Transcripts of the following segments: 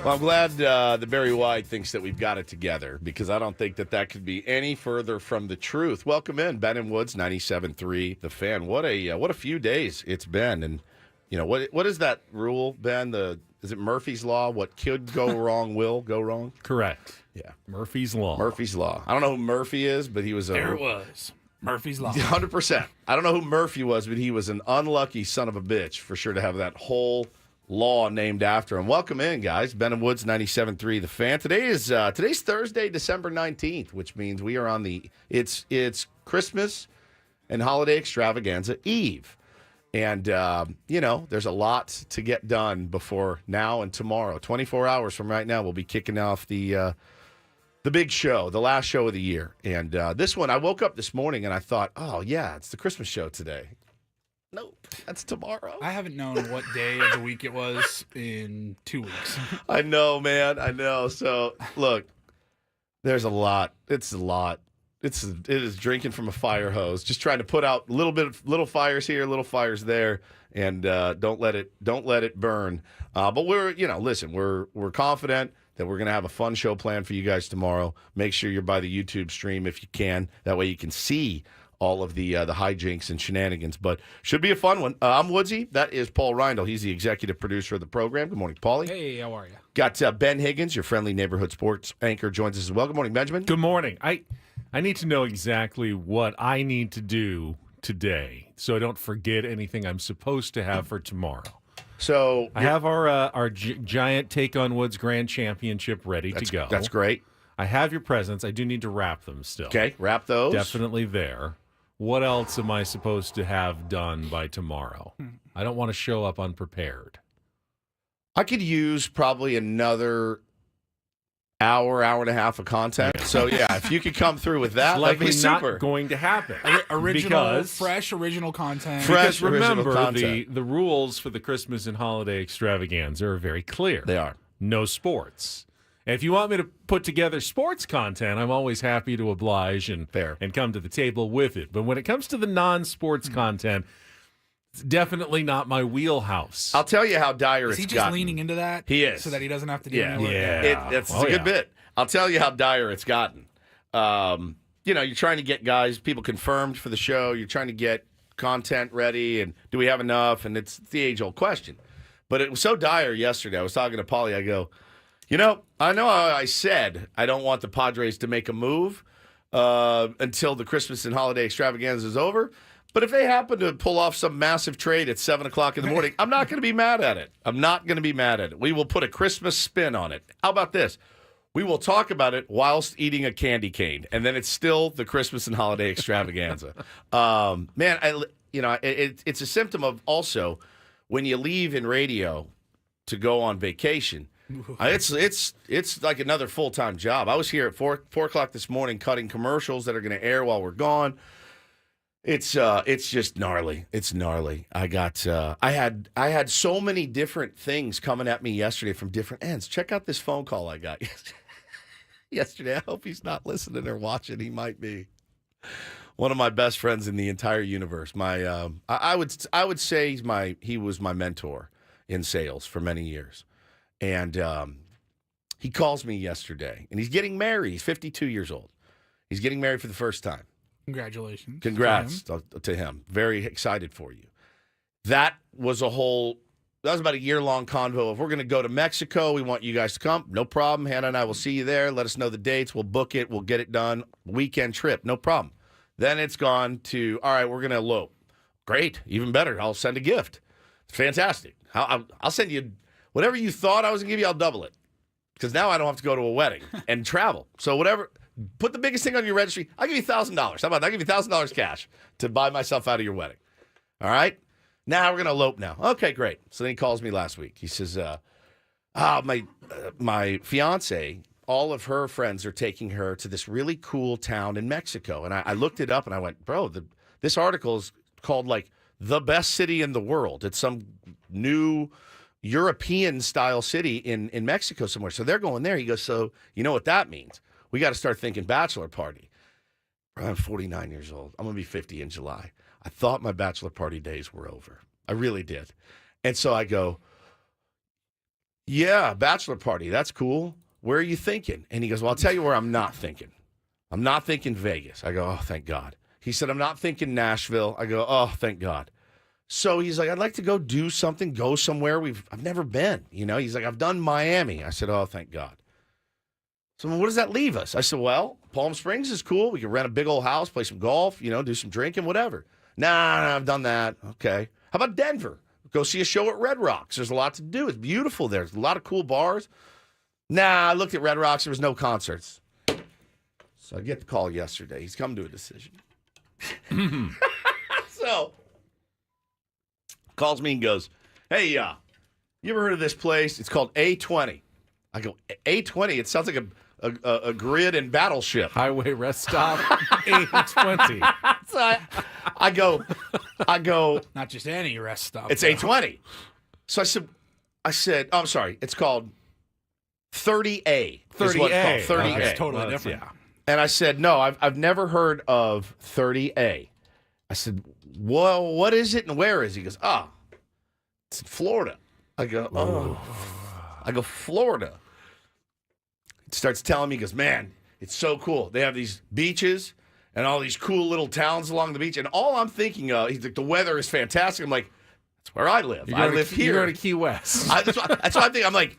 Well, I'm glad that Barry White thinks that we've got it together because I don't think that could be any further from the truth. Welcome in, Ben and Woods, 97.3 The Fan. What a few days it's been, and what is that rule, Ben? Is it Murphy's Law? What could go wrong will go wrong. Correct. Yeah, Murphy's Law. Murphy's Law. I don't know who Murphy is, but he was There it was. Murphy's Law. 100%. I don't know who Murphy was, but he was an unlucky son of a bitch for sure to have that whole law named after him. Welcome in, guys. Ben and Woods, 97.3 The Fan. Today's Thursday, December 19th, which means we are on it's Christmas and holiday extravaganza Eve. And, there's a lot to get done before now and tomorrow. 24 hours from right now, we'll be kicking off the big show, the last show of the year. And this one, I woke up this morning and I thought, oh, yeah, it's the Christmas show today. Nope, that's tomorrow. I haven't known what day of the week it was in 2 weeks. I know, man. I know. So, look, there's a lot. It's a lot. It is drinking from a fire hose, just trying to put out little fires here, little fires there, and don't let it burn. But we're confident that we're going to have a fun show planned for you guys tomorrow. Make sure you're by the YouTube stream if you can. That way you can see all of the hijinks and shenanigans. But should be a fun one. I'm Woodsy. That is Paul Reindl. He's the executive producer of the program. Good morning, Paulie. Hey, how are you? Got Ben Higgins, your friendly neighborhood sports anchor, joins us as well. Good morning, Benjamin. Good morning. I need to know exactly what I need to do today so I don't forget anything I'm supposed to have for tomorrow. So I have our giant Take on Woods Grand Championship ready to go. That's great. I have your presents. I do need to wrap them still. Okay, wrap those. Definitely there. What else am I supposed to have done by tomorrow? I don't want to show up unprepared. I could use probably another hour and a half of content. Yeah. So, yeah, if you could come through with that, that'd be Likely super. not going to happen. Fresh original content. Fresh Because original remember, content. the rules for the Christmas and holiday extravaganza are very clear. They are. No sports. And if you want me to put together sports content, I'm always happy to oblige and come to the table with it. But when it comes to the non-sports content, it's definitely not my wheelhouse. I'll tell you how dire Is he it's just gotten. leaning into that? He is. So that he doesn't have to do any work? Yeah. It's a good bit. I'll tell you how dire it's gotten. You're trying to get people confirmed for the show. You're trying to get content ready, and do we have enough? And it's the age-old question. But it was so dire yesterday. I was talking to Paulie. I go, I know I said I don't want the Padres to make a move until the Christmas and holiday extravaganza is over. But if they happen to pull off some massive trade at 7 o'clock in the morning, I'm not going to be mad at it. I'm not going to be mad at it. We will put a Christmas spin on it. How about this? We will talk about it whilst eating a candy cane, and then it's still the Christmas and holiday extravaganza. It's a symptom of also when you leave in radio to go on vacation. It's like another full-time job. I was here at 4 o'clock this morning cutting commercials that are going to air while we're gone. It's just gnarly. It's gnarly. I had so many different things coming at me yesterday from different ends. Check out this phone call I got yesterday. I hope he's not listening or watching. He might be. One of my best friends in the entire universe. I would say he was my mentor in sales for many years. And he calls me yesterday, and he's getting married. He's 52 years old. He's getting married for the first time. Congratulations. Congrats to him. Very excited for you. That was about a year-long convo. If we're going to go to Mexico, we want you guys to come. No problem. Hannah and I will see you there. Let us know the dates. We'll book it. We'll get it done. Weekend trip. No problem. Then it's gone to, all right, we're going to elope. Great. Even better. I'll send a gift. Fantastic. I'll send you whatever you thought I was going to give you, I'll double it. Because now I don't have to go to a wedding and travel. So whatever, put the biggest thing on your registry. I'll give you $1,000. How about that? I'll give you $1,000 cash to buy myself out of your wedding. All right? Now we're going to elope now. Okay, great. So then he calls me last week. He says, my fiance, all of her friends are taking her to this really cool town in Mexico. And I looked it up and I went, bro, this article is called like the best city in the world. It's some new European-style city in Mexico somewhere. So they're going there. He goes, so you know what that means? We got to start thinking bachelor party. I'm 49 years old. I'm going to be 50 in July. I thought my bachelor party days were over. I really did. And so I go, Yeah, bachelor party. That's cool. Where are you thinking? And he goes, well, I'll tell you where I'm not thinking. I'm not thinking Vegas. I go, oh, thank God. He said, I'm not thinking Nashville. I go, oh, thank God. So he's like, I'd like to go do something, go somewhere I've never been. He's like, I've done Miami. I said, oh, thank God. So what does that leave us? I said, well, Palm Springs is cool. We can rent a big old house, play some golf, do some drinking, whatever. Nah, I've done that. Okay. How about Denver? Go see a show at Red Rocks. There's a lot to do. It's beautiful there. There's a lot of cool bars. Nah, I looked at Red Rocks. There was no concerts. So I get the call yesterday. He's come to a decision. So calls me and goes, hey, you ever heard of this place? It's called A20. I go, A20? It sounds like a grid and battleship. Highway rest stop, 820. So I go. Not just any rest stop. It's A20. So I said, oh, I'm sorry. It's called 30A. 30A. 30A. It's totally different. Yeah. And I said, no, I've never heard of 30A. I said, well, what is it and where is it? He goes, it's in Florida. I go, oh. I go, Florida. He starts telling me, he goes, man, it's so cool. They have these beaches and all these cool little towns along the beach. And all I'm thinking of, he's like, the weather is fantastic. I'm like, that's where I live. I live here. You're going to Key West. That's what I'm thinking. I'm like,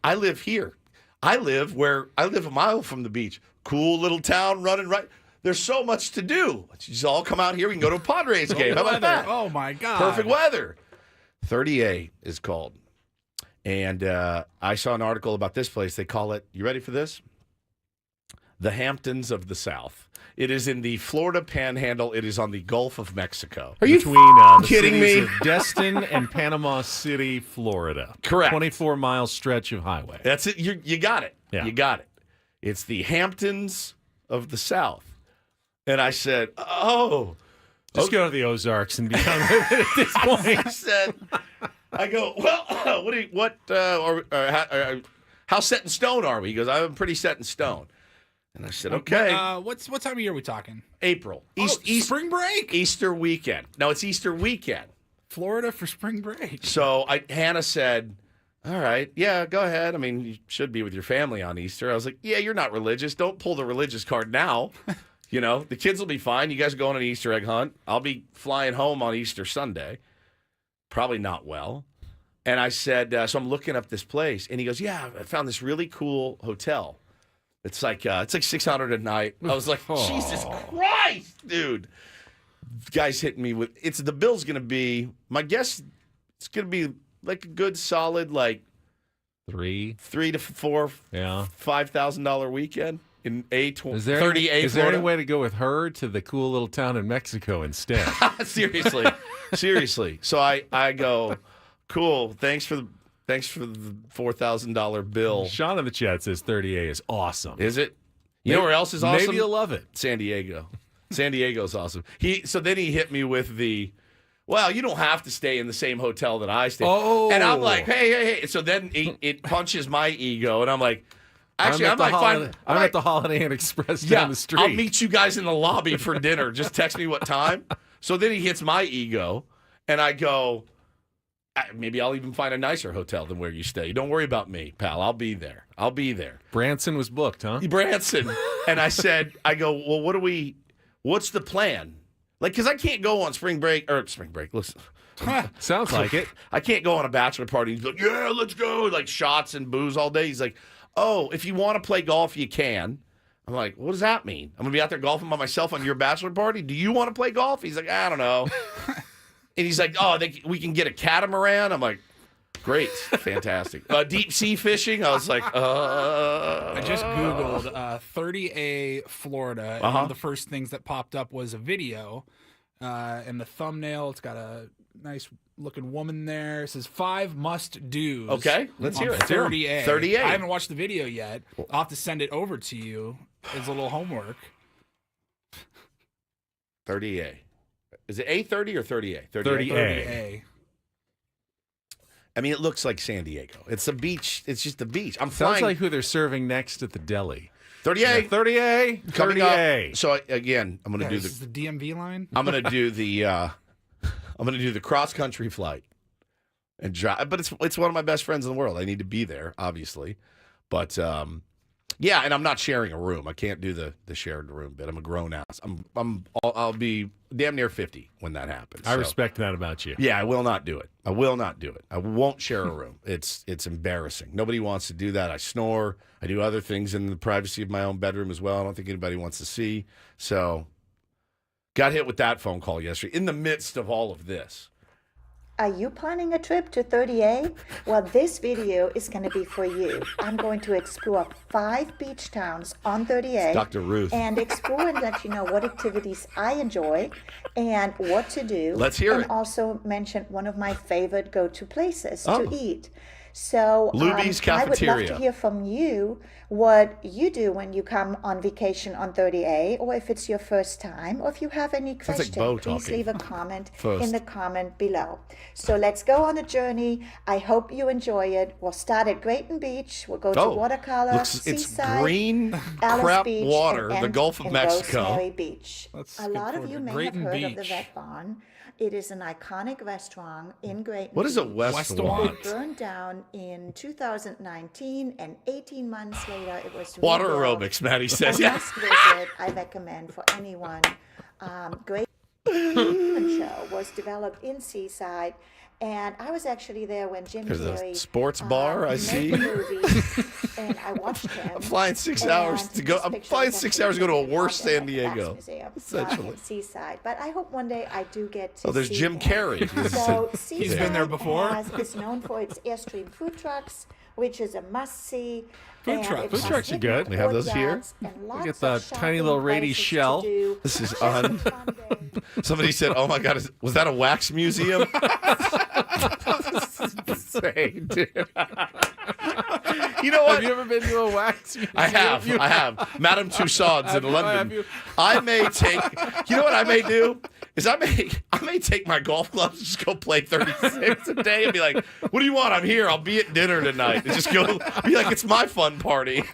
I live here. I live a mile from the beach. Cool little town running right. There's so much to do. Let's just all come out here. We can go to a Padres game. How about that? Oh, my God. Perfect weather. 30A is called. And I saw an article about this place. They call it, you ready for this? The Hamptons of the South. It is in the Florida Panhandle. It is on the Gulf of Mexico. Are you between the kidding cities me? of Destin and Panama City, Florida. Correct. 24-mile stretch of highway. That's it. You got it. Yeah. You got it. It's the Hamptons of the South. And I said, oh. Just go to the Ozarks and become at this point. I go, well, how set in stone are we? He goes, I'm pretty set in stone. And I said, okay. What time of year are we talking? April. Spring break? Easter weekend. No, it's Easter weekend. Florida for spring break. So Hannah said, all right, yeah, go ahead. I mean, you should be with your family on Easter. I was like, yeah, you're not religious. Don't pull the religious card now. The kids will be fine. You guys are going on an Easter egg hunt. I'll be flying home on Easter Sunday. Probably not well. And I said, so I'm looking up this place. And he goes, yeah, I found this really cool hotel. It's like $600 a night. I was like, Jesus Christ, dude. Guy's hitting me with, the bill's going to be, my guess, it's going to be like a good solid, like $3 to $4, yeah, $5,000 weekend in A20. Is there any way to go with her to the cool little town in Mexico instead? Seriously. So I go, cool. Thanks for the $4,000 bill. Sean in the chat says 30A is awesome. Is it? You know where else is awesome? Maybe you'll love it. San Diego. San Diego's awesome. So then he hit me with well, you don't have to stay in the same hotel that I stay. Oh. And I'm like, hey. So then it punches my ego, and I'm like, actually, I'm at the Holiday Inn Express down the street. I'll meet you guys in the lobby for dinner. Just text me what time. So then he hits my ego, and I go, maybe I'll even find a nicer hotel than where you stay. Don't worry about me, pal. I'll be there. Branson was booked, huh? Branson. And I go, well, what's the plan? Like, because I can't go on spring break, listen. Sounds like it. I can't go on a bachelor party. He's like, yeah, let's go. Like shots and booze all day. He's like, oh, if you want to play golf, you can. I'm like, what does that mean? I'm going to be out there golfing by myself on your bachelor party? Do you want to play golf? He's like, I don't know. And he's like, oh, we can get a catamaran? I'm like, great. Fantastic. Deep sea fishing? I was like, I just Googled 30A Florida. And one of the first things that popped up was a video. And the thumbnail, it's got a nice looking woman there. It says 5 must-dos. Okay, let's hear it. 30A. 30A. I haven't watched the video yet. I'll have to send it over to you as a little homework. 30A. Is it A30 or 30A? 30A. I mean, it looks like San Diego. It's a beach. It's just a beach. I'm Sounds flying. like who they're serving next at the deli. 30A. Yeah, 30A. Coming 30A. up. So again, I'm going to do This is the DMV line? I'm going to do the cross country flight and drive. But it's one of my best friends in the world. I need to be there, obviously. But yeah, and I'm not sharing a room. I can't do the shared room bit. I'm a grown ass. I'll be damn near 50 when that happens. I respect that about you. Yeah, I will not do it. I will not do it. I won't share a room. It's embarrassing. Nobody wants to do that. I snore. I do other things in the privacy of my own bedroom as well. I don't think anybody wants to see. So got hit with that phone call yesterday in the midst of all of this. Are you planning a trip to 30A? Well, this video is going to be for you. I'm going to explore 5 beach towns on 30A. Dr. Ruth. And explore and let you know what activities I enjoy and what to do. Let's hear and it. Also mention one of my favorite go-to places to eat. So Luby's I would love Cafeteria. to hear from you what you do when you come on vacation on 30A, or if it's your first time, or if you have any Sounds like questions, Bo please talking. leave a comment First. in the comment below. So let's go on a journey. I hope you enjoy it. We'll start at Grayton Beach. We'll go to Watercolor, it's Seaside, green Alice crap Beach, water, and the end Gulf of in Mexico. Rosemary Beach. Let's A skip lot of forward you to may Grayton have heard of the Beach. Vet Barn. It is an iconic restaurant in Grayton What is a Beach. Westwant? It burned down in 2019, and 18 months later, it was Water rebuilt. aerobics, Maddie A says. Yeah. must visit I recommend for anyone. Great show was developed in Seaside, and I was actually there when Jim There's a Carrey sports bar, I made see. the movie, and I watched him. I'm flying 6 And hours to go. this I'm picture flying is 6 actually hours to go to a taken worse at the San Wax Diego. Museum, Essentially. in Seaside. But I hope one day I do get to Oh, there's see Jim him. Carrey. So He's been there Seaside before? is known for its Airstream food trucks, which is a must-see. Food and trucks. it Food has trucks are hidden good. We have those here. courtyards and lots at of the shopping tiny little Rady places to shell. do. This is Just a on. fun day. Somebody said, "Oh my God, was that a wax museum?" Insane, dude. You know what? Have you ever been to a wax museum? I have. Madame Tussauds in Have London. you? I may take. You know what I may do is I may take my golf clubs, just go play 36 a day, and be like, "What do you want? I'm here. I'll be at dinner tonight." And just go be like, "It's my fun party."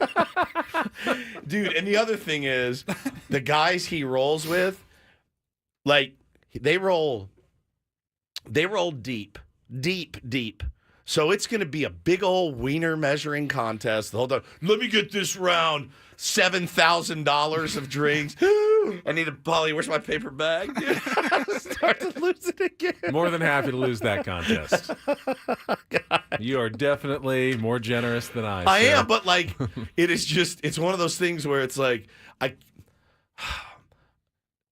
Dude, and the other thing is, the guys he rolls with, like they roll deep. So it's going to be a big old wiener measuring contest. The whole time. Let me get this round. $7,000 of drinks. I need a Polly. Where's my paper bag? Start to lose it again. More than happy to lose that contest. You are definitely more generous than I. I sir. am, but like, it's one of those things where it's like,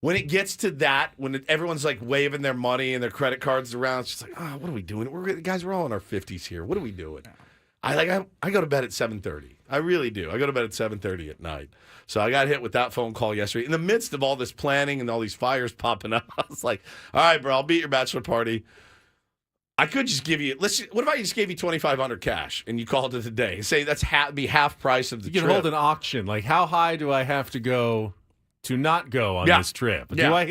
when it gets to that, when everyone's like waving their money and their credit cards around, it's just like, oh, what are we doing? Guys, we're all in our 50s here. What are we doing? I go to bed at 7:30. I really do. I go to bed at 7:30 at night. So I got hit with that phone call yesterday. In the midst of all this planning and all these fires popping up, I was like, all right, bro, I'll be at your bachelor party. I could just give you, what if I just gave you $2,500 cash and you called it a day and say that's be half price of the You can trip? hold an auction. Like, how high do I have to go to not go on Yeah. this trip? Yeah. Do I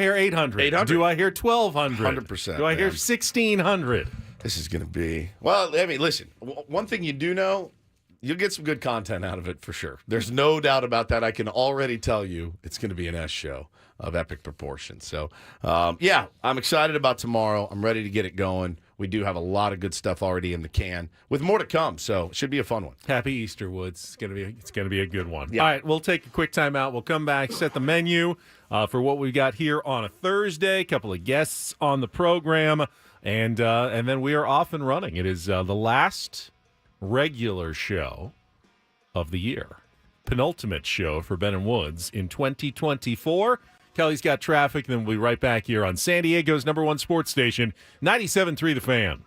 hear 800? 800. Do I hear 1,200? 100%, Do I hear man. 1,600? This is going to be, well, I mean, listen, one thing you do know, you'll get some good content out of it for sure. There's no doubt about that. I can already tell you it's going to be an S show of epic proportions. So, yeah, I'm excited about tomorrow. I'm ready to get it going. We do have a lot of good stuff already in the can with more to come. So it should be a fun one. Happy Easter, Woods. It's gonna be a good one. Yeah. All right, we'll take a quick time out. We'll come back, set the menu for what we got here on a Thursday. A couple of guests on the program, and then we are off and running. It is the last regular show of the year, penultimate show for Ben and Woods in 2024. Kelly's got traffic, then we'll be right back here on San Diego's #1 sports station, 97.3 The Fan.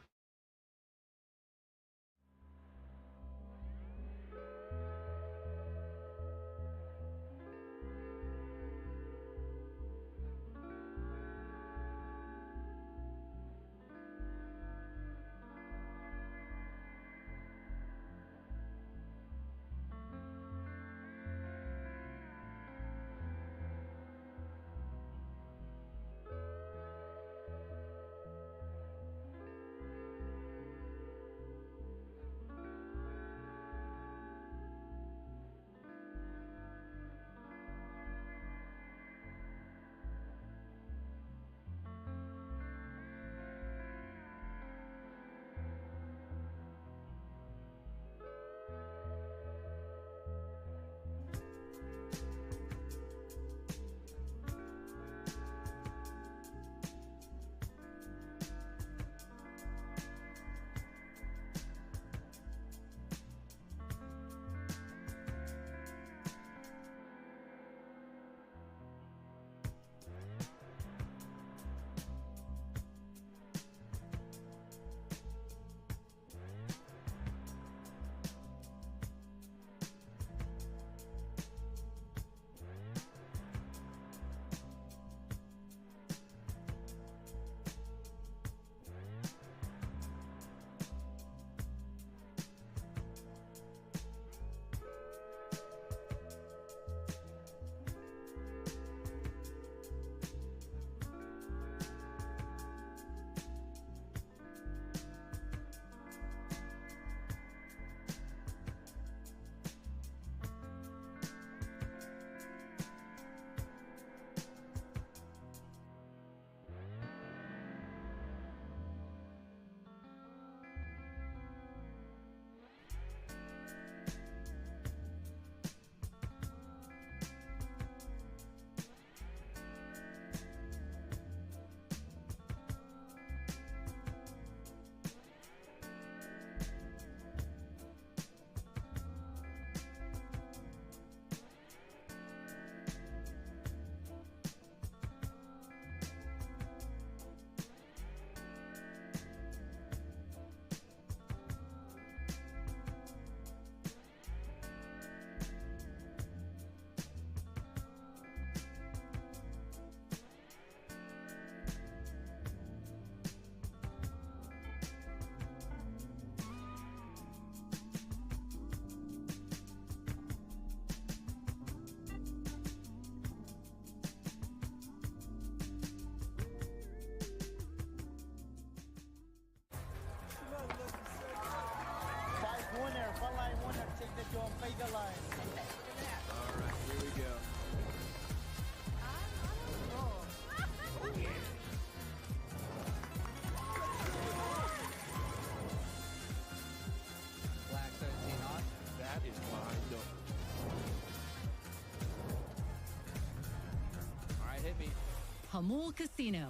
Hamul Casino.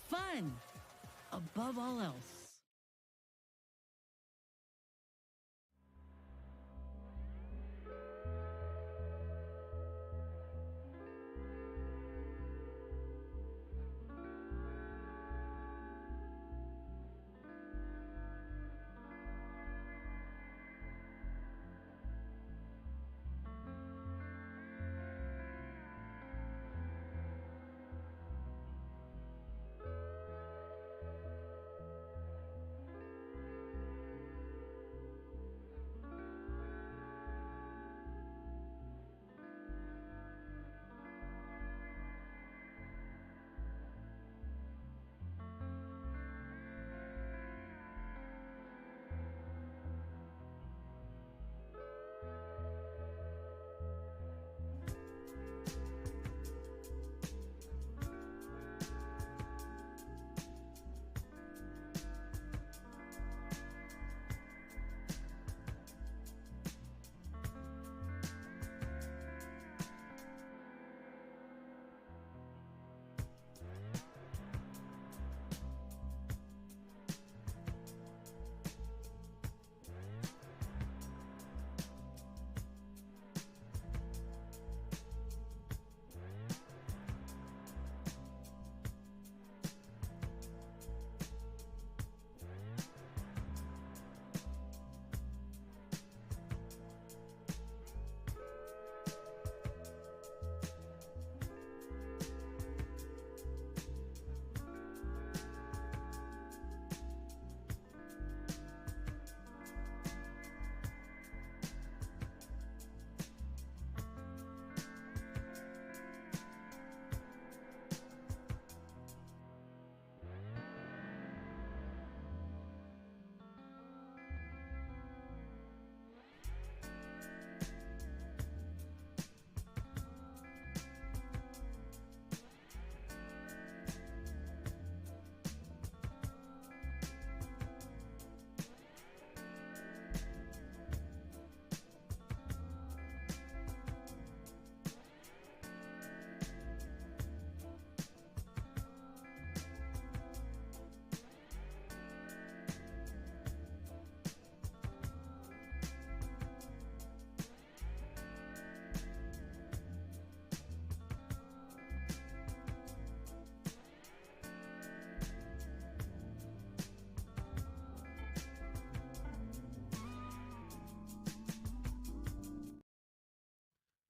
Fun above all else.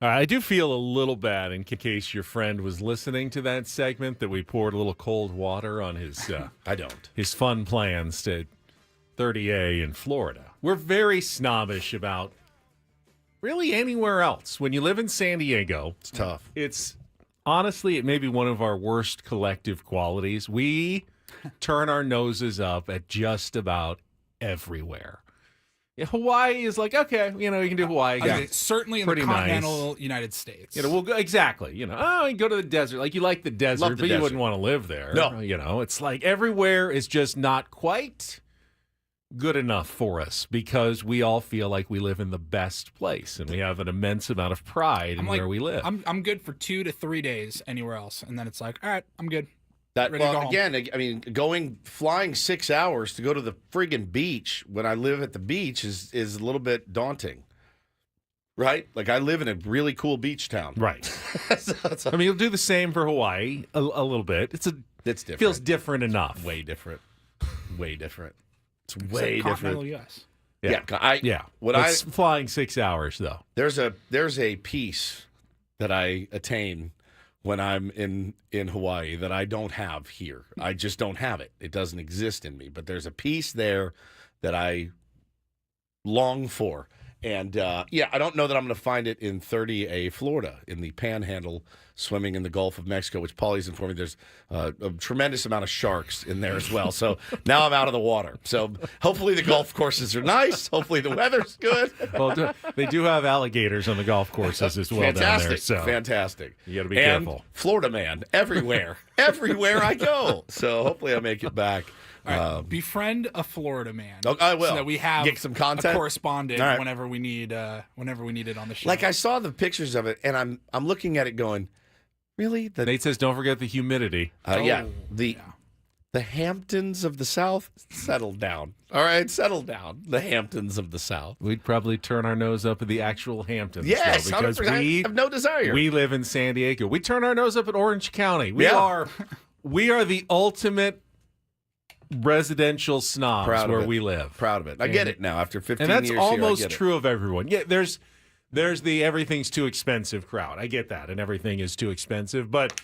I do feel a little bad in case your friend was listening to that segment that we poured a little cold water on his I don't. his fun plans to 30A in Florida. We're very snobbish about really anywhere else. When you live in San Diego, It's tough. it's honestly, it may be one of our worst collective qualities. We turn our noses up at just about everywhere. Yeah, Hawaii is like, okay, you can do Hawaii. Okay, certainly in the Pretty continental United States. We'll go exactly. You go to the desert. Like you like the desert, Love the but you desert. wouldn't want to live there. No. It's like everywhere is just not quite good enough for us because we all feel like we live in the best place and we have an immense amount of pride in where we live. I'm good for 2 to 3 days anywhere else, and then it's like, all right, I'm good. That Ready to go well, home. again, I mean, flying 6 hours to go to the friggin' beach when I live at the beach is a little bit daunting, right? Like I live in a really cool beach town, right. So I mean, you'll do the same for Hawaii a little bit. it's different. Feels different enough. Way different. Way different. It's Except way continental different. U.S. Yeah. It's flying 6 hours though. There's a peace that I attain when I'm in Hawaii that I don't have here. I just don't have it. It doesn't exist in me. But there's a peace there that I long for. And, I don't know that I'm going to find it in 30A, Florida, in the Panhandle, swimming in the Gulf of Mexico, which Paulie's informed me there's a tremendous amount of sharks in there as well. So now I'm out of the water. So hopefully the golf courses are nice. Hopefully the weather's good. Well, they do have alligators on the golf courses as well down there. So Fantastic. you got to be And careful. Florida man, everywhere. Everywhere I go. So hopefully I make it back. All right, befriend a Florida man. Oh, I will. So that we have Get some content? a correspondent All right. whenever we need it on the show. Like I saw the pictures of it, and I'm looking at it going, Really? Nate says, don't forget the humidity. Yeah. The Hamptons of the South, settle down. All right, settle down. The Hamptons of the South. We'd probably turn our nose up at the actual Hamptons. Yes, though, because 100%. we have no desire. We live in San Diego. We turn our nose up at Orange County. We are the ultimate residential snobs where we live. Proud of it. I get it now after 15 and that's years almost here, I get true of everyone. Yeah, there's the everything's too expensive crowd. I get that, and everything is too expensive. But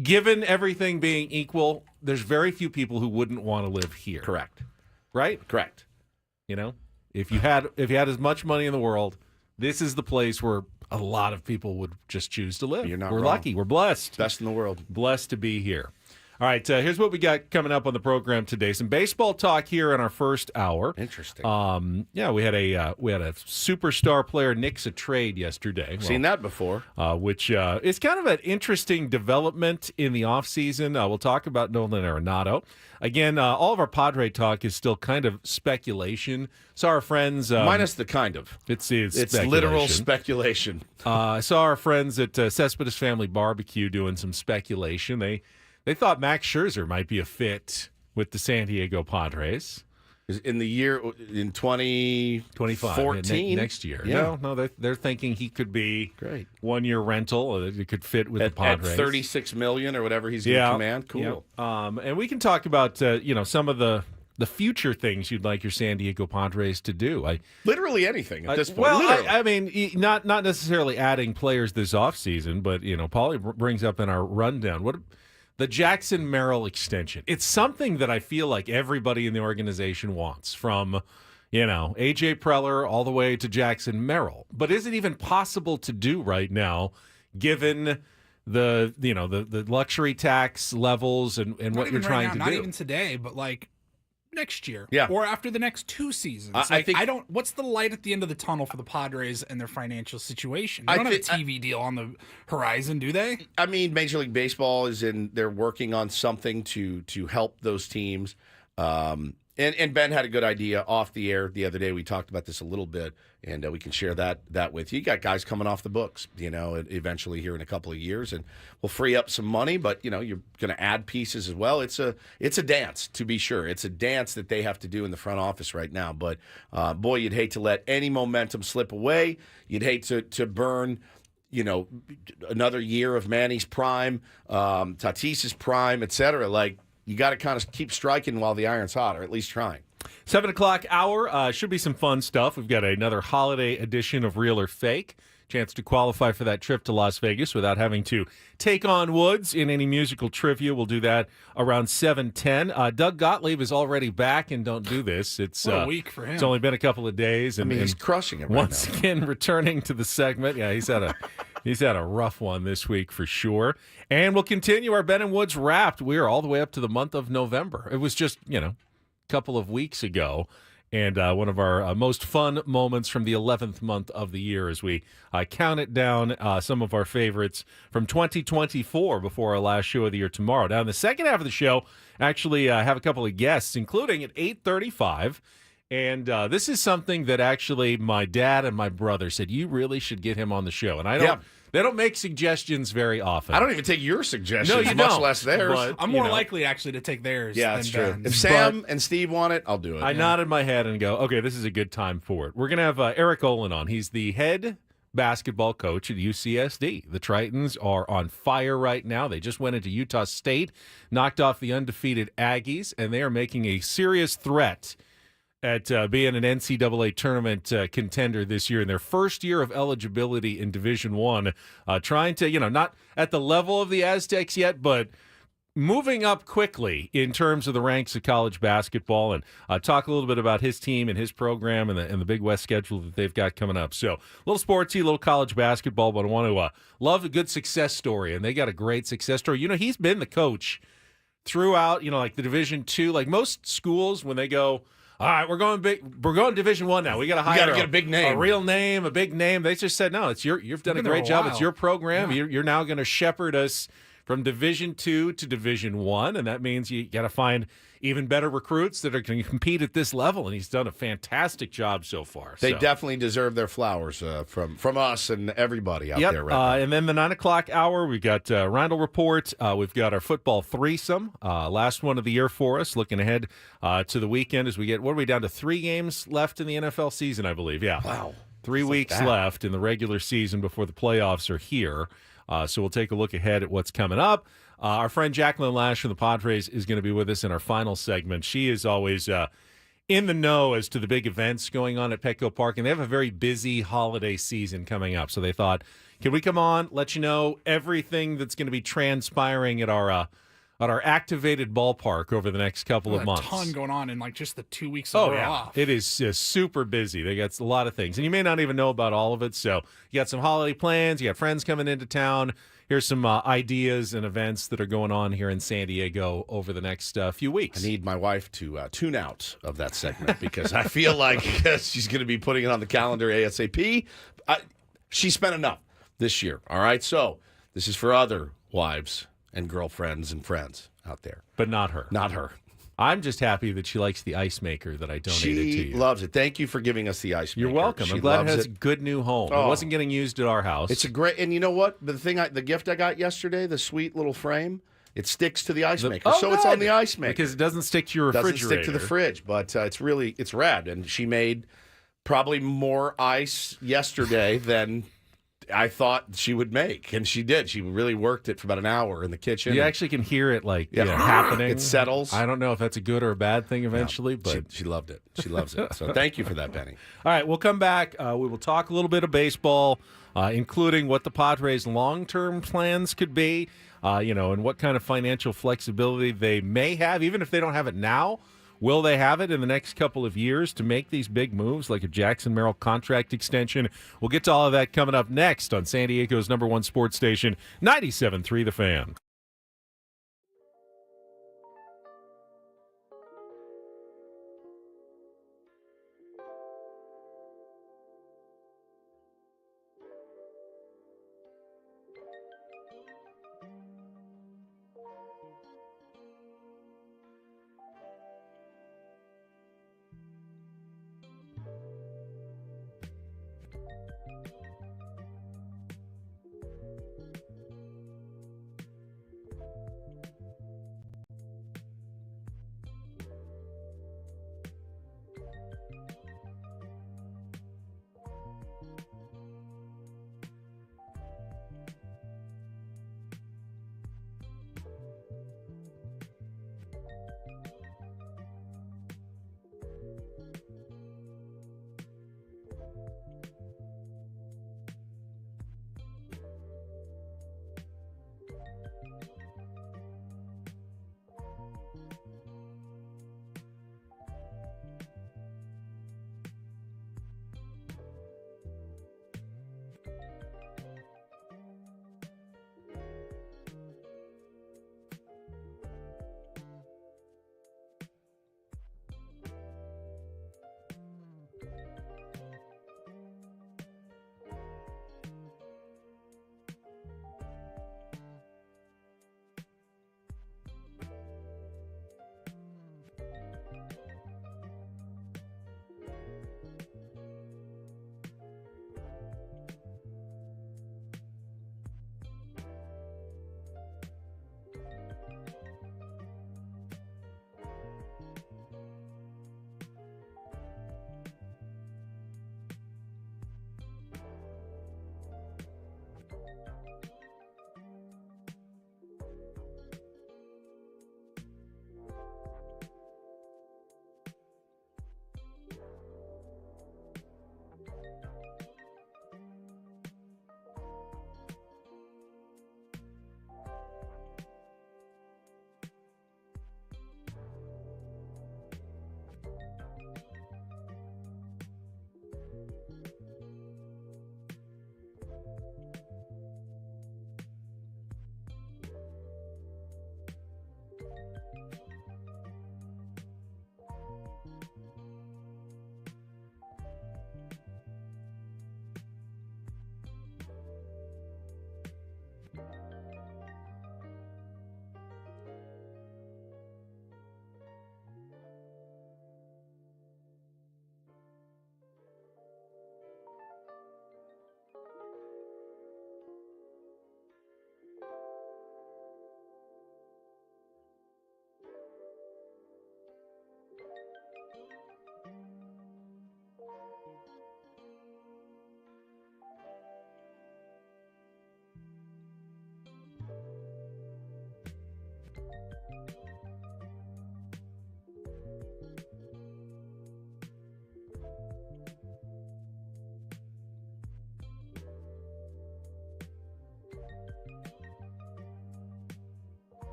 given everything being equal, there's very few people who wouldn't want to live here. Correct. Right? Correct. You know, if you had as much money in the world, this is the place where a lot of people would just choose to live. You're not We're wrong. lucky. We're blessed. Best in the world. Blessed to be here. All right, here's what we got coming up on the program today. Some baseball talk here in our first hour. Interesting. We had a superstar player nix a trade yesterday. Seen that before. Which is kind of an interesting development in the offseason. We'll talk about Nolan Arenado. Again, all of our Padre talk is still kind of speculation. So our friends... minus the kind of. It's literal speculation. I saw our friends at Cespedes Family Barbecue doing some speculation. They thought Max Scherzer might be a fit with the San Diego Padres. In the year, in 2025, 14? Next year. Yeah. No, they're thinking he could be great 1 year rental. It could fit with the Padres. At $36 million or whatever he's going to command. Cool. Yeah. And we can talk about some of the future things you'd like your San Diego Padres to do. Literally anything at this point. Well, I mean, not necessarily adding players this offseason, but Paulie brings up in our rundown the Jackson Merrill extension. It's something that I feel like everybody in the organization wants, from AJ Preller all the way to Jackson Merrill. But is it even possible to do right now, given the luxury tax levels and what you're trying to do? Not even today, but like next year, or after the next 2 seasons. I think what's the light at the end of the tunnel for the Padres and their financial situation? They don't have a TV deal on the horizon, do they? I mean, Major League Baseball they're working on something to help those teams. And Ben had a good idea off the air the other day. We talked about this a little bit, and we can share that with you. You got guys coming off the books, eventually here in a couple of years, and we'll free up some money. But you're going to add pieces as well. It's a dance, to be sure. It's a dance that they have to do in the front office right now. But boy, you'd hate to let any momentum slip away. You'd hate to burn another year of Manny's prime, Tatis's prime, et cetera. Like, you got to kind of keep striking while the iron's hot, or at least trying. 7 o'clock hour. Should be some fun stuff. We've got another holiday edition of Real or Fake. Chance to qualify for that trip to Las Vegas without having to take on Woods in any musical trivia. We'll do that around 7:10. Doug Gottlieb is already back, and don't do this. It's a week for him. It's only been a couple of days. And, he's crushing it right once now. Again, returning to the segment. Yeah, he's had a rough one this week for sure. And we'll continue our Ben and Woods Wrapped. We are all the way up to the month of November. It was just, a couple of weeks ago. And one of our most fun moments from the 11th month of the year as we counted down some of our favorites from 2024 before our last show of the year tomorrow. Now, in the second half of the show, actually have a couple of guests, including at 8:35. And this is something that actually my dad and my brother said, you really should get him on the show. And they don't make suggestions very often. I don't even take your suggestions, no, you much don't. less theirs. But, I'm more likely actually to take theirs. Yeah, than that's true. Ben's. If Sam and Steve want it, I'll do it. I nodded my head and go, okay, this is a good time for it. We're going to have Eric Olin on. He's the head basketball coach at UCSD. The Tritons are on fire right now. They just went into Utah State, knocked off the undefeated Aggies, and they are making a serious threat at being an NCAA tournament contender this year in their first year of eligibility in Division I, trying to, not at the level of the Aztecs yet, but moving up quickly in terms of the ranks of college basketball, and talk a little bit about his team and his program and the Big West schedule that they've got coming up. So a little sportsy, a little college basketball, but I want to love a good success story, and they got a great success story. He's been the coach throughout, like the Division II. Like most schools, when they go, all right, we're going Division I now. We got to hire get a big name, a real name, a big name. They just said, no, you've done a great job. It's your program. Yeah. You're now going to shepherd us from Division II to Division I, and that means you got to find even better recruits that are going to compete at this level, and he's done a fantastic job so far. They So. definitely deserve their flowers from us and everybody out there right now. And then the 9 o'clock hour, we've got Randall Report. We've got our football threesome, last one of the year for us, looking ahead to the weekend as we get, what are we down to, 3 games left in the NFL season, I believe. Yeah. Wow. 3 weeks left in the regular season before the playoffs are here. So we'll take a look ahead at what's coming up. Our friend Jacqueline Lash from the Padres is going to be with us in our final segment. She is always in the know as to the big events going on at Petco Park, and they have a very busy holiday season coming up. So they thought, can we come on, let you know everything that's going to be transpiring at our activated ballpark over the next couple of months. A ton going on in like just the 2 weeks that we're off. It is super busy. They got a lot of things, and you may not even know about all of it. So you got some holiday plans. You got friends coming into town. Here's some ideas and events that are going on here in San Diego over the next few weeks. I need my wife to tune out of that segment because I feel like she's going to be putting it on the calendar ASAP. She spent enough this year, all right? So this is for other wives and girlfriends and friends out there. But not her. Not her. I'm just happy that she likes the ice maker that I donated to you. She loves it. Thank you for giving us the ice maker. You're welcome. She I'm glad it loves has a good new home. It wasn't getting used at our house. It's a great, and you know what? The gift I got yesterday, the sweet little frame, it sticks to the ice maker. So it's on the ice maker. Because it doesn't stick to your refrigerator. Doesn't stick to the fridge, but it's rad. And she made probably more ice yesterday than I thought she would make, and she did. She really worked it for about an hour in the kitchen. You actually can hear it happening. It settles. I don't know if that's a good or a bad thing eventually, but she loved it. She loves it. So thank you for that, Penny. All right, we'll come back. We will talk a little bit of baseball, including what the Padres' long-term plans could be, and what kind of financial flexibility they may have, even if they don't have it now. Will they have it in the next couple of years to make these big moves like a Jackson Merrill contract extension? We'll get to all of that coming up next on San Diego's #1 sports station, 97.3 The Fan.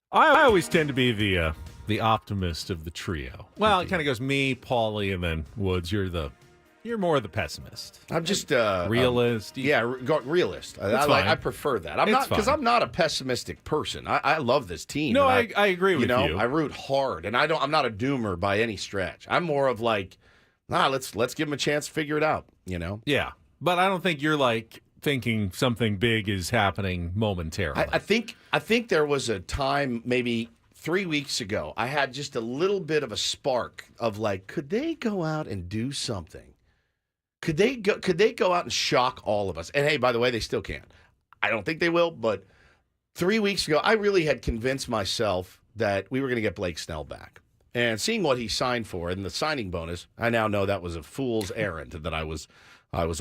I always tend to be the optimist of the trio. Well, it kind of goes me, Paulie, and then Woods. You're more of the pessimist. I'm just realist. Realist. Fine. I prefer that. I'm not a pessimistic person. I love this team. No, I agree with you. I root hard, and I'm not a doomer by any stretch. I'm more of like, let's give them a chance to figure it out. Yeah, but I don't think you're like thinking something big is happening momentarily. I think there was a time maybe 3 weeks ago I had just a little bit of a spark of like, could they go out and do something? Could they go out and shock all of us? And hey, by the way, they still can't. I don't think they will, but 3 weeks ago I really had convinced myself that we were going to get Blake Snell back. And seeing what he signed for and the signing bonus, I now know that was a fool's errand that I was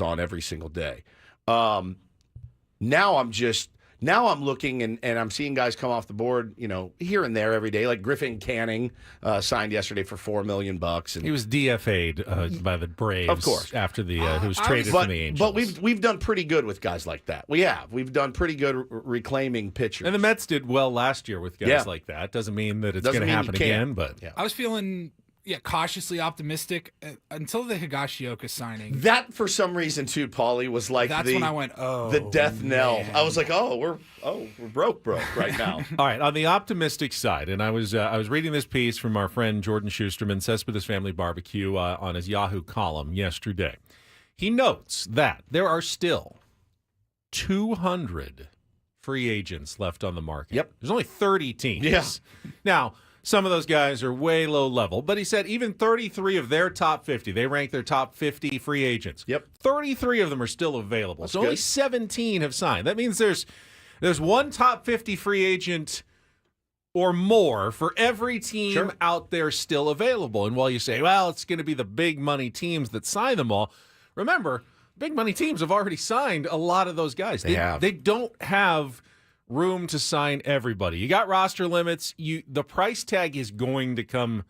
on every single day. Now I'm looking and I'm seeing guys come off the board, here and there every day. Like Griffin Canning signed yesterday for $4 million, and he was DFA'd by the Braves, of course, after he was traded from the Angels. But we've done pretty good with guys like that. We've done pretty good reclaiming pitchers. And the Mets did well last year with guys like that. Doesn't mean that it's going to happen again, but I was feeling cautiously optimistic until the Higashioka signing. That, for some reason, too, Paulie, was like that's when I went, the death knell. I was like, we're broke right now. All right, on the optimistic side, and I was reading this piece from our friend Jordan Schusterman, Cespedes Family Barbecue, on his Yahoo column yesterday. He notes that there are still 200 free agents left on the market. Yep. There's only 30 teams. Yeah. Now, some of those guys are way low level, but he said even 33 of their top 50, they rank their top 50 free agents. Yep. 33 of them are still available. That's so good. Only 17 have signed. That means there's one top 50 free agent or more for every team Sure. out there still available. And while you say, well, it's going to be the big money teams that sign them all, remember, big money teams have already signed a lot of those guys. They have. They don't have room to sign everybody. You got roster limits. The price tag is going to come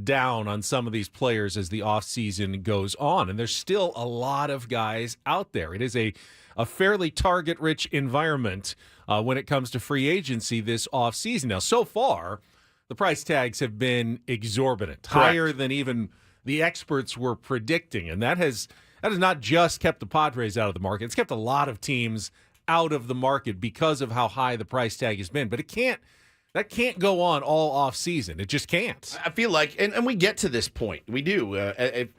down on some of these players as the offseason goes on. And there's still a lot of guys out there. It is a fairly target-rich environment when it comes to free agency this offseason. Now, so far, the price tags have been exorbitant, higher than even the experts were predicting. And that has not just kept the Padres out of the market. It's kept a lot of teams out of the market because of how high the price tag has been. But that can't go on all off season. It just can't. I feel like, and we get to this point. We do.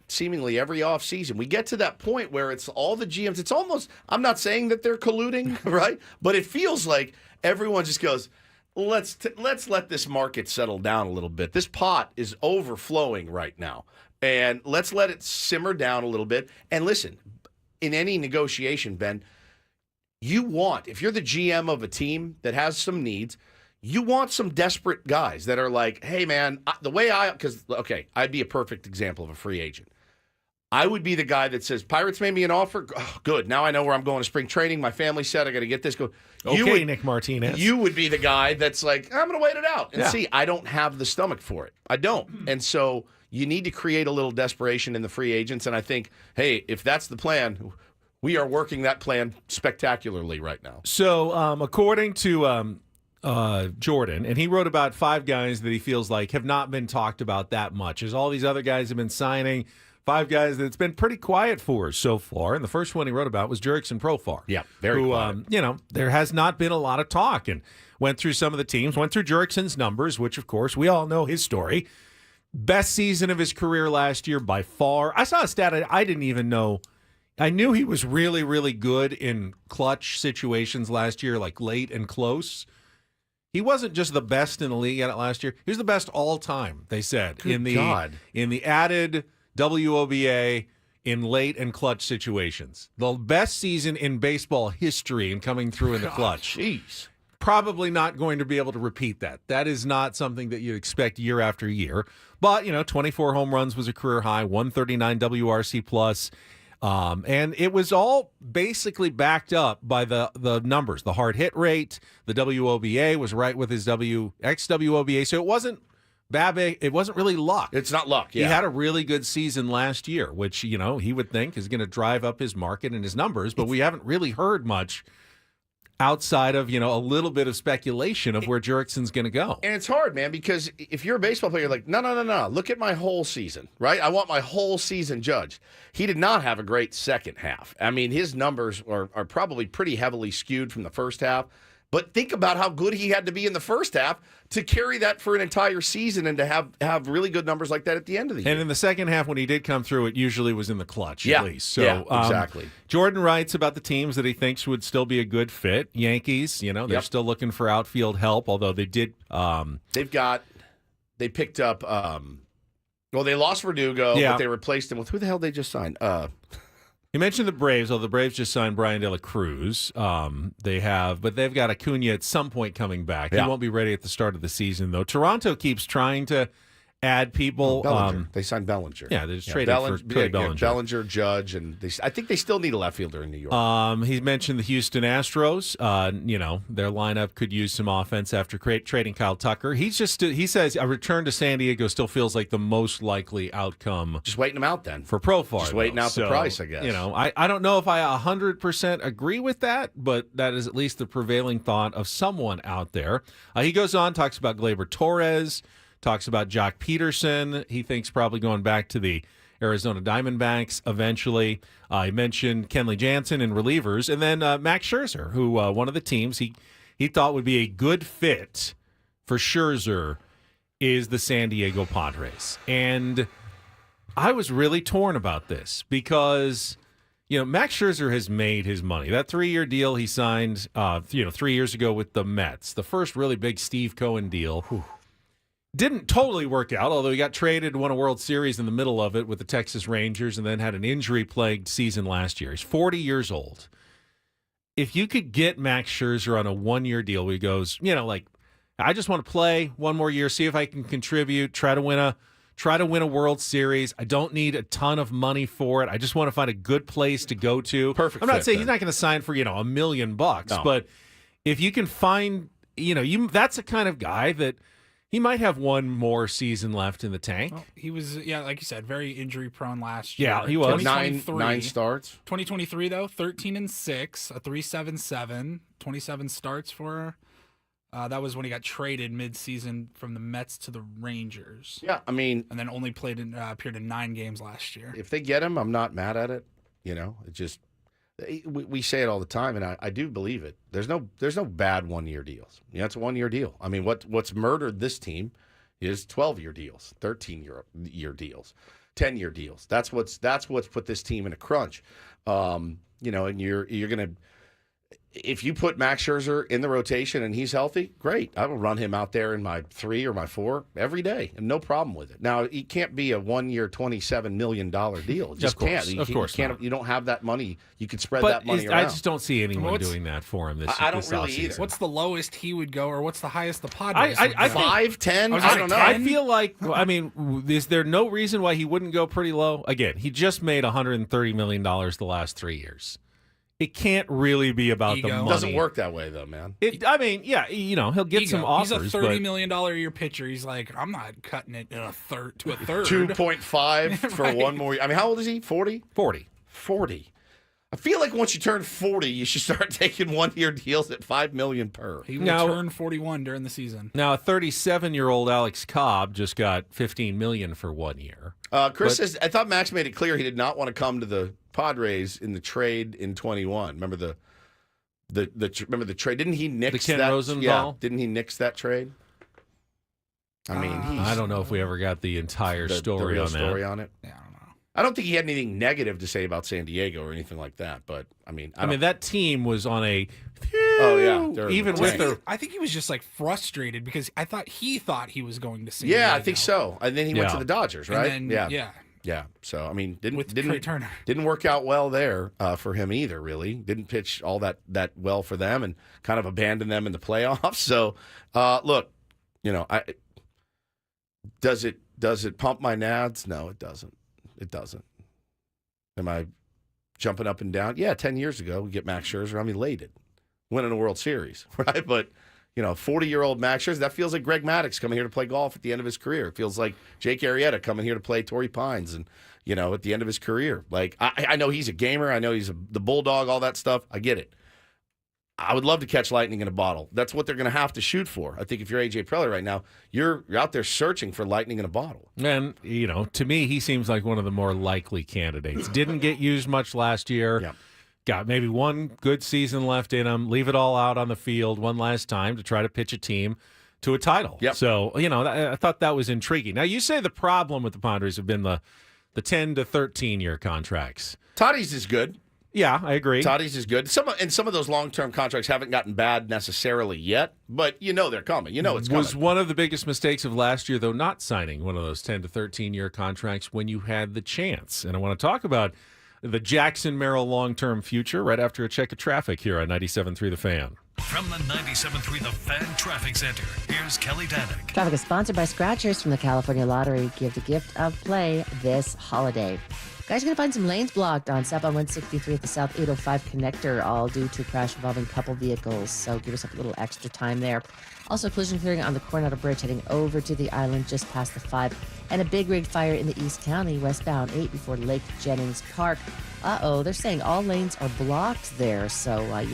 Seemingly every off season, we get to that point where it's all the GMs. It's almost, I'm not saying that they're colluding, right? But it feels like everyone just goes, let's let this market settle down a little bit. This pot is overflowing right now. And let's let it simmer down a little bit. And listen, in any negotiation, Ben, if you're the GM of a team that has some needs, you want some desperate guys that are like, hey, man, I'd be a perfect example of a free agent. I would be the guy that says, Pirates made me an offer. Oh, good. Now I know where I'm going to spring training. My family said I got to get this going. Nick Martinez. You would be the guy that's like, I'm going to wait it out and see. I don't have the stomach for it. I don't. And so you need to create a little desperation in the free agents. And I think, hey, if that's the plan, we are working that plan spectacularly right now. So according to Jordan, and he wrote about 5 guys that he feels like have not been talked about that much, as all these other guys have been signing. 5 guys that it's been pretty quiet for so far. And the first one he wrote about was Jurickson Profar. Yeah, very quiet. There has not been a lot of talk, and went through some of the teams, went through Jurickson's numbers, which, of course, we all know his story. Best season of his career last year by far. I saw a stat I didn't even know. I knew he was really, really good in clutch situations last year, like late and close. He wasn't just the best in the league at it last year. He was the best all time, they said. In the added WOBA in late and clutch situations. The best season in baseball history in coming through in the clutch. Jeez. Probably not going to be able to repeat that. That is not something that you expect year after year. But, 24 home runs was a career high, 139 WRC plus. And it was all basically backed up by the numbers. The hard hit rate, the WOBA was right with his xWOBA. So it wasn't BABIP. It wasn't really luck. It's not luck, yeah. He had a really good season last year, which, he would think is going to drive up his market and his numbers. But we haven't really heard much outside of, a little bit of speculation of where Jurickson's going to go. And it's hard, man, because if you're a baseball player, you're like, no. Look at my whole season, right? I want my whole season judged. He did not have a great second half. I mean, his numbers are probably pretty heavily skewed from the first half. But think about how good he had to be in the first half to carry that for an entire season and to have really good numbers like that at the end of the year. And in the second half, when he did come through, it usually was in the clutch, at least. So, exactly. Jordan writes about the teams that he thinks would still be a good fit. Yankees, they're still looking for outfield help, although they did. They picked up. They lost Verdugo, but they replaced him with who the hell they just signed? He mentioned the Braves, although the Braves just signed Brian De La Cruz. But they've got Acuna at some point coming back. He won't be ready at the start of the season, though. Toronto keeps trying to add people. Bellinger. They signed Bellinger. Yeah, they just traded for Cody Bellinger. Bellinger, Judge, and I think they still need a left fielder in New York. He mentioned the Houston Astros. Their lineup could use some offense after trading Kyle Tucker. He says a return to San Diego still feels like the most likely outcome. Just waiting him out then for Profar. Just waiting out the price, I guess. I don't know if I 100% agree with that, but that is at least the prevailing thought of someone out there. He goes on, talks about Gleyber Torres. Talks about Jock Peterson. He thinks probably going back to the Arizona Diamondbacks eventually. He mentioned Kenley Jansen in relievers. And then Max Scherzer, who one of the teams he thought would be a good fit for Scherzer is the San Diego Padres. And I was really torn about this because, Max Scherzer has made his money. That 3-year deal he signed, 3 years ago with the Mets, the first really big Steve Cohen deal, didn't totally work out, although he got traded, won a World Series in the middle of it with the Texas Rangers, and then had an injury-plagued season last year. He's 40 years old. If you could get Max Scherzer on a 1-year deal where he goes, I just want to play one more year, see if I can contribute, try to win a World Series. I don't need a ton of money for it. I just want to find a good place to go to. Perfect I'm not fit, saying then. he's not going to sign for, $1 million, No. but if you can find, that's the kind of guy that he might have one more season left in the tank. Well, he was, like you said, very injury prone last year. Yeah, he was. 2023 nine starts. 2023 though, 13-6, a 3.77, 27 starts for. That was when he got traded mid-season from the Mets to the Rangers. Yeah, I mean, And then only appeared in 9 games last year. if they get him, I'm not mad at it. It just we say it all the time, and I do believe it. There's no bad 1-year deals. It's a 1-year deal. I mean, what's murdered this team is 12-year deals, 13-year deals, 10-year deals. That's what's put this team in a crunch. And you're gonna. If you put Max Scherzer in the rotation and he's healthy, great. I will run him out there in my 3 or my 4 every day, and no problem with it. Now, he can't be a 1-year, $27 million deal. It just can't. Of course not. You don't have that money. You could spread But that money around. I just don't see anyone What's- doing that for him this I don't this really offseason. either. What's the lowest he would go, or what's the highest the Padres I would go? think- 5, 10? I was I gonna don't say know. 10. I feel like, is there no reason why he wouldn't go pretty low? Again, he just made $130 million the last 3 years. It can't really be about Ego. the money. It doesn't work that way, though, man. He'll get some Ego. offers. He's a but $30 million a year pitcher. He's like, I'm not cutting it in a third. 2.5 for Right. one more year. I mean, how old is he? 40? 40. 40. I feel like once you turn 40, you should start taking 1-year deals at $5 million per. He will Now- turn 41 during the season. Now, a 37-year-old Alex Cobb just got $15 million for 1 year. Chris says, I thought Max made it clear he did not want to come to the Padres in the trade in 21. Remember the trade? Didn't he nix Ken that? Rosenthal? Yeah. Didn't he nix that trade? I mean, I don't know if we ever got the entire the story real on that. story on it. Yeah, I don't know. I don't think he had anything negative to say about San Diego or anything like that. But I mean, I mean, that team was on a. Oh, yeah. They're Even the with tank. their. I think he was just like frustrated because I thought he was going to San yeah, I Diego. think so. And then he went Yeah. to the Dodgers, And right? then, yeah. Yeah. So I mean, with Trey Turner. didn't work out well there for him either. Really, didn't pitch all that well for them, and kind of abandoned them in the playoffs. So look, does it pump my nads? No, it doesn't. It doesn't. Am I jumping up and down? Yeah, 10 years ago we get Max Scherzer. I'm elated, winning a World Series, right? But 40-year-old Max Scherzer, that feels like Greg Maddux coming here to play golf at the end of his career. It feels like Jake Arrieta coming here to play Torrey Pines and, at the end of his career. Like, I know he's a gamer. I know he's the bulldog, all that stuff. I get it. I would love to catch lightning in a bottle. That's what they're going to have to shoot for. I think if you're A.J. Preller right now, you're out there searching for lightning in a bottle. And, to me, he seems like one of the more likely candidates. Didn't get used much last year. Yeah. Got maybe one good season left in him. Leave it all out on the field one last time to try to pitch a team to a title. Yep. So, I thought that was intriguing. Now, you say the problem with the Padres have been the 10 to 13-year contracts. Tatis is good. Yeah, I agree. Tatis is good. Some of those long-term contracts haven't gotten bad necessarily yet, but they're coming. It's coming. Was one of the biggest mistakes of last year, though, not signing one of those 10 to 13-year contracts when you had the chance. And I want to talk about the Jackson Merrill long-term future right after a check of traffic here on 97.3 The Fan. From the 97.3 The Fan Traffic Center, here's Kelly Danick. Traffic is sponsored by Scratchers from the California Lottery. Give the gift of play this holiday. Guys, you're going to find some lanes blocked on southbound 163 at the South 805 connector, all due to a crash involving a couple vehicles. So give yourself a little extra time there. Also, collision clearing on the Coronado Bridge heading over to the island just past the 5. And a big rig fire in the East County, westbound 8 before Lake Jennings Park. They're saying all lanes are blocked there. So, if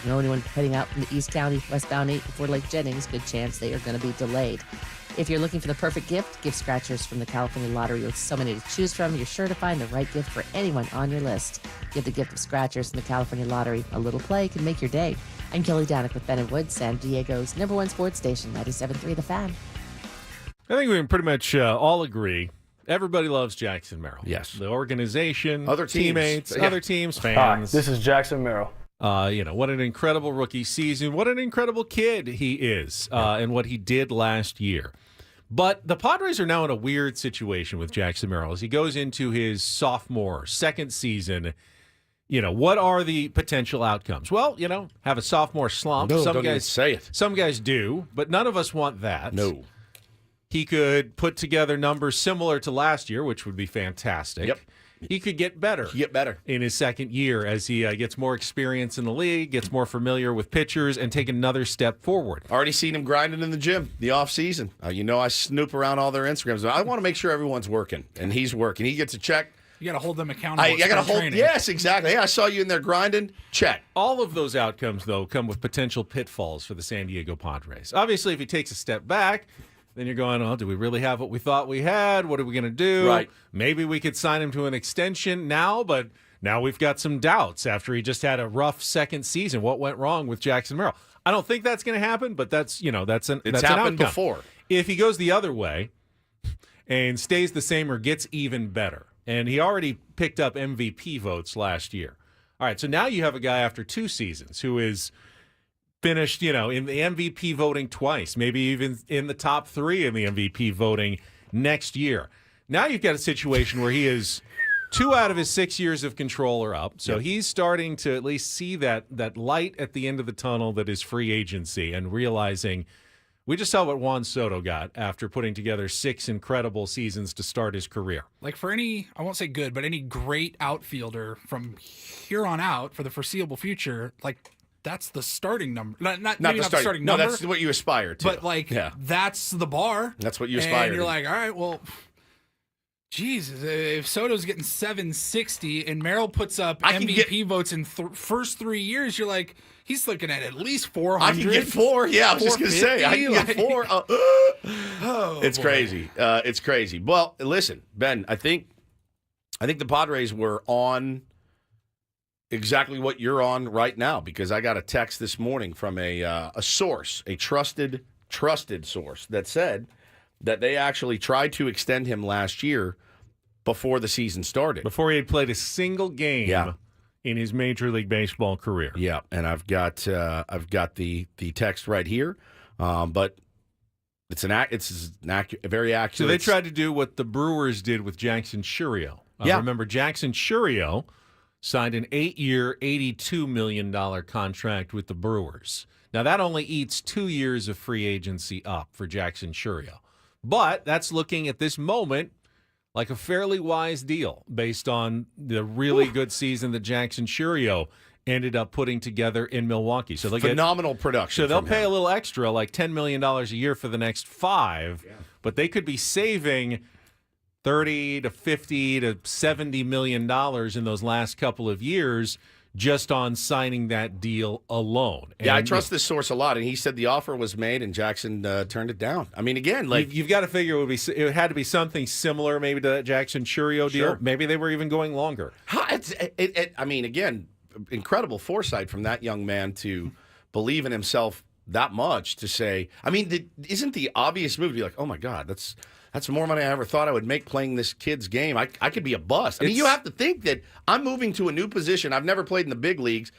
you know anyone heading out from the East County, westbound 8 before Lake Jennings, good chance they are going to be delayed. If you're looking for the perfect gift, gift scratchers from the California Lottery with so many to choose from, you're sure to find the right gift for anyone on your list. Give the gift of scratchers from the California Lottery. A little play can make your day. I'm Kelly Danick with Ben and Wood, San Diego's #1 sports station, 97.3 The Fan. I think we can pretty much all agree. Everybody loves Jackson Merrill. Yes. The organization, Other teams. teammates, Yeah. other teams, Hi, fans. this is Jackson Merrill. What an incredible rookie season. What an incredible kid he is, and what he did last year. But the Padres are now in a weird situation with Jackson Merrill. As he goes into his second season, what are the potential outcomes? Well, have a sophomore slump. No, Some don't even guys say it. Some guys do, but none of us want that. No. He could put together numbers similar to last year, which would be fantastic. Yep. He could get better. In his second year as he gets more experience in the league, gets more familiar with pitchers, and take another step forward. Already seen him grinding in the gym the off season. I snoop around all their Instagrams. I want to make sure everyone's working, and he's working. He gets a check. You got to hold them accountable. I got to hold. training. Yes, exactly. Hey, I saw you in there grinding. Check. All of those outcomes, though, come with potential pitfalls for the San Diego Padres. Obviously, if he takes a step back, then you're going, oh, do we really have what we thought we had? What are we going to do? Right. Maybe we could sign him to an extension now, but now we've got some doubts after he just had a rough second season. What went wrong with Jackson Merrill? I don't think that's going to happen, but that's an It's happened outcome. before. If he goes the other way and stays the same or gets even better, and he already picked up MVP votes last year. All right, so now you have a guy after 2 seasons who is finished, in the MVP voting twice, maybe even in the top 3 in the MVP voting next year. Now you've got a situation where he is 2 out of his 6 years of control are up. So he's starting to at least see that light at the end of the tunnel that is free agency and realizing we just saw what Juan Soto got after putting together 6 incredible seasons to start his career. Like for any, I won't say good, but any great outfielder from here on out for the foreseeable future, like that's the starting number. Not the starting number. No, that's what you aspire to. But that's the bar. That's what you aspire And you're to. like, all right, well, Jesus, if Soto's getting 760 and Merrill puts up MVP votes in first 3 years, you're like, he's looking at least 400. I can get 4. Yeah, I was just going to say, I can get 4. It's boy. crazy. It's crazy. Well, listen, Ben, I think the Padres were on exactly what you're on right now, because I got a text this morning from a source, a trusted source, that said that they actually tried to extend him last year before the season started. Before he had played a single game in his Major League Baseball career. Yeah, and I've got the text right here, but it's very accurate. So they tried to do what the Brewers did with Jackson Chourio. Remember, Jackson Chourio signed an 8-year, $82 million contract with the Brewers. Now, that only eats 2 years of free agency up for Jackson Chourio. But that's looking at this moment like a fairly wise deal based on the really good season that Jackson Chourio ended up putting together in Milwaukee. So they'll phenomenal production. So they'll pay a little extra, like $10 million a year for the next 5, but they could be saving $30 to $50 to $70 million in those last couple of years just on signing that deal alone. Yeah, I trust this source a lot, and he said the offer was made and Jackson turned it down. I mean, again, like you've got to figure it had to be something similar, maybe to that Jackson Chourio deal. Sure. Maybe they were even going longer. I mean, again, incredible foresight from that young man to believe in himself that much to say. I mean, isn't the obvious move to be like, oh my God, that's more money I ever thought I would make playing this kid's game. I could be a bust. I mean, you have to think that I'm moving to a new position. I've never played in the big leagues,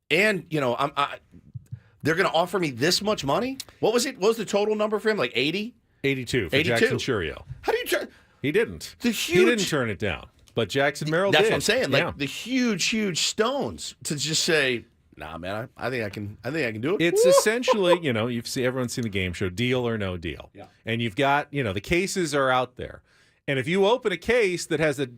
and they're going to offer me this much money. What was it? What was the total number for him? Like 80? 82 for 82. Jackson Chourio. How do you turn? He didn't. He didn't turn it down. But Jackson Merrill did. That's what I'm saying. Like the huge stones to just say, nah, man, I think I can do it. It's essentially, everyone's seen the game show, Deal or No Deal. Yeah. And you've got, the cases are out there. And if you open a case that has a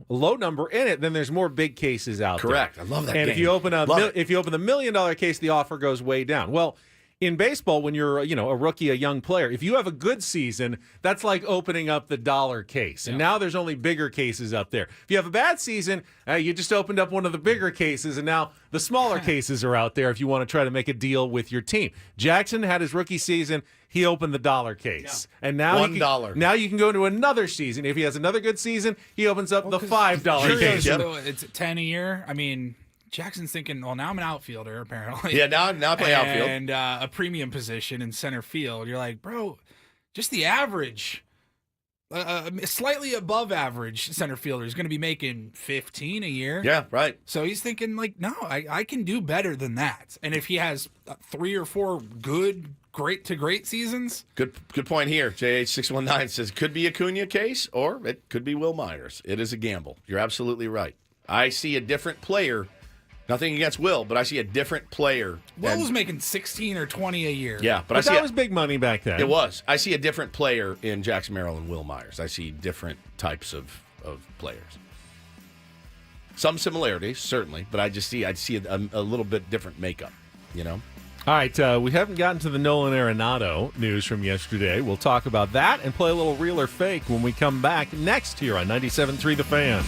low number in it, then there's more big cases out Correct. there. I love that And game. if you open the $1 million case, the offer goes way down. Well, in baseball, when you're a rookie, a young player, if you have a good season, that's like opening up the dollar case. And now there's only bigger cases up there. If you have a bad season, you just opened up one of the bigger cases, and now the smaller cases are out there if you want to try to make a deal with your team. Jackson had his rookie season. He opened the dollar case. Yeah. And now $1. Now you can go into another season. If he has another good season, he opens up the $5 case. It's 10 a year. I mean, Jackson's thinking, well, now I'm an outfielder, apparently. Yeah, now I play outfield. And a premium position in center field. You're like, bro, just the average, slightly above average center fielder is going to be making 15 a year. Yeah, right. So he's thinking, like, no, I can do better than that. And if he has 3 or 4 great to great seasons. Good point here. JH619 says, could be a Cunha case, or it could be Will Myers. It is a gamble. You're absolutely right. I see a different player Nothing against Will, but I see a different player. Will was making 16 or 20 a year. Yeah, But that was big money back then. It was. I see a different player in Jackson Merrill and Will Myers. I see different types of players. Some similarities, certainly, but I'd see a little bit different makeup, you know? All right, we haven't gotten to the Nolan Arenado news from yesterday. We'll talk about that and play a little real or fake when we come back next here on 97.3 The Fan.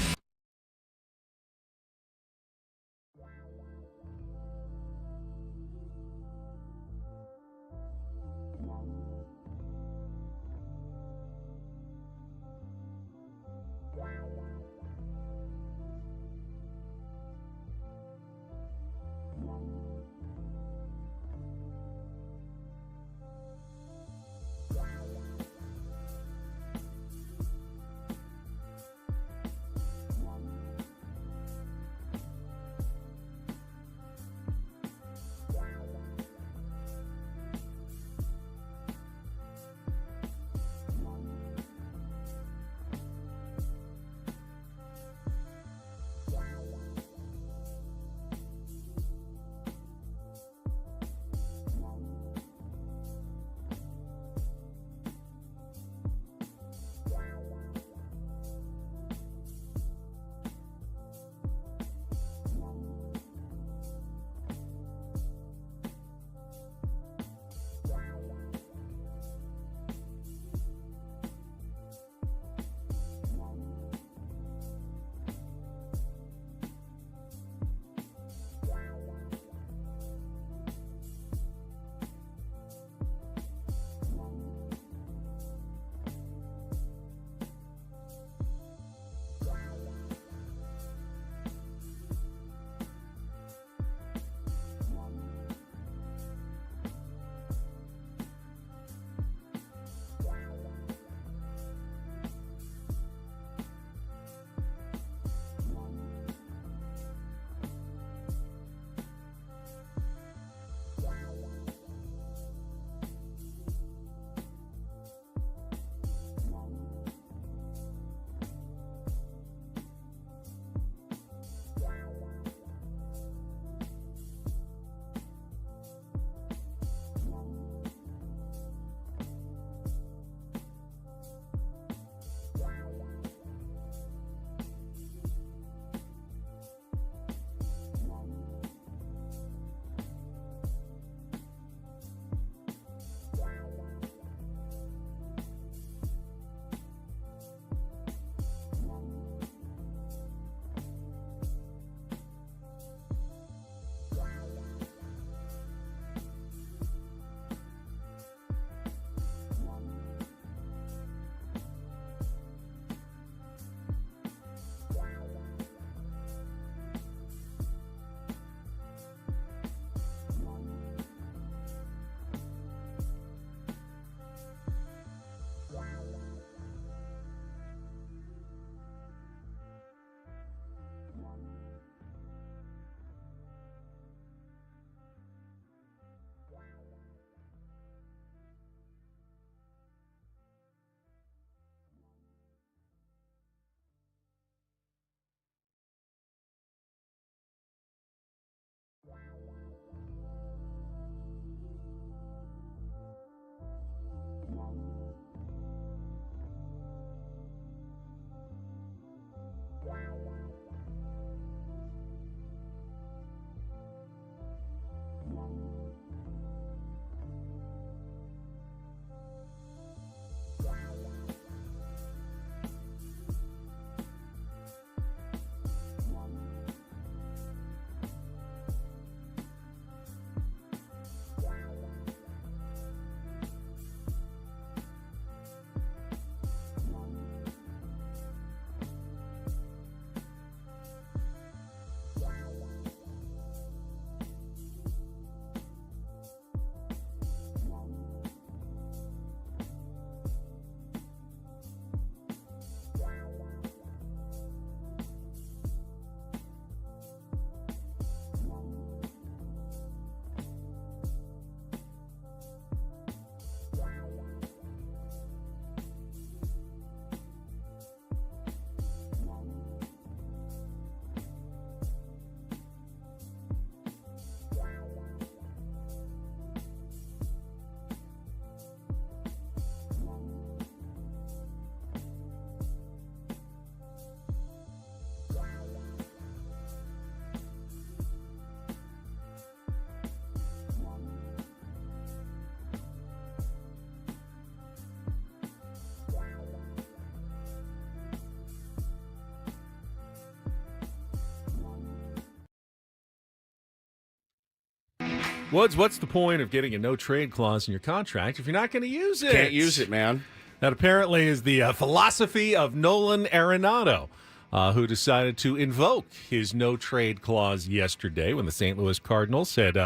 Woods, what's the point of getting a no-trade clause in your contract if you're not going to use it? Can't use it, man. That apparently is the philosophy of Nolan Arenado, who decided to invoke his no-trade clause yesterday when the St. Louis Cardinals had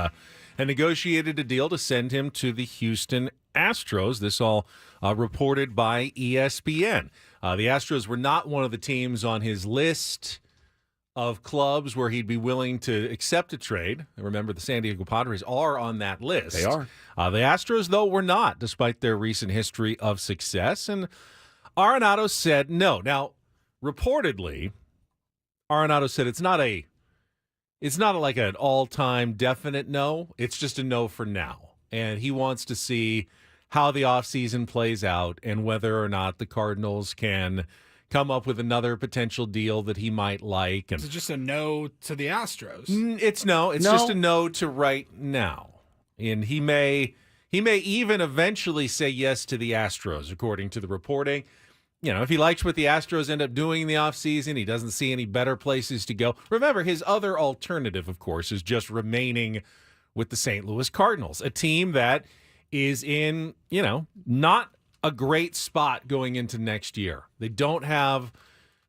negotiated a deal to send him to the Houston Astros. This all reported by ESPN. The Astros were not one of the teams on his list of clubs where he'd be willing to accept a trade. And remember, the San Diego Padres are on that list. They are. The Astros, though, were not, despite their recent history of success. And Arenado said no. Now, reportedly, Arenado said it's not like an all-time definite no. It's just a no for now. And he wants to see how the offseason plays out and whether or not the Cardinals can come up with another potential deal that he might like. And Is it just a no to the Astros? it's no. It's just a no to right now. And he may even eventually say yes to the Astros, according to the reporting. You know, if he likes what the Astros end up doing in the offseason, he doesn't see any better places to go. Remember, his other alternative, of course, is just remaining with the St. Louis Cardinals, a team that is in, not a great spot going into next year. They have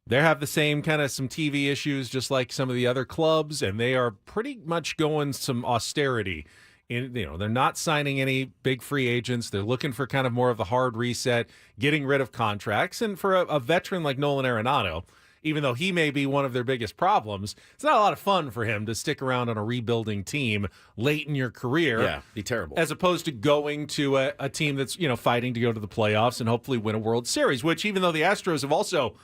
the same kind of some TV issues just like some of the other clubs, and they are pretty much going some austerity. They're not signing any big free agents. They're looking for kind of more of the hard reset, getting rid of contracts. And for a veteran like Nolan Arenado, even though he may be one of their biggest problems, it's not a lot of fun for him to stick around on a rebuilding team late in your career. Yeah, be terrible. As opposed to going to a team that's, fighting to go to the playoffs and hopefully win a World Series, which even though the Astros have also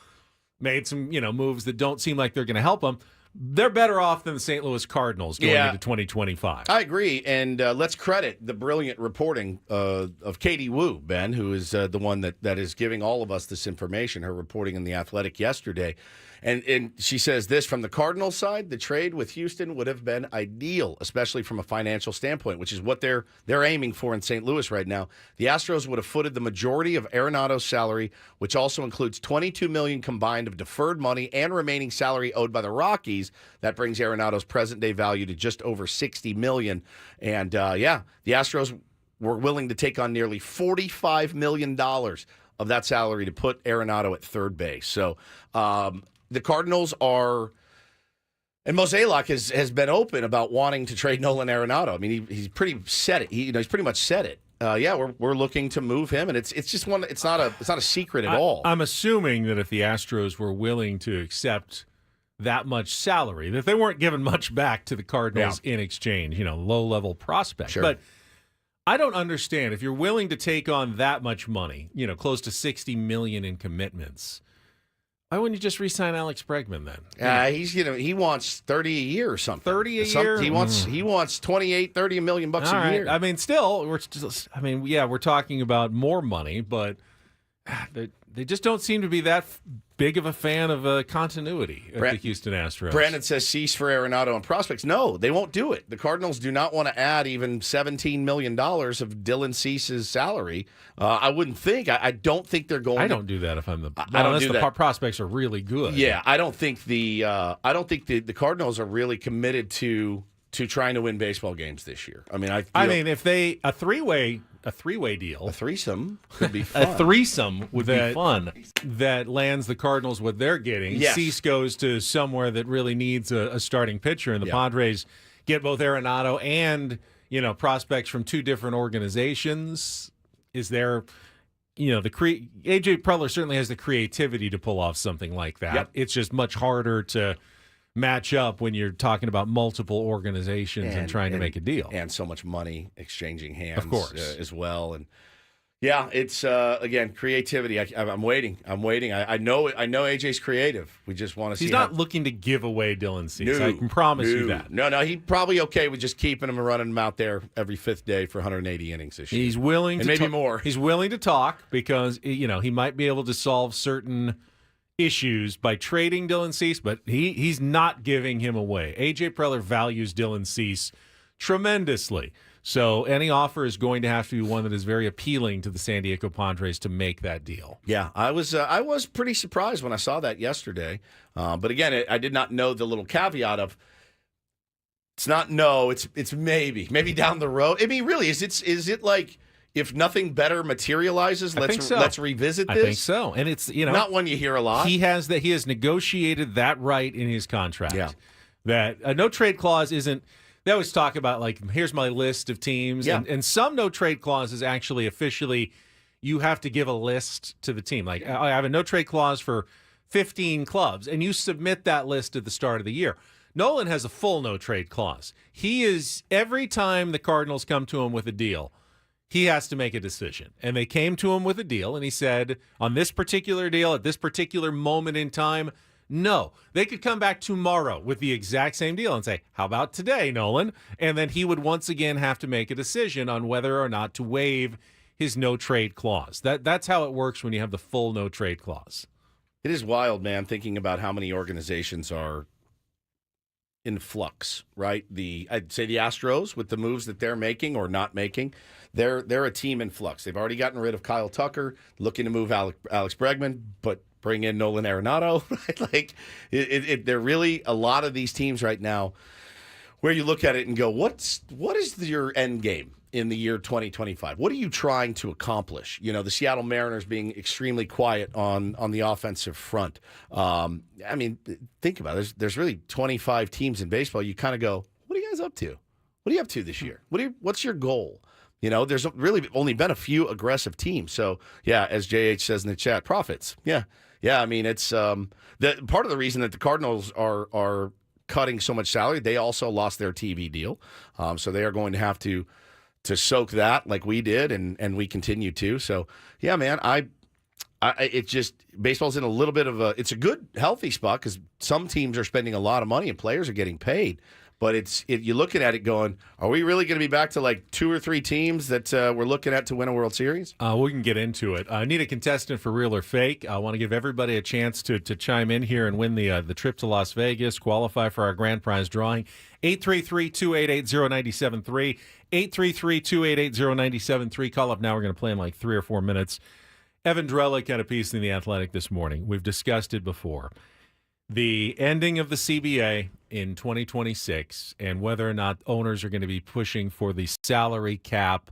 made some, moves that don't seem like they're going to help them, they're better off than the St. Louis Cardinals going into 2025. I agree, and let's credit the brilliant reporting of Katie Wu, Ben, who is the one that is giving all of us this information, her reporting in The Athletic yesterday. And she says this, from the Cardinals side, the trade with Houston would have been ideal, especially from a financial standpoint, which is what they're aiming for in St. Louis right now. The Astros would have footed the majority of Arenado's salary, which also includes $22 million combined of deferred money and remaining salary owed by the Rockies. That brings Arenado's present-day value to just over $60 million. And, the Astros were willing to take on nearly $45 million of that salary to put Arenado at third base. So, the Cardinals are, and Mozeliak has been open about wanting to trade Nolan Arenado. I mean, he's pretty said it. He's pretty much said it. We're looking to move him, and it's just one. It's not a secret at all. I'm assuming that if the Astros were willing to accept that much salary, that they weren't giving much back to the Cardinals in exchange. Low-level prospect. Sure. But I don't understand if you're willing to take on that much money. Close to $60 million in commitments. Why wouldn't you just re-sign Alex Bregman then? He wants 30 a year or something. 30 a year? He wants 28, 30 million bucks All a right. year. I mean, we're talking about more money, but they just don't seem to be that big of a fan of continuity at the Houston Astros. Brandon says cease for Arenado and prospects. No, they won't do it. The Cardinals do not want to add even $17 million of Dylan Cease's salary. I wouldn't think. I don't think they're going. I don't do that if I'm the. I don't unless do the that. prospects are really good. Yeah, I don't think the Cardinals are really committed to trying to win baseball games this year. I mean, if they a three-way deal, a threesome could be fun. A threesome would be fun. That lands the Cardinals what they're getting. Yes. Cease goes to somewhere that really needs a starting pitcher, and the Padres get both Arenado and prospects from two different organizations. Is there, AJ Preller certainly has the creativity to pull off something like that. Yep. It's just much harder to match up when you're talking about multiple organizations and trying to make a deal. And so much money exchanging hands, of course, as well. And it's again, creativity. I'm waiting. I know AJ's creative. We just want to see. He's not looking to give away Dylan Cease. I can promise you that. No, he's probably okay with just keeping him and running him out there every fifth day for 180 innings this year. He's willing and to maybe more. He's willing to talk because he might be able to solve certain issues by trading Dylan Cease, but he's not giving him away. AJ Preller values Dylan Cease tremendously. So any offer is going to have to be one that is very appealing to the San Diego Padres to make that deal. Yeah, I was pretty surprised when I saw that yesterday. But again, I did not know the little caveat of It's not no. It's maybe down the road. I mean, really, is it like if nothing better materializes, let's revisit this? I think so. And it's not one you hear a lot. He has negotiated that right in his contract. Yeah. That a no trade clause isn't. They always talk about like here's my list of teams, and some no trade clauses actually officially you have to give a list to the team. Like I have a no trade clause for 15 clubs, and you submit that list at the start of the year. Nolan has a full no trade clause. He is every time the Cardinals come to him with a deal, he has to make a decision. And they came to him with a deal, and he said, on this particular deal, at this particular moment in time, no. They could come back tomorrow with the exact same deal and say, how about today, Nolan? And then he would once again have to make a decision on whether or not to waive his no-trade clause. That's how it works when you have the full no-trade clause. It is wild, man, thinking about how many organizations are in flux, right? I'd say the Astros with the moves that they're making or not making, they're a team in flux. They've already gotten rid of Kyle Tucker, looking to move Alex Bregman, but bring in Nolan Arenado. Right? Like they're really a lot of these teams right now where you look at it and go, what is your end game in the year 2025? What are you trying to accomplish? You know, the Seattle Mariners being extremely quiet on the offensive front. I mean, think about it. There's really 25 teams in baseball. You kind of go, what are you guys up to? What are you up to this year? What's your goal? You know, there's really only been a few aggressive teams. So, yeah, as JH says in the chat, profits. Yeah. I mean, it's part of the reason that the Cardinals are cutting so much salary. They also lost their TV deal, so they are going to have to soak that like we did, and we continue to. So, yeah, man, it just baseball's in a little bit of it's a good healthy spot because some teams are spending a lot of money and players are getting paid. But you're looking at it going, are we really going to be back to like 2 or 3 teams that we're looking at to win a World Series? We can get into it. I need a contestant for real or fake. I want to give everybody a chance to chime in here and win the trip to Las Vegas, qualify for our grand prize drawing. 833-288-0973. 833-288-0973. Call up now. We're going to play in like 3 or 4 minutes. Evan Drellick had a piece in The Athletic this morning. We've discussed it before. The ending of the CBA in 2026 and whether or not owners are going to be pushing for the salary cap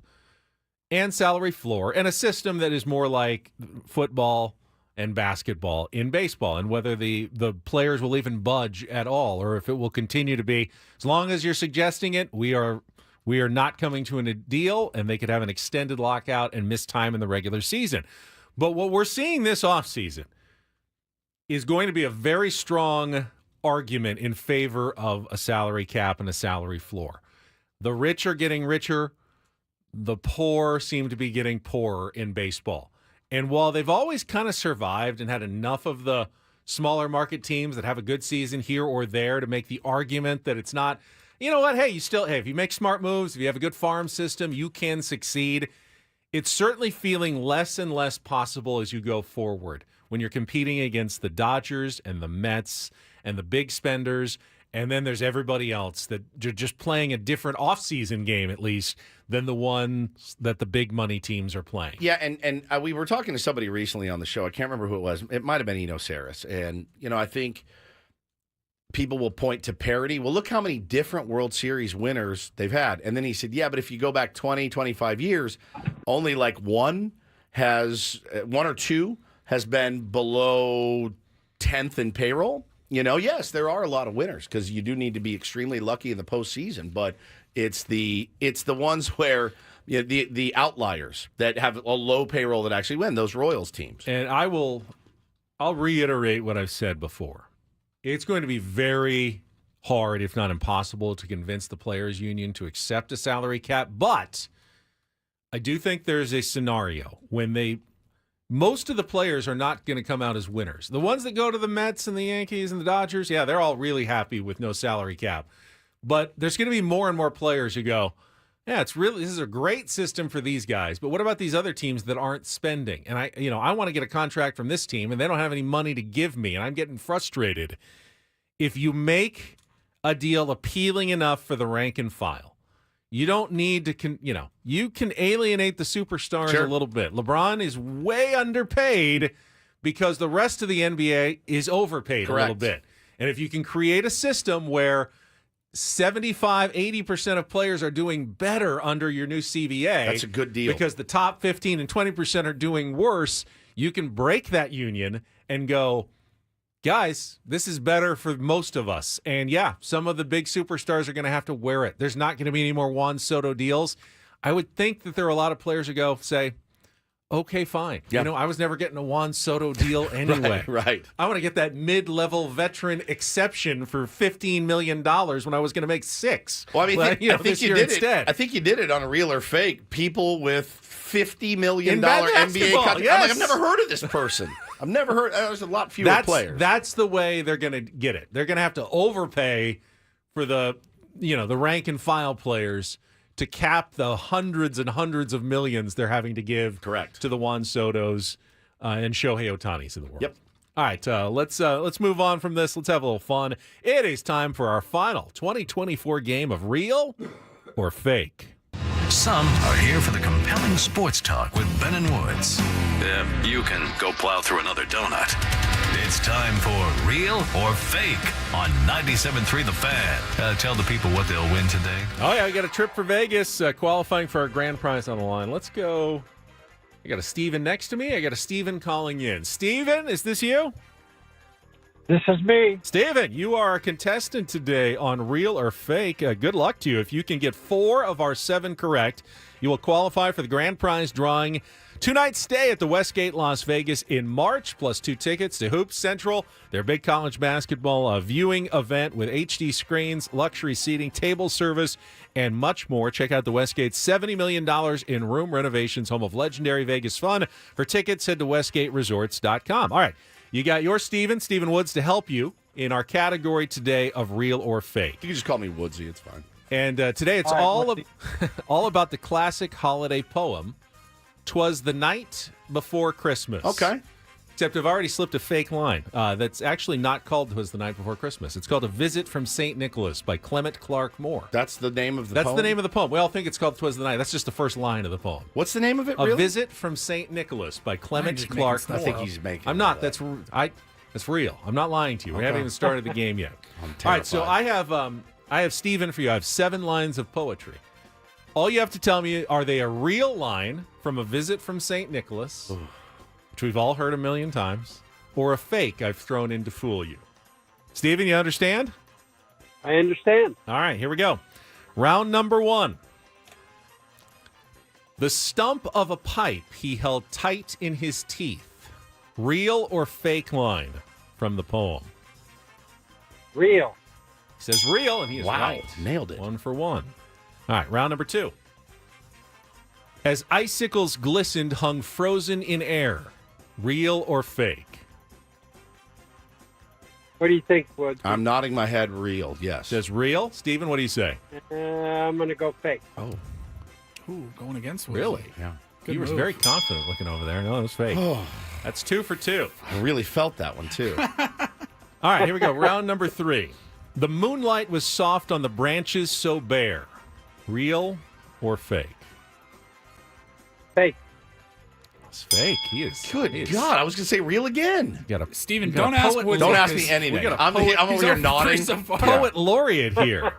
and salary floor and a system that is more like football and basketball in baseball, and whether the players will even budge at all or if it will continue to be, as long as you're suggesting it, we are not coming to a deal, and they could have an extended lockout and miss time in the regular season. But what we're seeing this offseason is going to be a very strong argument in favor of a salary cap and a salary floor. The rich are getting richer. The poor seem to be getting poorer in baseball. And while they've always kind of survived and had enough of the smaller market teams that have a good season here or there to make the argument that it's not, you know what, if you make smart moves, if you have a good farm system, you can succeed. It's certainly feeling less and less possible as you go forward when you're competing against the Dodgers and the Mets and the big spenders, and then there's everybody else that you're just playing a different offseason game, at least, than the ones that the big money teams are playing. Yeah, and we were talking to somebody recently on the show. I can't remember who it was. It might have been Eno Saris. And, I think people will point to parity. Well, look how many different World Series winners they've had. And then he said, yeah, but if you go back 20, 25 years, only like one or two has been below 10th in payroll. Yes, there are a lot of winners because you do need to be extremely lucky in the postseason, but it's the ones where the outliers that have a low payroll that actually win, those Royals teams. And I'll reiterate what I've said before. It's going to be very hard, if not impossible, to convince the players' union to accept a salary cap, but I do think there's a scenario when most of the players are not going to come out as winners. The ones that go to the Mets and the Yankees and the Dodgers, yeah, they're all really happy with no salary cap. But there's going to be more and more players who go, yeah, this is a great system for these guys, but what about these other teams that aren't spending? And I want to get a contract from this team, and they don't have any money to give me, and I'm getting frustrated. If you make a deal appealing enough for the rank and file, you don't need to, you can alienate the superstars a little bit. LeBron is way underpaid because the rest of the NBA is overpaid a little bit. And if you can create a system where 75-80% of players are doing better under your new CBA. That's a good deal. Because the top 15 and 20% are doing worse. You can break that union and go, guys, this is better for most of us. And yeah, some of the big superstars are going to have to wear it. There's not going to be any more Juan Soto deals. I would think that there are a lot of players who go, say, okay, fine. Yeah. I was never getting a Juan Soto deal anyway. Right. I want to get that mid-level veteran exception for $15 million when I was going to make $6 million. Well, I mean, I think this you year did instead. it. I think you did it on a Real or Fake. People with $50 million In NBA basketball, contracts. yes. I'm like, I've never heard of this person. I've never heard. There's a lot fewer players. That's the way they're going to get it. They're going to have to overpay for the rank and file players to cap the hundreds and hundreds of millions they're having to give to the Juan Sotos and Shohei Ohtanis of the world. Yep. All right, let's move on from this. Let's have a little fun. It is time for our final 2024 game of Real or Fake. Some are here for the compelling sports talk with Ben and Woods. You can go plow through another donut. It's time for Real or Fake on 97.3 The Fan. Tell the people what they'll win today. Oh, yeah, we got a trip for Vegas, qualifying for our grand prize on the line. Let's go. I got a Steven next to me. I got a Steven calling in. Steven, is this you? This is me. Steven, you are a contestant today on Real or Fake. Good luck to you. If you can get 4 of our 7 correct, you will qualify for the grand prize drawing. 2-night stay at the Westgate Las Vegas in March, plus 2 tickets to Hoops Central, their big college basketball viewing event with HD screens, luxury seating, table service, and much more. Check out the Westgate's $70 million in room renovations, home of legendary Vegas fun. For tickets, head to westgateresorts.com. All right, you got your Steven Woods, to help you in our category today of Real or Fake. You can just call me Woodsy. It's fine. And today it's all about the classic holiday poem, "'Twas the Night Before Christmas." Okay. Except I've already slipped a fake line. That's actually not called "'Twas the Night Before Christmas." It's called "A Visit from St. Nicholas" by Clement Clark Moore. That's the name of the That's poem? the name of the poem. We all think it's called "'Twas the Night." That's just the first line of the poem. What's the name of it, "A really? Visit from St. Nicholas" by Clement Clark Moore. I think he's making I'm not. That's real. I'm not lying to you. We haven't even started the game yet. All right, so I have Steven for you. I have 7 lines of poetry. All you have to tell me, are they a real line from "A Visit from St. Nicholas," which we've all heard a million times, or a fake I've thrown in to fool you? Steven, you understand? I understand. All right, here we go. Round number 1. The stump of a pipe he held tight in his teeth. Real or fake line from the poem? Real. He says real, and he is right. Nailed it. 1 for 1. All right, round number 2. As icicles glistened, hung frozen in air. Real or fake? What do you think, Woods? I'm nodding my head real, yes. Says real. Steven, what do you say? I'm going to go fake. Oh. Ooh, going against Woodsy. Really? Yeah. He was very confident looking over there. No, it was fake. That's 2 for 2. I really felt that one, too. All right, here we go. Round number 3. The moonlight was soft on the branches so bare. Real or fake? Fake. It's fake. He is. Good God, I was going to say real again. You got a, Steven, you got don't a ask poet- Woodsy. Don't ask me because anything. we got a I'm poet- over he's here over nodding. so far. Poet laureate here.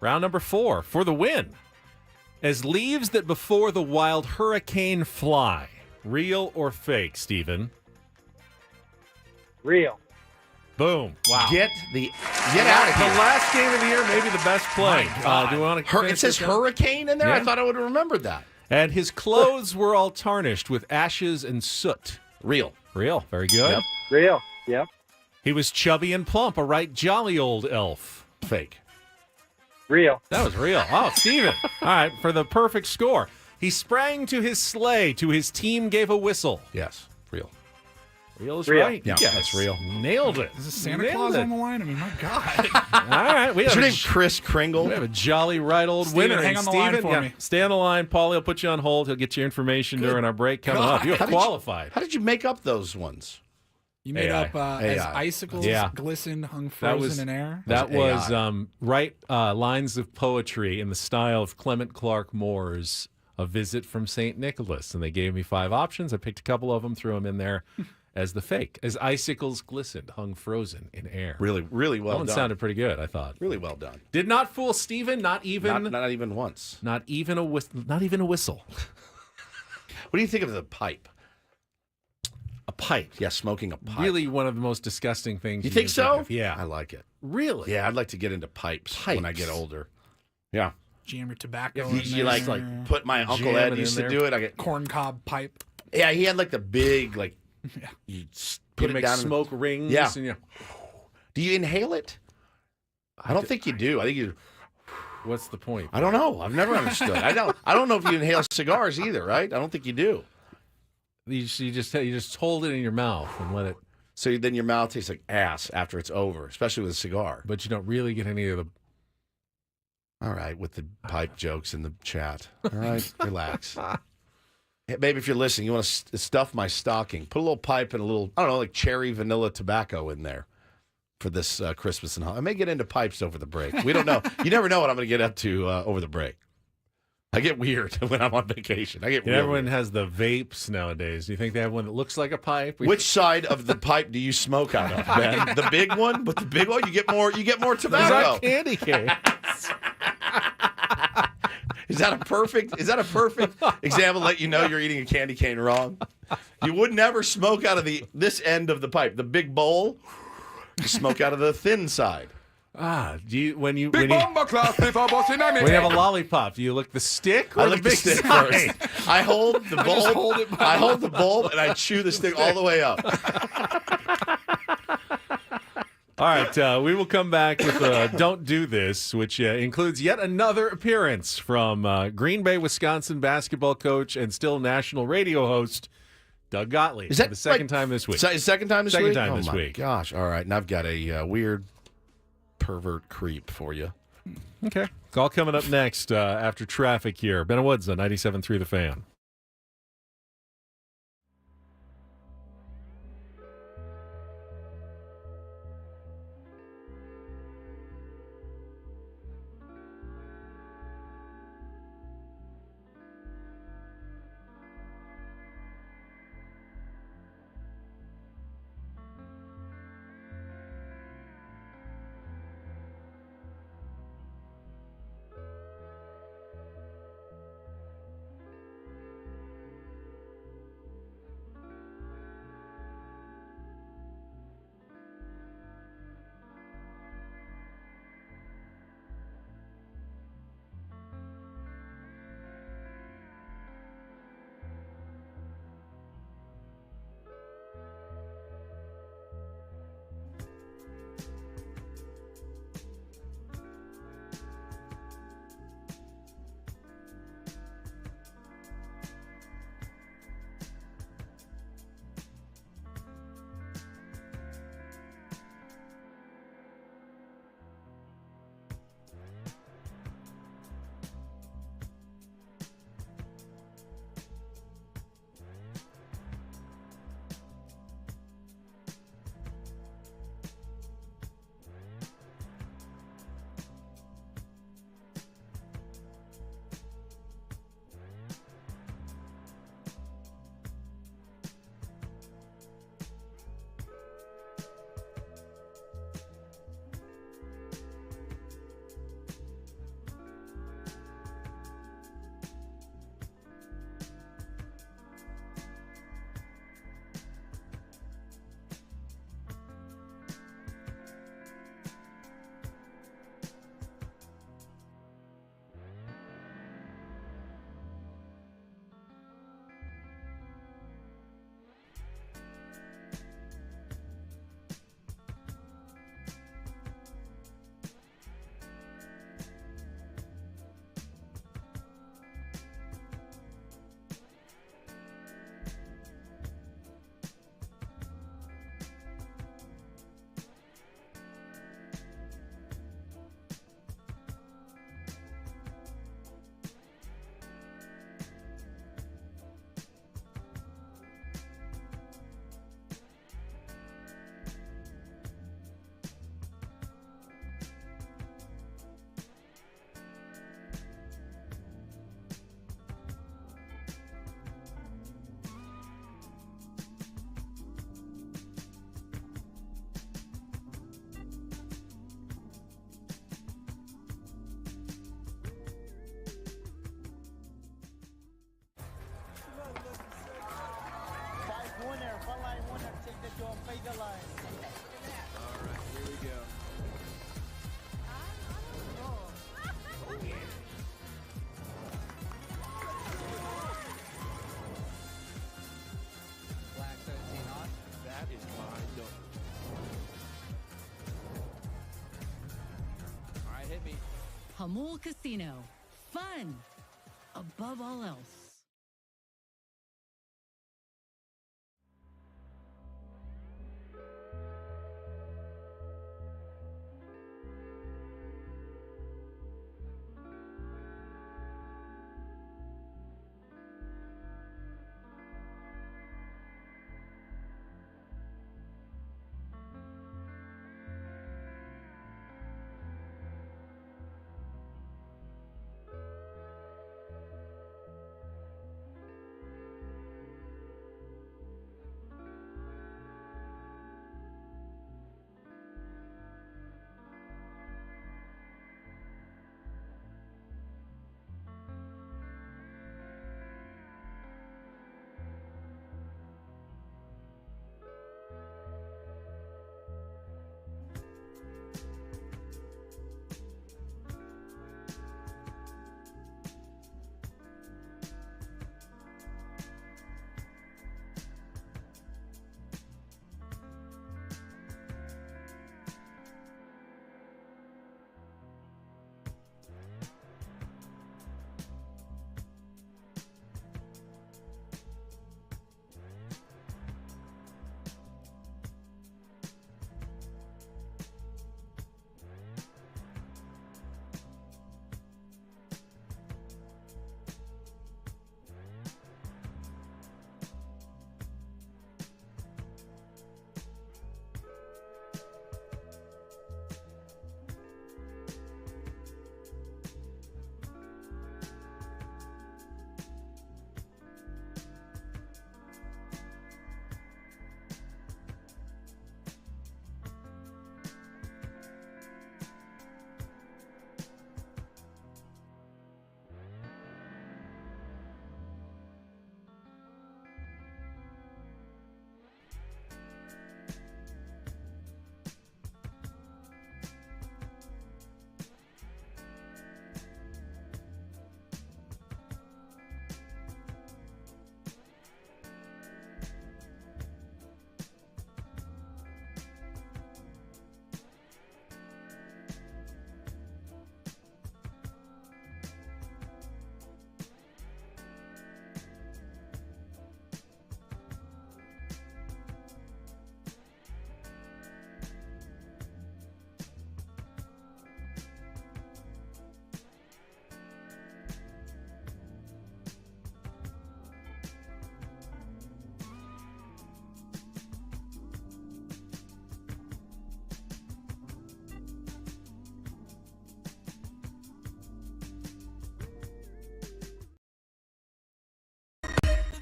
Round number 4 for the win. As leaves that before the wild hurricane fly. Real or fake, Steven? Real. Boom. Wow. Get out of The here. last game of the year, maybe the best play. Do we want to It says hurricane in there? I Yeah. thought I would have remembered that. And his clothes were all tarnished with ashes and soot. Real. Real. Very good. Yep. Real. Yep. He was chubby and plump, a right jolly old elf. Fake. Real. That was real. Oh, Steven. All right, for the perfect score. He sprang to his sleigh, to his team gave a whistle. Yes. Real. Real is Real. right. Yeah, Yes. that's real. Nailed it. Is this Santa Nailed Claus it. on the line? I mean, my God. All right. We Is have your a name Chris Kringle? We have a jolly right old Steven, winner. hang on the line Steven, for me. Stay on the line. Paulie will put you on hold. He'll get your information during our break coming up. You How have did you- qualified. How did you make up those ones? You made AI. up as AI. icicles Yeah. glistened, hung That frozen was- in air. That was was right lines of poetry in the style of Clement Clark Moore's "A Visit from St. Nicholas." And they gave me 5 options. I picked a couple of them, threw them in there, as the fake, as icicles glistened, hung frozen in air. Really, really well That one done. sounded pretty good, I thought. Really well done. Did not fool Steven, not even Not even once. not even a whistle. What do you think of the pipe? A pipe. Yeah, smoking a pipe. Really one of the most disgusting things. You think can so? of. Yeah. I like it. Really? Yeah, I'd like to get into pipes when I get older. Yeah. Jam your tobacco. You, in you there. like put my Uncle Jam Ed it used in to there. do it. I get corncob pipe. Yeah, he had like the big you put You it make down. smoke rings. Yeah. And Do you inhale it? I don't think you do. I think you. what's the point? I don't know. I've never understood. I don't know if you inhale cigars either, right? I don't think you do. You just hold it in your mouth and let it. So then your mouth tastes like ass after it's over, especially with a cigar. But you don't really get any of the. All right, with the pipe jokes in the chat. All right, relax. Hey, babe, if you're listening, you want to stuff my stocking. Put a little pipe and a little, I don't know, like cherry vanilla tobacco in there for this Christmas and I may get into pipes over the break. We don't know. You never know what I'm going to get up to over the break. I get weird when I'm on vacation. I get real Everyone weird. has the vapes nowadays. Do you think they have one that looks like a pipe? Which side of the pipe do you smoke out of, Ben? The big one? But the big one, you get more Those tobacco. are candy canes. Is that a perfect example to let you know you're eating a candy cane wrong? You would never smoke out of this end of the pipe, the big bowl. You smoke out of the thin side. Do you when you have a lollipop, do you lick the stick or I the lick the big stick side? first. I hold the bulb. I hold the bulb and I chew the stick all the way up. All right, we will come back with Don't Do This, which includes yet another appearance from Green Bay, Wisconsin basketball coach and still national radio host, Doug Gottlieb. Is that for the second time this week? Second time this week? Second time oh this my week. Gosh. All right. And I've got a weird pervert creep for you. Okay. All coming up next after traffic here. Ben Woods on 97.3 The Fan. Hamul Casino. Fun above all else.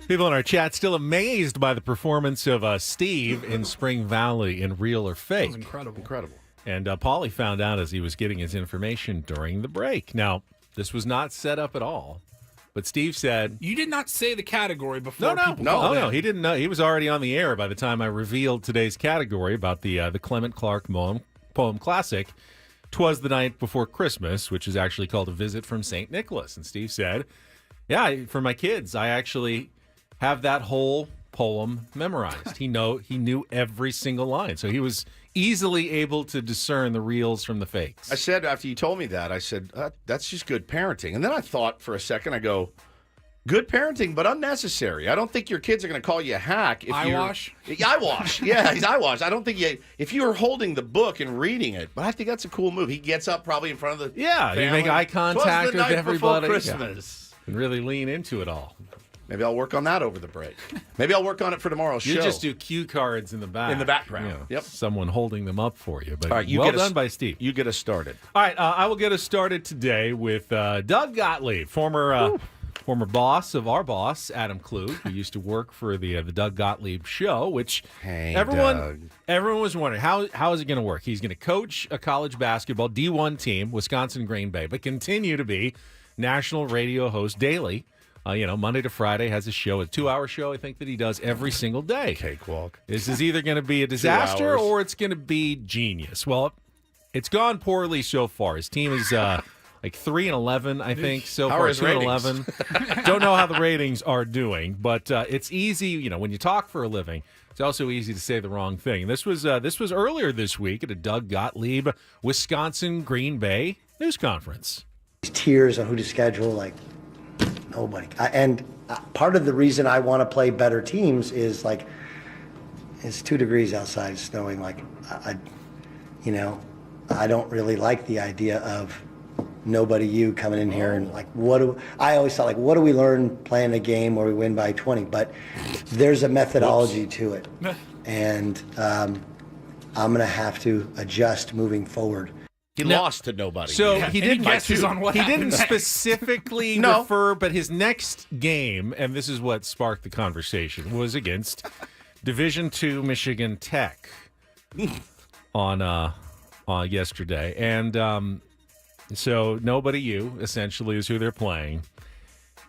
People in our chat still amazed by the performance of Steve in Spring Valley in Real or That Fake. was incredible. Incredible. And Paulie found out as he was getting his information during the break. Now, this was not set up at all, but Steve said, You did not say the category before No, people called in. he didn't know. He was already on the air by the time I revealed today's category about the Clement Clark poem classic, "'Twas the Night Before Christmas," which is actually called "A Visit from St. Nicholas." And Steve said, yeah, for my kids, I actually have that whole poem memorized. He knew every single line. So he was easily able to discern the reals from the fakes. I said, after you told me that, I said, that's just good parenting. And then I thought for a second, I go, good parenting, but unnecessary. I don't think your kids are going to call you a hack. If Eyewash? Eyewash. Yeah, he's eyewash. I don't think if you were holding the book and reading it, but I think that's a cool move. He gets up probably in front of the You family. make eye contact "'Twas the with night everybody. before Christmas. And really lean into it all. Maybe I'll work on that over the break. Maybe I'll work on it for tomorrow's show. You just do cue cards in the back. In the background. You know, Yep. Someone holding them up for you. But All right, you well get us- done by Steve. You get us started. All right, I will get us started today with Doug Gottlieb, former boss of our boss, Adam Klug, who used to work for the Doug Gottlieb Show, which Hey, everyone was wondering, how is it going to work? He's going to coach a college basketball D1 team, Wisconsin Green Bay, but continue to be national radio host daily. Monday to Friday has a show, a 2-hour show, I think, that he does every single day. Cakewalk. This is either going to be a disaster 2 hours. or it's going to be genius. Well, it's gone poorly so far. His team is like 3-11, I think, so How far. are his 2-11. Don't know how the ratings are doing, but it's easy. When you talk for a living, it's also easy to say the wrong thing. This was earlier this week at a Doug Gottlieb Wisconsin Green Bay news conference. Tiers on who to schedule, like nobody. Part of the reason I want to play better teams is like it's 2 degrees outside, snowing. Like I don't really like the idea of you coming in here and like I always thought, like, what do we learn playing a game where we win by 20? But there's a methodology to it, and I'm gonna have to adjust moving forward. He lost to nobody. So he didn't guesses on what he happened didn't next? specifically refer, but his next game, and this is what sparked the conversation, was against Division II Michigan Tech on yesterday, and so Nobody U essentially is who they're playing,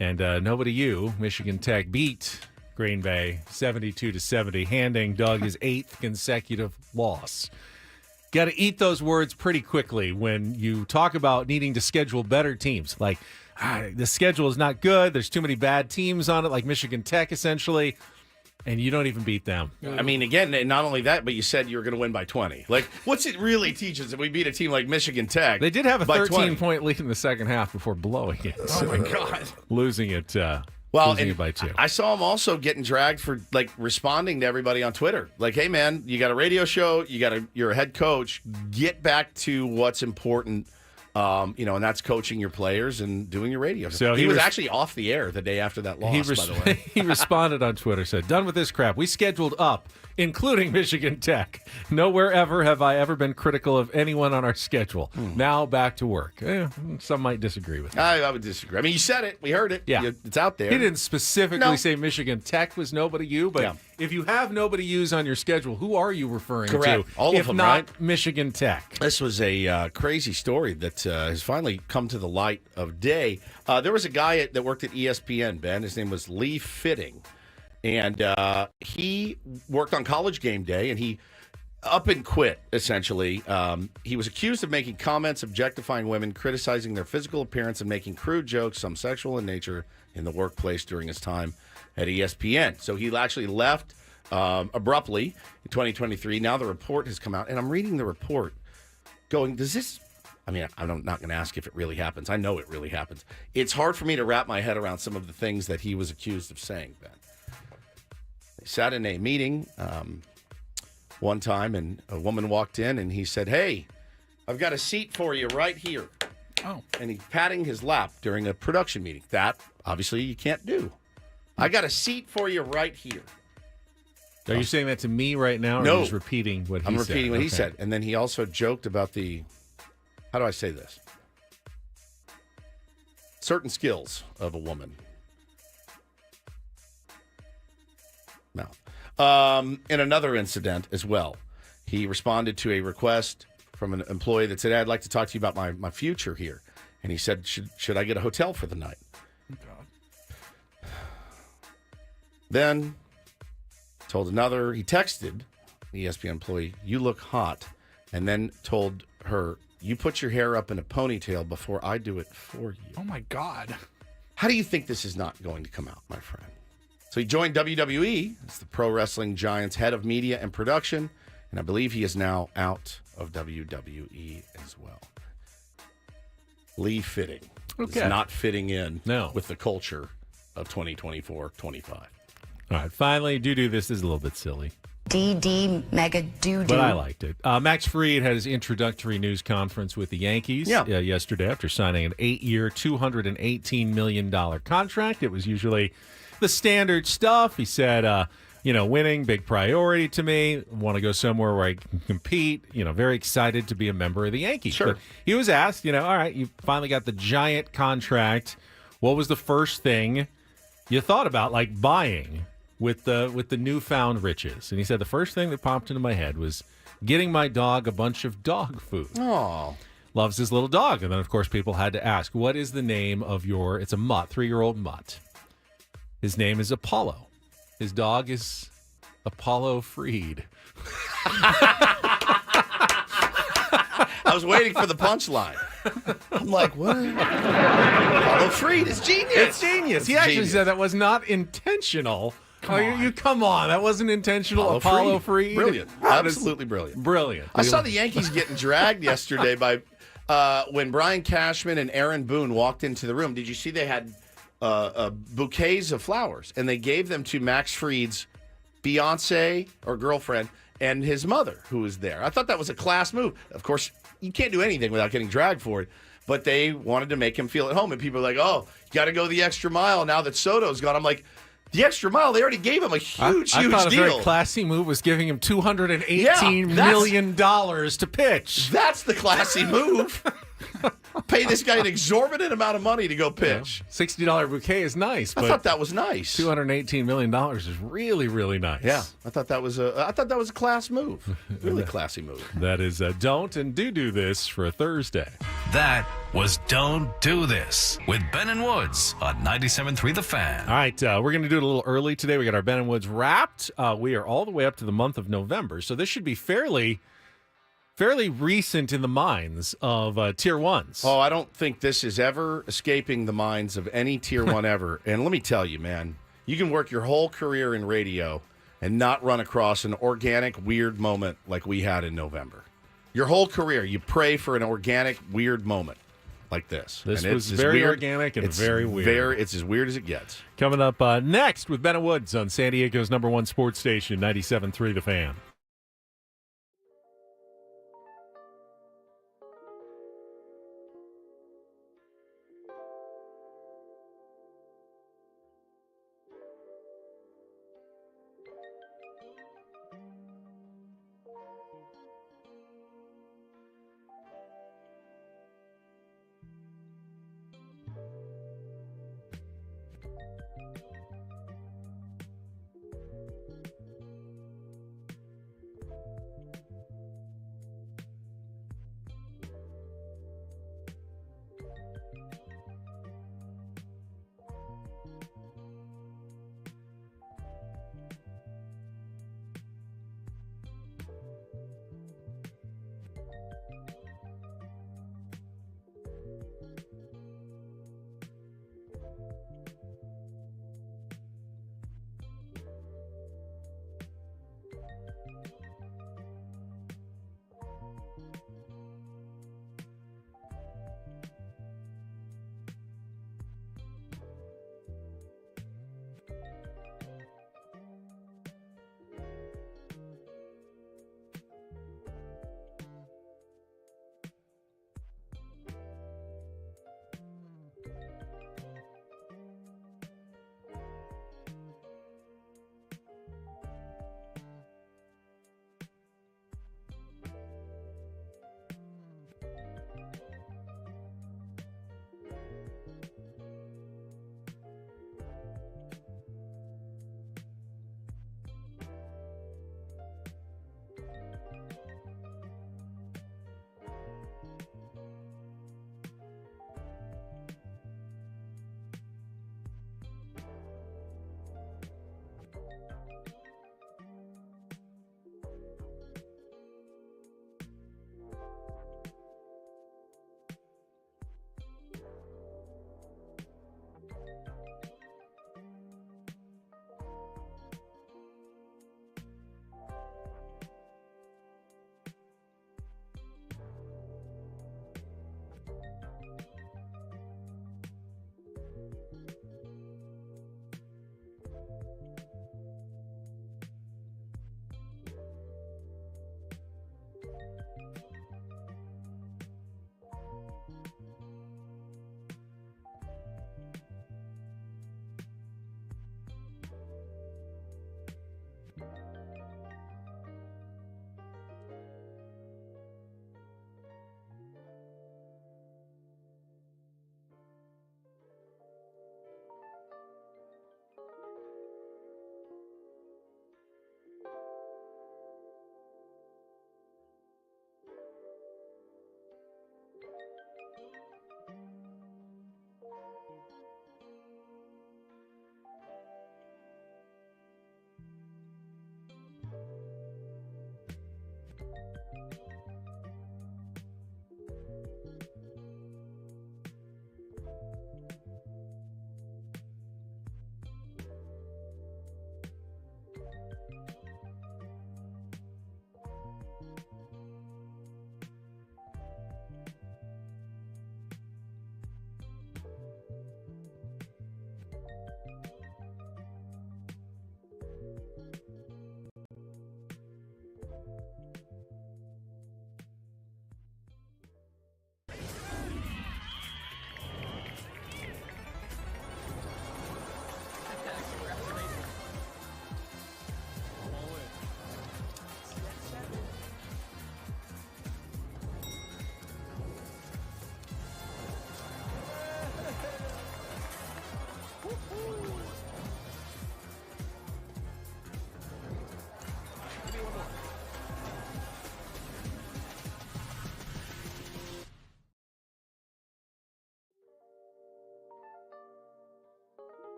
and Nobody U Michigan Tech beat Green Bay 72-70, handing Doug his 8th consecutive loss. Got to eat those words pretty quickly when you talk about needing to schedule better teams. Like, the schedule is not good. There's too many bad teams on it, like Michigan Tech, essentially, and you don't even beat them. I mean, again, not only that, but you said you were going to win by 20. Like, what's it really teach us if we beat a team like Michigan Tech? They did have a by 13-point lead in the second half before blowing it. Oh, my God. Losing it. Losing it by 2. I saw him also getting dragged for like responding to everybody on Twitter. Like, hey man, you got a radio show, you're a head coach. Get back to what's important, and that's coaching your players and doing your radio. So he was actually off the air the day after that loss. By the way, he responded on Twitter, said, "Done with this crap. We scheduled up, including Michigan Tech. Nowhere ever have I ever been critical of anyone on our schedule. Now back to work." Some might disagree with that. I would disagree. I mean, you said it. We heard it. Yeah. It's out there. He didn't specifically say Michigan Tech was Nobody U, but if you have Nobody U's on your schedule, who are you referring Correct. to? All of if them, not right? Michigan Tech. This was a crazy story that has finally come to the light of day. There was a guy that worked at ESPN, Ben. His name was Lee Fitting. And he worked on College Game Day, and he up and quit, essentially. He was accused of making comments objectifying women, criticizing their physical appearance, and making crude jokes, some sexual in nature, in the workplace during his time at ESPN. So he actually left abruptly in 2023. Now the report has come out, and I'm reading the report going, does this... I mean, I'm not going to ask if it really happens. I know it really happens. It's hard for me to wrap my head around some of the things that he was accused of saying, Ben. They sat in a meeting one time, and a woman walked in, and he said, "Hey, I've got a seat for you right here." Oh. And he's patting his lap during a production meeting. That, obviously, you can't do. "I got a seat for you right here." Are you saying that to me right now, or No. are you just repeating what he said? I'm repeating what he Okay. said. And then he also joked about how do I say this? Certain skills of a woman. Mouth. In another incident as well, he responded to a request from an employee that said, "I'd like to talk to you about my future here." And he said, should I get a hotel for the night? Oh, God. Then he texted the ESPN employee, "You look hot," and then told her, "You put your hair up in a ponytail before I do it for you." Oh, my God. How do you think this is not going to come out, my friend? So he joined WWE as the Pro Wrestling Giants head of media and production, and I believe he is now out of WWE as well. Lee Fitting is not fitting in with the culture of 2024-25. All right, finally, do this. This is a little bit silly. DD mega doo-doo. But I liked it. Max Fried had his introductory news conference with the Yankees yesterday after signing an 8-year, $218 million contract. It was usually the standard stuff. He said, winning, big priority to me. Want to go somewhere where I can compete. Very excited to be a member of the Yankees. Sure. But he was asked, all right, you finally got the giant contract. What was the first thing you thought about, like, buying with the newfound riches? And he said, the first thing that popped into my head was getting my dog a bunch of dog food. Oh. Loves his little dog. And then, of course, people had to ask, what is the name of it's a mutt, 3-year-old mutt. His name is Apollo. His dog is Apollo Fried. I was waiting for the punchline. I'm like, what? Apollo Fried is genius. It's genius. He actually said that was not intentional. You come on. That wasn't intentional. Apollo Fried. Brilliant. Absolutely brilliant. Brilliant. I saw the Yankees getting dragged yesterday by when Brian Cashman and Aaron Boone walked into the room, did you see they had bouquets of flowers, and they gave them to Max Fried's fiance or girlfriend and his mother, who was there. I thought that was a class move. Of course, you can't do anything without getting dragged for it, but they wanted to make him feel at home, and people are like, oh, you got to go the extra mile now that Soto's gone. I'm like, the extra mile, they already gave him a huge I thought deal. a very classy move was giving him $218 million to pitch. That's the classy move. Pay this guy an exorbitant amount of money to go pitch. $60 bouquet is nice, I but thought that was nice. $218 million is really, really nice. Yeah, I thought that was a class move. Really classy move. That is Don't and Do This for a Thursday. That was Don't Do This with Ben and Woods on 97.3 The Fan. All right, we're going to do it a little early today. We got our Ben and Woods wrapped. We are all the way up to the month of November, so this should be fairly recent in the minds of Tier 1s. Oh, I don't think this is ever escaping the minds of any Tier 1 ever. And let me tell you, man, you can work your whole career in radio and not run across an organic, weird moment like we had in November. Your whole career, you pray for an organic, weird moment like this. This and was it's very weird. organic and It's very weird. It's as weird as it gets. Coming up next with Ben and Woods on San Diego's #1 sports station, 97.3 The Fan.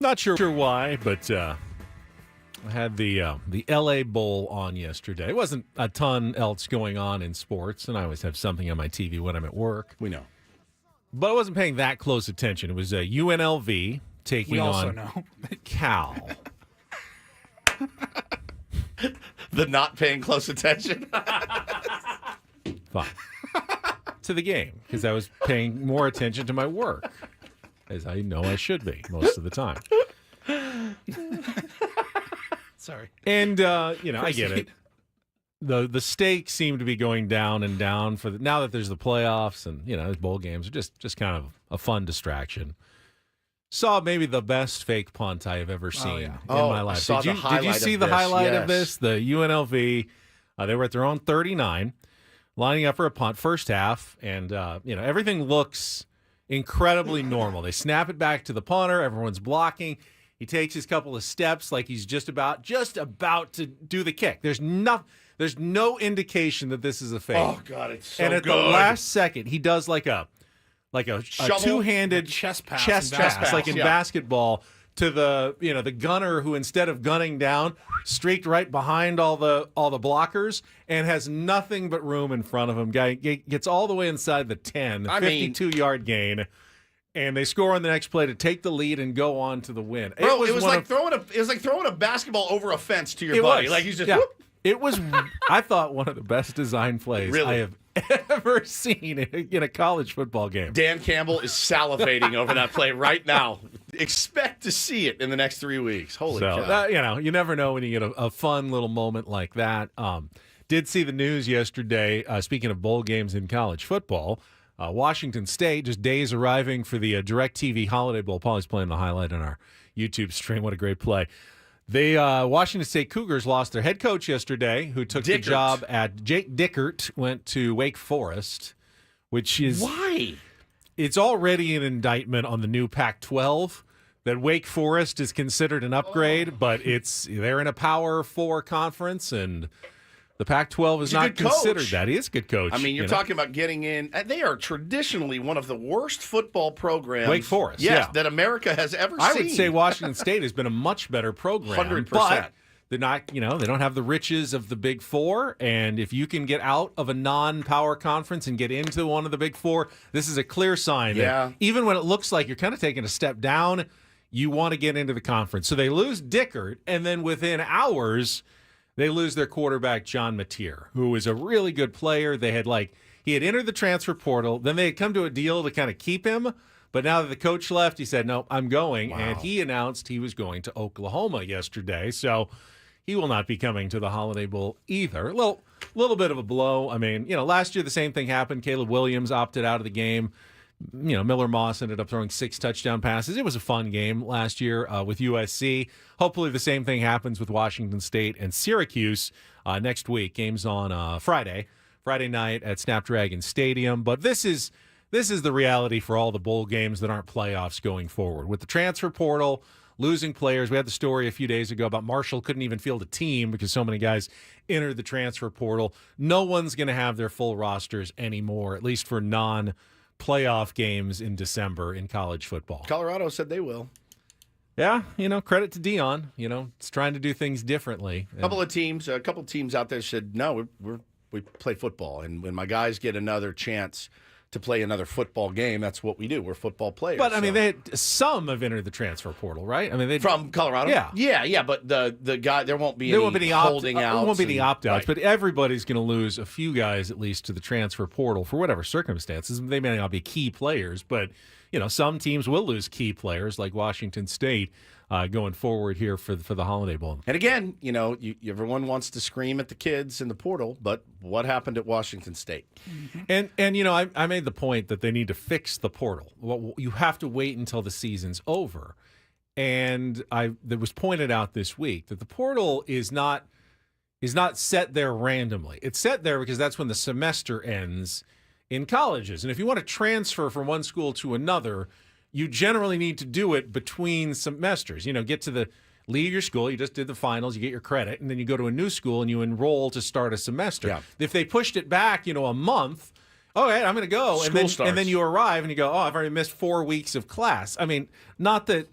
Not sure why, but I had the LA Bowl on yesterday. It wasn't a ton else going on in sports, and I always have something on my TV when I'm at work. We know. But I wasn't paying that close attention. It was UNLV taking on Cal. The not paying close attention. Fine. To the game, because I was paying more attention to my work, as I know I should be most of the time. Sorry. And, I get it. The stakes seem to be going down and down now that there's the playoffs and, those bowl games are just kind of a fun distraction. Saw maybe the best fake punt I have ever seen in my life. Did you see the highlight of this? The UNLV, they were at their own 39, lining up for a punt first half, and, everything looks incredibly normal. They snap it back to the punter. Everyone's blocking. He takes his couple of steps like he's just about to do the kick. There's no indication that this is a fake. Oh, God, it's so good. And at the last second, he does like a two-handed chest pass, like in basketball, to the gunner who, instead of gunning down, streaked right behind all the blockers and has nothing but room in front of him. Guy gets all the way inside the 10, 52-yard gain, and they score on the next play to take the lead and go on to the win. Bro, it was like throwing a basketball over a fence to your buddy. Like he's just whoop. It was, I thought, one of the best design plays I have ever seen in a college football game. Dan Campbell is salivating over that play right now. Expect to see it in the next 3 weeks. Holy cow. You never know when you get a fun little moment like that. Did see the news yesterday, speaking of bowl games in college football, Washington State, just days arriving for the DirecTV Holiday Bowl. Paul's playing the highlight on our YouTube stream. What a great play. They Washington State Cougars lost their head coach yesterday, who took the job at Jake Dickert, went to Wake Forest, which is why it's already an indictment on the new Pac-12 that Wake Forest is considered an upgrade, but they're in a Power 4 conference, and the Pac-12 is not considered that. He is a good coach. I mean, you're talking about getting in. They are traditionally one of the worst football programs. Wake Forest, that America has ever seen. I would say Washington State has been a much better program. 100%. But they're not, they don't have the riches of the Big Four. And if you can get out of a non-power conference and get into one of the Big Four, this is a clear sign that even when it looks like you're kind of taking a step down, you want to get into the conference. So they lose Dickert, and then within hours, they lose their quarterback, John Mateer, who is a really good player. He had entered the transfer portal. Then they had come to a deal to kind of keep him. But now that the coach left, he said, no, I'm going. Wow. And he announced he was going to Oklahoma yesterday. So he will not be coming to the Holiday Bowl either. A little bit of a blow. I mean, last year the same thing happened. Caleb Williams opted out of the game. Miller Moss ended up throwing 6 touchdown passes. It was a fun game last year with USC. Hopefully the same thing happens with Washington State and Syracuse next week. Games on Friday night at Snapdragon Stadium. But this is the reality for all the bowl games that aren't playoffs going forward. With the transfer portal, losing players. We had the story a few days ago about Marshall couldn't even field a team because so many guys entered the transfer portal. No one's going to have their full rosters anymore, at least for non-playoff games in December in college football. Colorado said they will. Yeah, credit to Dion. It's trying to do things differently. A couple teams out there said, no, we play football. And when my guys get another chance to play another football game, that's what we do. We're football players. But, I mean, some have entered the transfer portal, right? I mean, from Colorado? Yeah, but the guy, there won't be any holding outs. There won't be any opt-outs, but everybody's going to lose a few guys, at least, to the transfer portal for whatever circumstances. They may not be key players, but, some teams will lose key players, like Washington State, going forward here for the Holiday Bowl. And again, everyone wants to scream at the kids in the portal, but what happened at Washington State? Mm-hmm. And I made the point that they need to fix the portal. Well, you have to wait until the season's over. And that was pointed out this week that the portal is not set there randomly. It's set there because that's when the semester ends in colleges. And if you want to transfer from one school to another, you generally need to do it between semesters. Get to leave your school, you just did the finals, you get your credit, and then you go to a new school and you enroll to start a semester. Yeah. If they pushed it back, a month, okay, I'm going to go. And then you arrive and you go, I've already missed 4 weeks of class. I mean, not that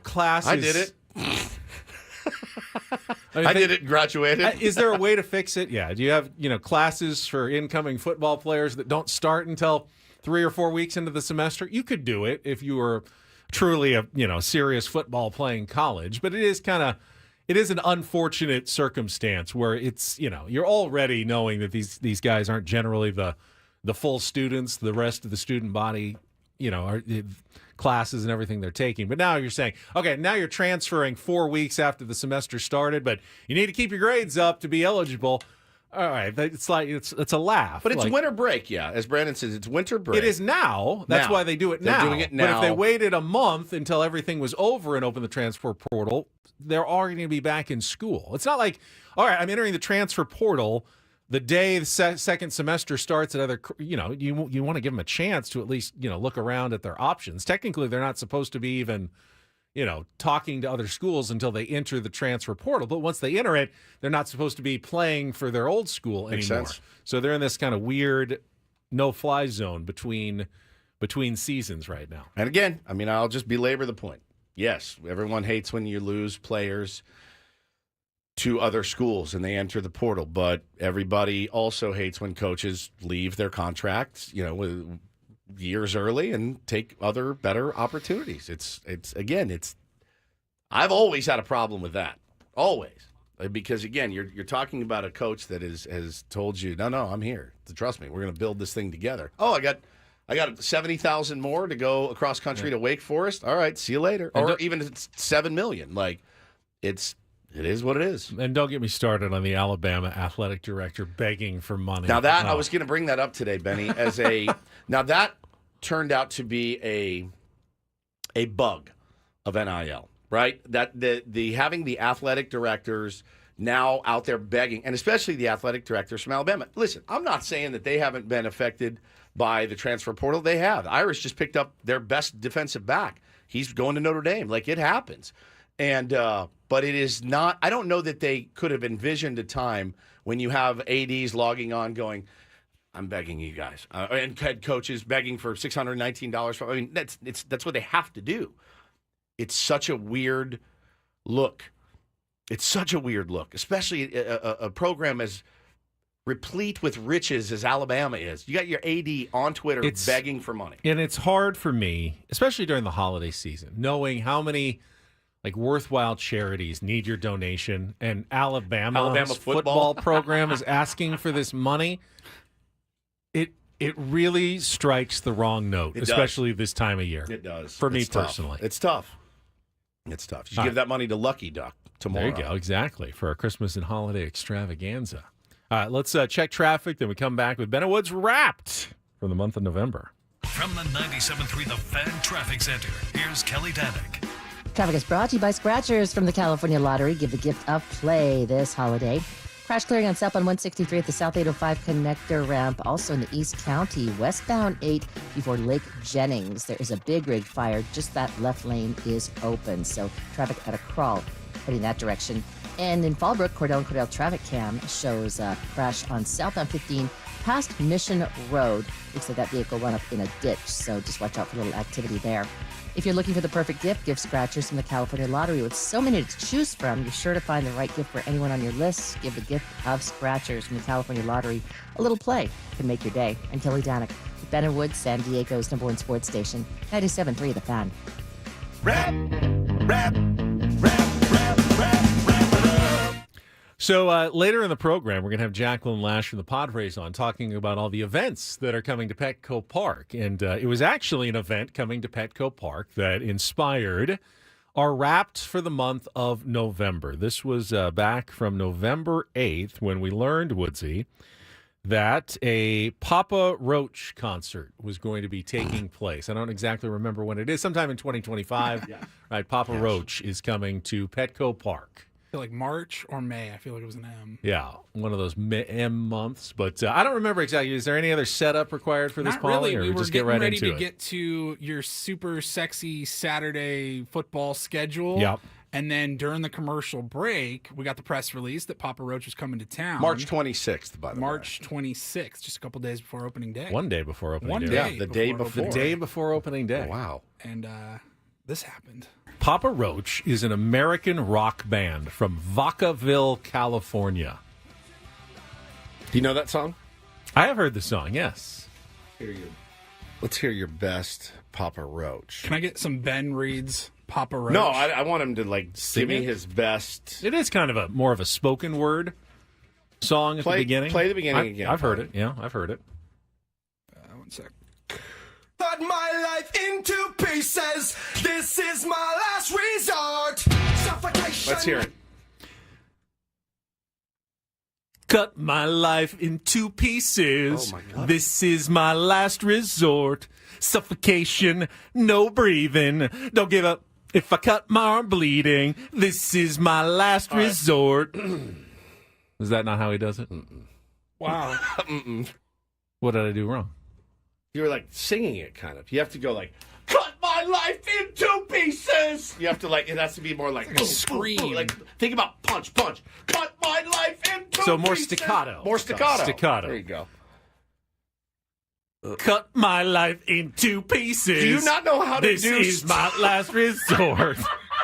classes. I did it. I did it and graduated. Is there a way to fix it? Yeah. Do you have, classes for incoming football players that don't start until 3 or 4 weeks into the semester? You could do it if you were truly a, serious football playing college, but it is an unfortunate circumstance where it's, you're already knowing that these guys aren't generally the full students, the rest of the student body, are classes and everything they're taking. But now you're saying, okay, now you're transferring 4 weeks after the semester started, but you need to keep your grades up to be eligible. All right, it's like it's a laugh. But it's winter break, yeah. As Brandon says, it's winter break. It is now. That's why they do it now. They're doing it now. But if they waited a month until everything was over and opened the transfer portal, they're already going to be back in school. It's not like, all right, I'm entering the transfer portal the day the second semester starts. You want to give them a chance to at least look around at their options. Technically, they're not supposed to be even talking to other schools until they enter the transfer portal. But once they enter it, they're not supposed to be playing for their old school Makes anymore. sense. So they're in this kind of weird no-fly zone between seasons right now. And again, I'll just belabor the point. Yes, everyone hates when you lose players to other schools and they enter the portal, but everybody also hates when coaches leave their contracts, years early and take other better opportunities. I've always had a problem with that. Always. Because again, you're talking about a coach that has told you, no, I'm here. Trust me, we're going to build this thing together. Oh, I got 70,000 more to go across country to Wake Forest. All right, see you later. Or even if it's 7 million. It is what it is. And don't get me started on the Alabama athletic director begging for money. Now that I was going to bring that up today, Benny, now that turned out to be a bug of NIL, right? That the having the athletic directors now out there begging, and especially the athletic directors from Alabama. Listen, I'm not saying that they haven't been affected by the transfer portal. They have. Irish just picked up their best defensive back. He's going to Notre Dame. It happens. And but it is not. I don't know that they could have envisioned a time when you have ADs logging on, going, "I'm begging you guys," and head coaches begging for $619. That's what they have to do. It's such a weird look. It's such a weird look, especially a program as replete with riches as Alabama is. You got your AD on Twitter begging for money, and it's hard for me, especially during the holiday season, knowing how many worthwhile charities need your donation, and Alabama football program is asking for this money. It really strikes the wrong note, especially this time of year. It does. For me personally. It's tough. You should give that money to Lucky Duck tomorrow. There you go, exactly, for our Christmas and holiday extravaganza. All right, let's check traffic, then we come back with Ben Woods Wrapped for the month of November. From the 97.3 The Fan Traffic Center, here's Kelly Danick. Traffic is brought to you by Scratchers from the California Lottery. Give the gift of play this holiday. Crash clearing on southbound 163 at the South 805 connector ramp. Also in the East County, westbound 8 before Lake Jennings. There is a big rig fire. Just that left lane is open. So traffic at a crawl heading that direction. And in Fallbrook, Cordell traffic cam shows a crash on southbound 15 past Mission Road. Looks like that vehicle went up in a ditch. So just watch out for a little activity there. If you're looking for the perfect gift Scratchers from the California Lottery. With so many to choose from, you're sure to find the right gift for anyone on your list. Give the gift of Scratchers from the California Lottery. A little play can make your day. I'm Kelly Danick with Ben Woods, San Diego's #1 sports station, 97.3 The Fan. So later in the program, we're going to have Jacqueline Lash from the Padres on talking about all the events that are coming to Petco Park. And it was actually an event coming to Petco Park that inspired our Wrapped for the month of November. This was back from November 8th when we learned, Woodsy, that a Papa Roach concert was going to be taking place. I don't exactly remember when it is. Sometime in 2025. Yeah. Right, Papa Roach is coming to Petco Park. I feel like March or May. I feel like it was an M. Yeah, one of those M months. But I don't remember exactly. Is there any other setup required for this, Paulie? Not really. Or We just were get right ready into to it? get to your super sexy Saturday football schedule. Yep. And then during the commercial break, we got the press release that Papa Roach was coming to town. March 26th, by the way. March 26th, just a couple days before opening day. One day before opening day. Yeah, the day before. The day before opening day. Oh, wow. And this happened. Papa Roach is an American rock band from Vacaville, California. Do you know that song? I have heard the song, yes. Let's hear your best Papa Roach. Can I get some Ben Reed's Papa Roach? No, I want him to give me it? his best. It is kind of more of a spoken word song at the beginning. Play the beginning again. I've heard it. Yeah, I've heard it. 1 sec. Cut my life into pieces. This is my last resort. Suffocation. Let's hear it. Cut my life into pieces. Oh, my God. This is my last resort. Suffocation, no breathing. Don't give up. If I cut my arm bleeding, this is my last resort. Is that not how he does it? Wow. What did I do wrong? You were like singing it kind of. You have to go like, cut my life into pieces. You have to it has to be more like a scream. Like, think about punch. Cut my life into So more pieces. staccato. More staccato. Staccato. There you go. Cut my life into pieces. Do you not know how to this do is my last resort.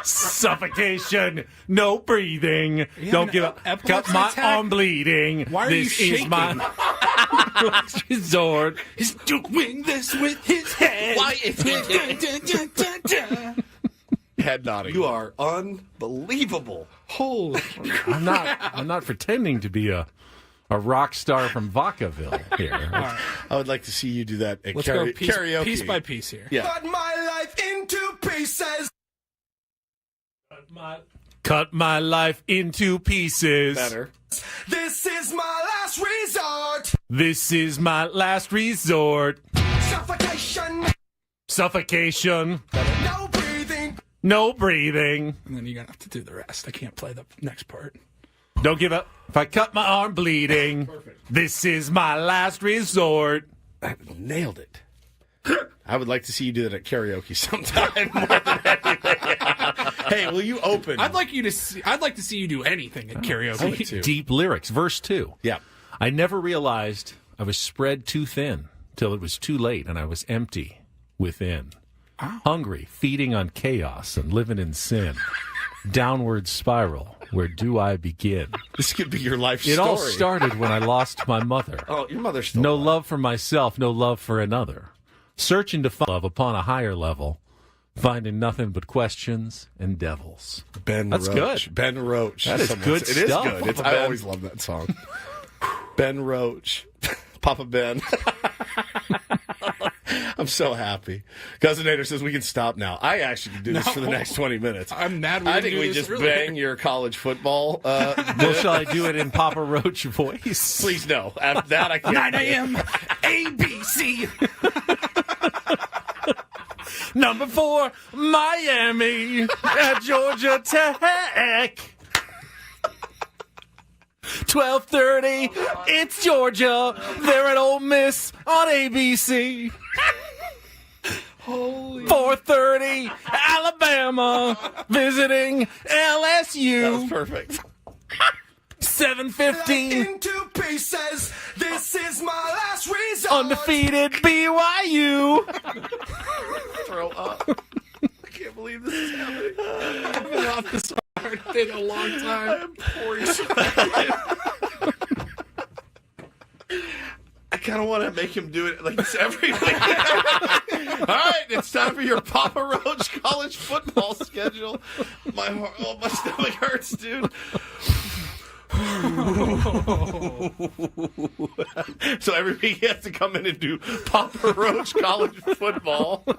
Suffocation, no breathing. Don't give up. epilepsy Cut my attack? arm bleeding. Why are this you is my last resort. He's doing this with his head. Why is head nodding? You are unbelievable. Holy. I'm not pretending to be a rock star from Vacaville here. I would like to see you do that at Let's go karaoke. piece by piece here. Yeah. Cut my life into pieces. Cut my life into pieces. Better. This is my last resort. This is my last resort. Suffocation. Suffocation. No breathing. No breathing. And then you're going to have to do the rest. I can't play the next part. Don't give up. If I cut my arm bleeding, this is my last resort. Nailed it. I would like to see you do that at karaoke sometime. More than anything. Hey, will you open? I'd like to see you do anything at karaoke. Deep lyrics. Verse 2. Yeah. I never realized I was spread too thin till it was too late and I was empty within. Hungry, feeding on chaos and living in sin. Downward spiral. Where do I begin? This could be your life It story. all started when I lost my mother. Oh, your mother's still No alive. love for myself, no love for another. Searching to find love upon a higher level, finding nothing but questions and devils. Ben That's Roach. good. Ben Roach. That is good It is stuff. good. Papa I Ben. always love that song. Ben Roach. Papa Ben. I'm so happy. Cousinator says we can stop now. I actually can do this for the next 20 minutes. I'm mad we I didn't think do we this just earlier. bang your college football. Well, shall I do it in Papa Roach voice? Please no. After that, I can't. 9 a.m. ABC. Number 4, Miami at Georgia Tech. 12:30, it's Georgia. They're at Ole Miss on ABC. 4:30, Alabama visiting LSU. That was perfect. 7:15, Into pieces. This is my last resort. undefeated BYU. Throw up. I can't believe this is happening. I've been off this hard in a long time. I'm pouring so I kind of want to make him do it like this every week. All right, it's time for your Papa Roach college football schedule. My stomach hurts, dude. So every week he has to come in and do Papa Roach college football. All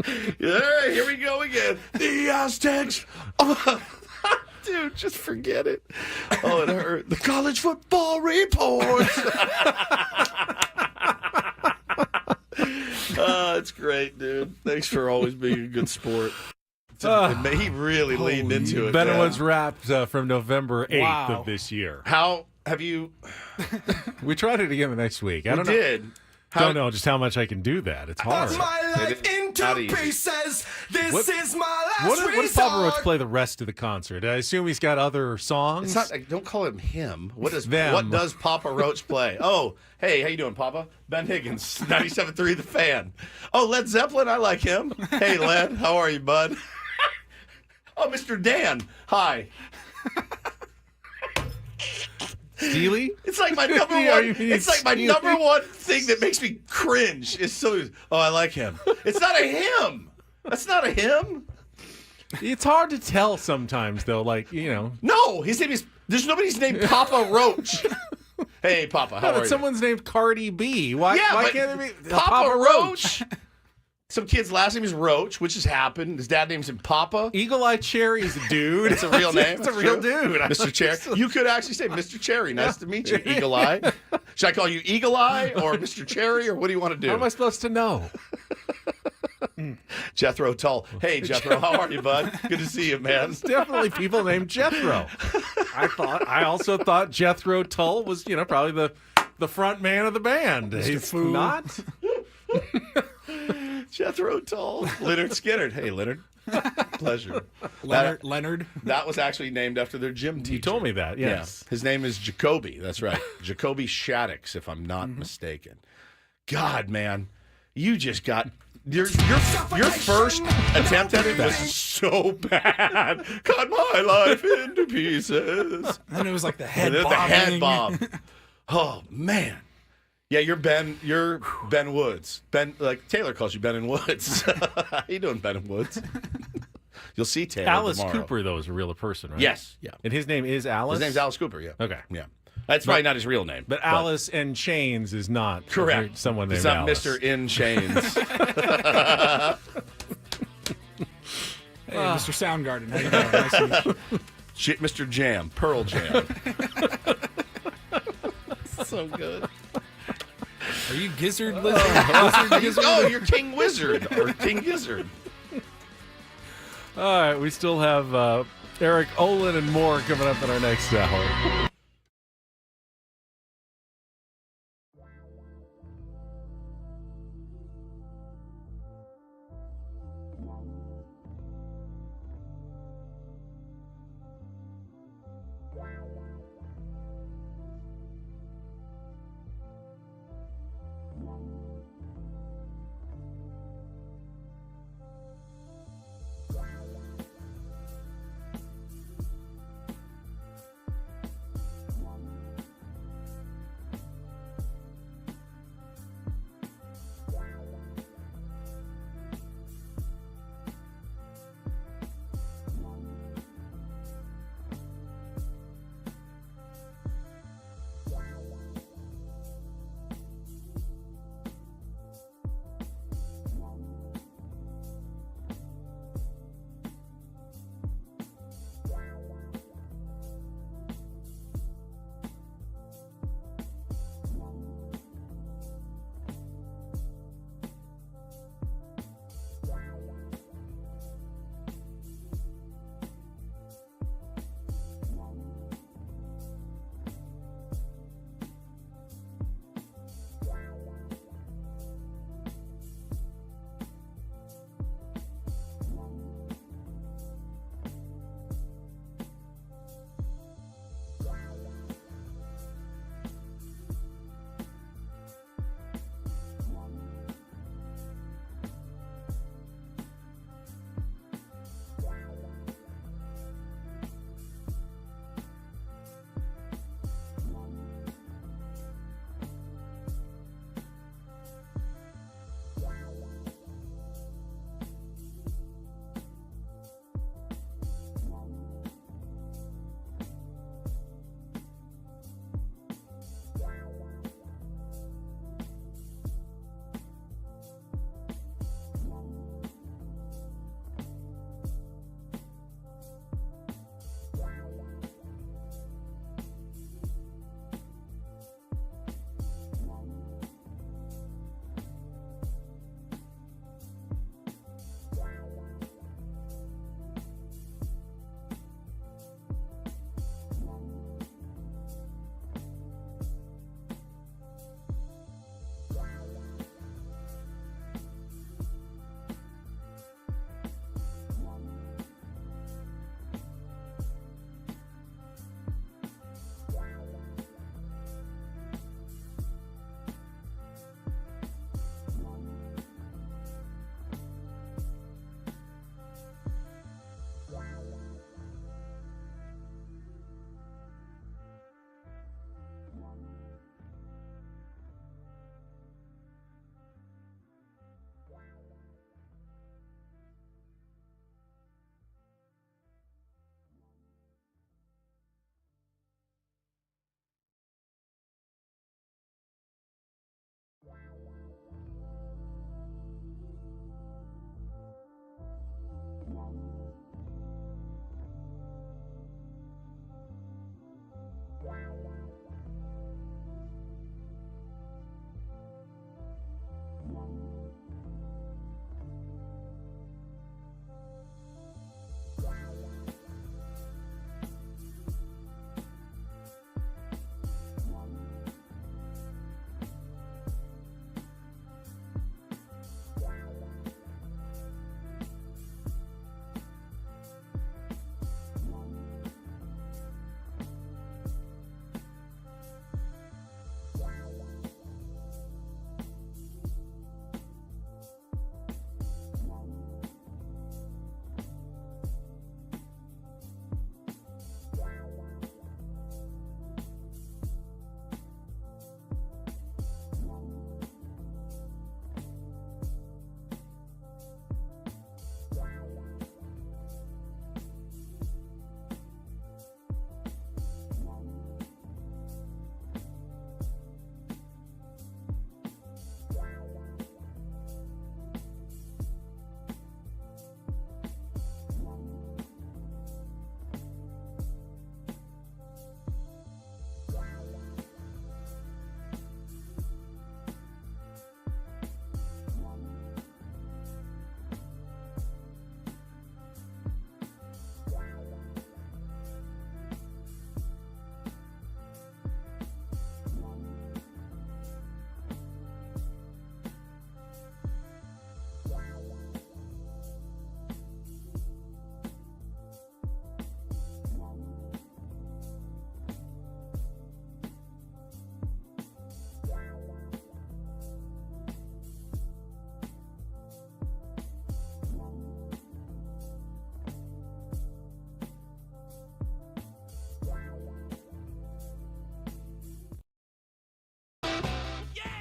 right, here we go again. The Aztecs. Dude, just forget it. Oh, it hurt. The college football report. It's great, dude. Thanks for always being a good sport. He really leaned into it. Benowitz wrapped from November 8th Wow. of this year. How have you? We tried it again the next week. I We don't know. did. Don't know just how much I can do that. It's hard. Cut my life not into easy. pieces. This What- is my last What resort. does Papa Roach play the rest of the concert? I assume he's got other songs. It's not. Don't call him him. What does Them. What does Papa Roach play? Oh, hey, how you doing, Papa? Ben Higgins, 97.3 The Fan. Oh, Led Zeppelin, I like him. Hey, Led, how are you, bud? Oh, Mr. Dan. Hi. Steely? It's like my number Yeah, one. you mean It's like my Steely? number one thing that makes me cringe. Is so. Oh, I like him. It's not a him. That's not a him. It's hard to tell sometimes, though. Like, No, his name is. There's nobody's named Papa Roach. Hey, Papa, how No, are but you? someone's named Cardi B. Why but can't it be Papa Roach? Some kid's last name is Roach, which has happened. His dad names him Papa. Eagle Eye Cherry's a dude. It's a real name. It's a real dude. Mr. Cherry. You could actually say Mr. Cherry. Nice to meet you, Eagle Eye. Should I call you Eagle Eye or Mr. Cherry, or what do you want to do? How am I supposed to know? Jethro Tull. Hey, Jethro, how are you, bud? Good to see you, man. There's definitely people named Jethro. I also thought Jethro Tull was, probably the front man of the band. He's Fu. not. Jethro Tull. Leonard Skinner. Hey, Leonard. Pleasure. Leonard. That was actually named after their gym teacher. You told me that, yes. Yeah. His name is Jacoby. That's right. Jacoby Shaddix, if I'm not mistaken. God, man. You just got... Your first attempt at it was so bad. Cut my life into pieces. And it was like the head The bobbing. head bob. Oh, man. Yeah, you're Ben Woods. Like Taylor calls you Ben and Woods. How you doing, Ben and Woods? You'll see Taylor Alice tomorrow. Cooper, though, is a real person, right? Yes. Yeah. And his name is Alice? His name's Alice Cooper, yeah. Okay. Yeah. That's probably not his real name. But Alice in Chains is not correct. Someone named It's not Alice. Mr. In Chains. Hey, Mr. Soundgarden. How you doing? Nice to meet you. Mr. Jam. Pearl Jam. So good. Are you Gizzard Lizard? Gizzard? Oh, you're King Wizard or King Gizzard. All right, we still have Eric Olin and more coming up in our next hour.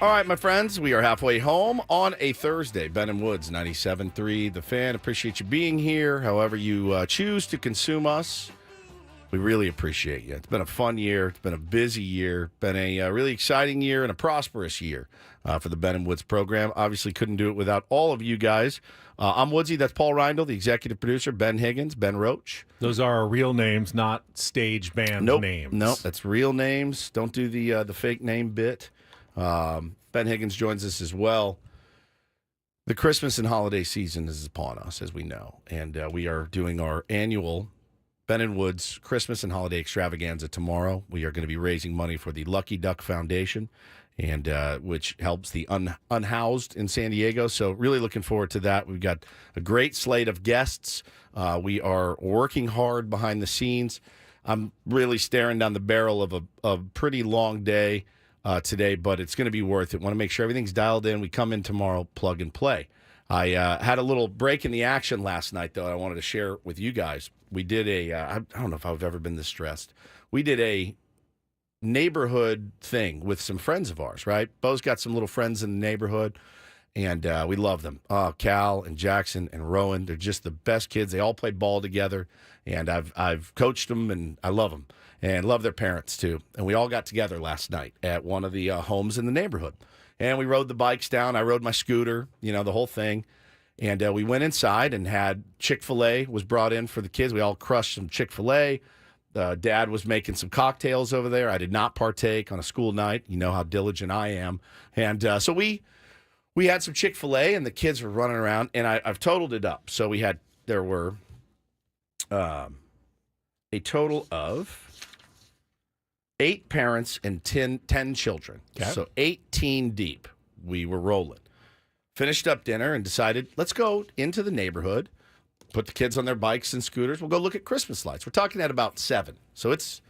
All right, my friends, we are halfway home on a Thursday. Ben and Woods, 97.3 The Fan. Appreciate you being here. However you choose to consume us, we really appreciate you. It's been a fun year. It's been a busy year. Been a really exciting year and a prosperous year for the Ben and Woods program. Obviously couldn't do it without all of you guys. I'm Woodsy. That's Paul Reindl, the executive producer. Ben Higgins, Ben Roach. Those are our real names, not stage band names. Nope, that's real names. Don't do the fake name bit. Ben Higgins joins us as well. The Christmas and holiday season is upon us, as we know, and we are doing our annual Ben and Woods Christmas and holiday extravaganza tomorrow. We are going to be raising money for the Lucky Duck Foundation, and which helps the unhoused in San Diego. So really looking forward to that. We've got a great slate of guests. We are working hard behind the scenes. I'm really staring down the barrel of a pretty long day today, but it's going to be worth it. Want to make sure everything's dialed in. We come in tomorrow, plug and play. I had a little break in the action last night, though, I wanted to share with you guys. We did I don't know if I've ever been this stressed. We did a neighborhood thing with some friends of ours, right? Bo's got some little friends in the neighborhood, and we love them. Cal and Jackson and Rowan, they're just the best kids. They all played ball together, and I've coached them, and I love them. And love their parents, too. And we all got together last night at one of the homes in the neighborhood. And we rode the bikes down. I rode my scooter, the whole thing. And we went inside and had Chick-fil-A was brought in for the kids. We all crushed some Chick-fil-A. Dad was making some cocktails over there. I did not partake on a school night. You know how diligent I am. And so we had some Chick-fil-A, and the kids were running around. And I've totaled it up. So there were a total of 8 parents and 10 children. Okay. So 18 deep. We were rolling. Finished up dinner and decided, let's go into the neighborhood, put the kids on their bikes and scooters. We'll go look at Christmas lights. We're talking at about 7. So it's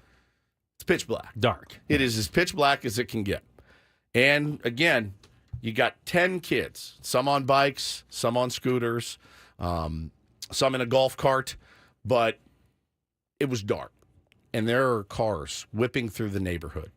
pitch black. Dark. It is as pitch black as it can get. And again, you got 10 kids, some on bikes, some on scooters, some in a golf cart, but it was dark. And there are cars whipping through the neighborhood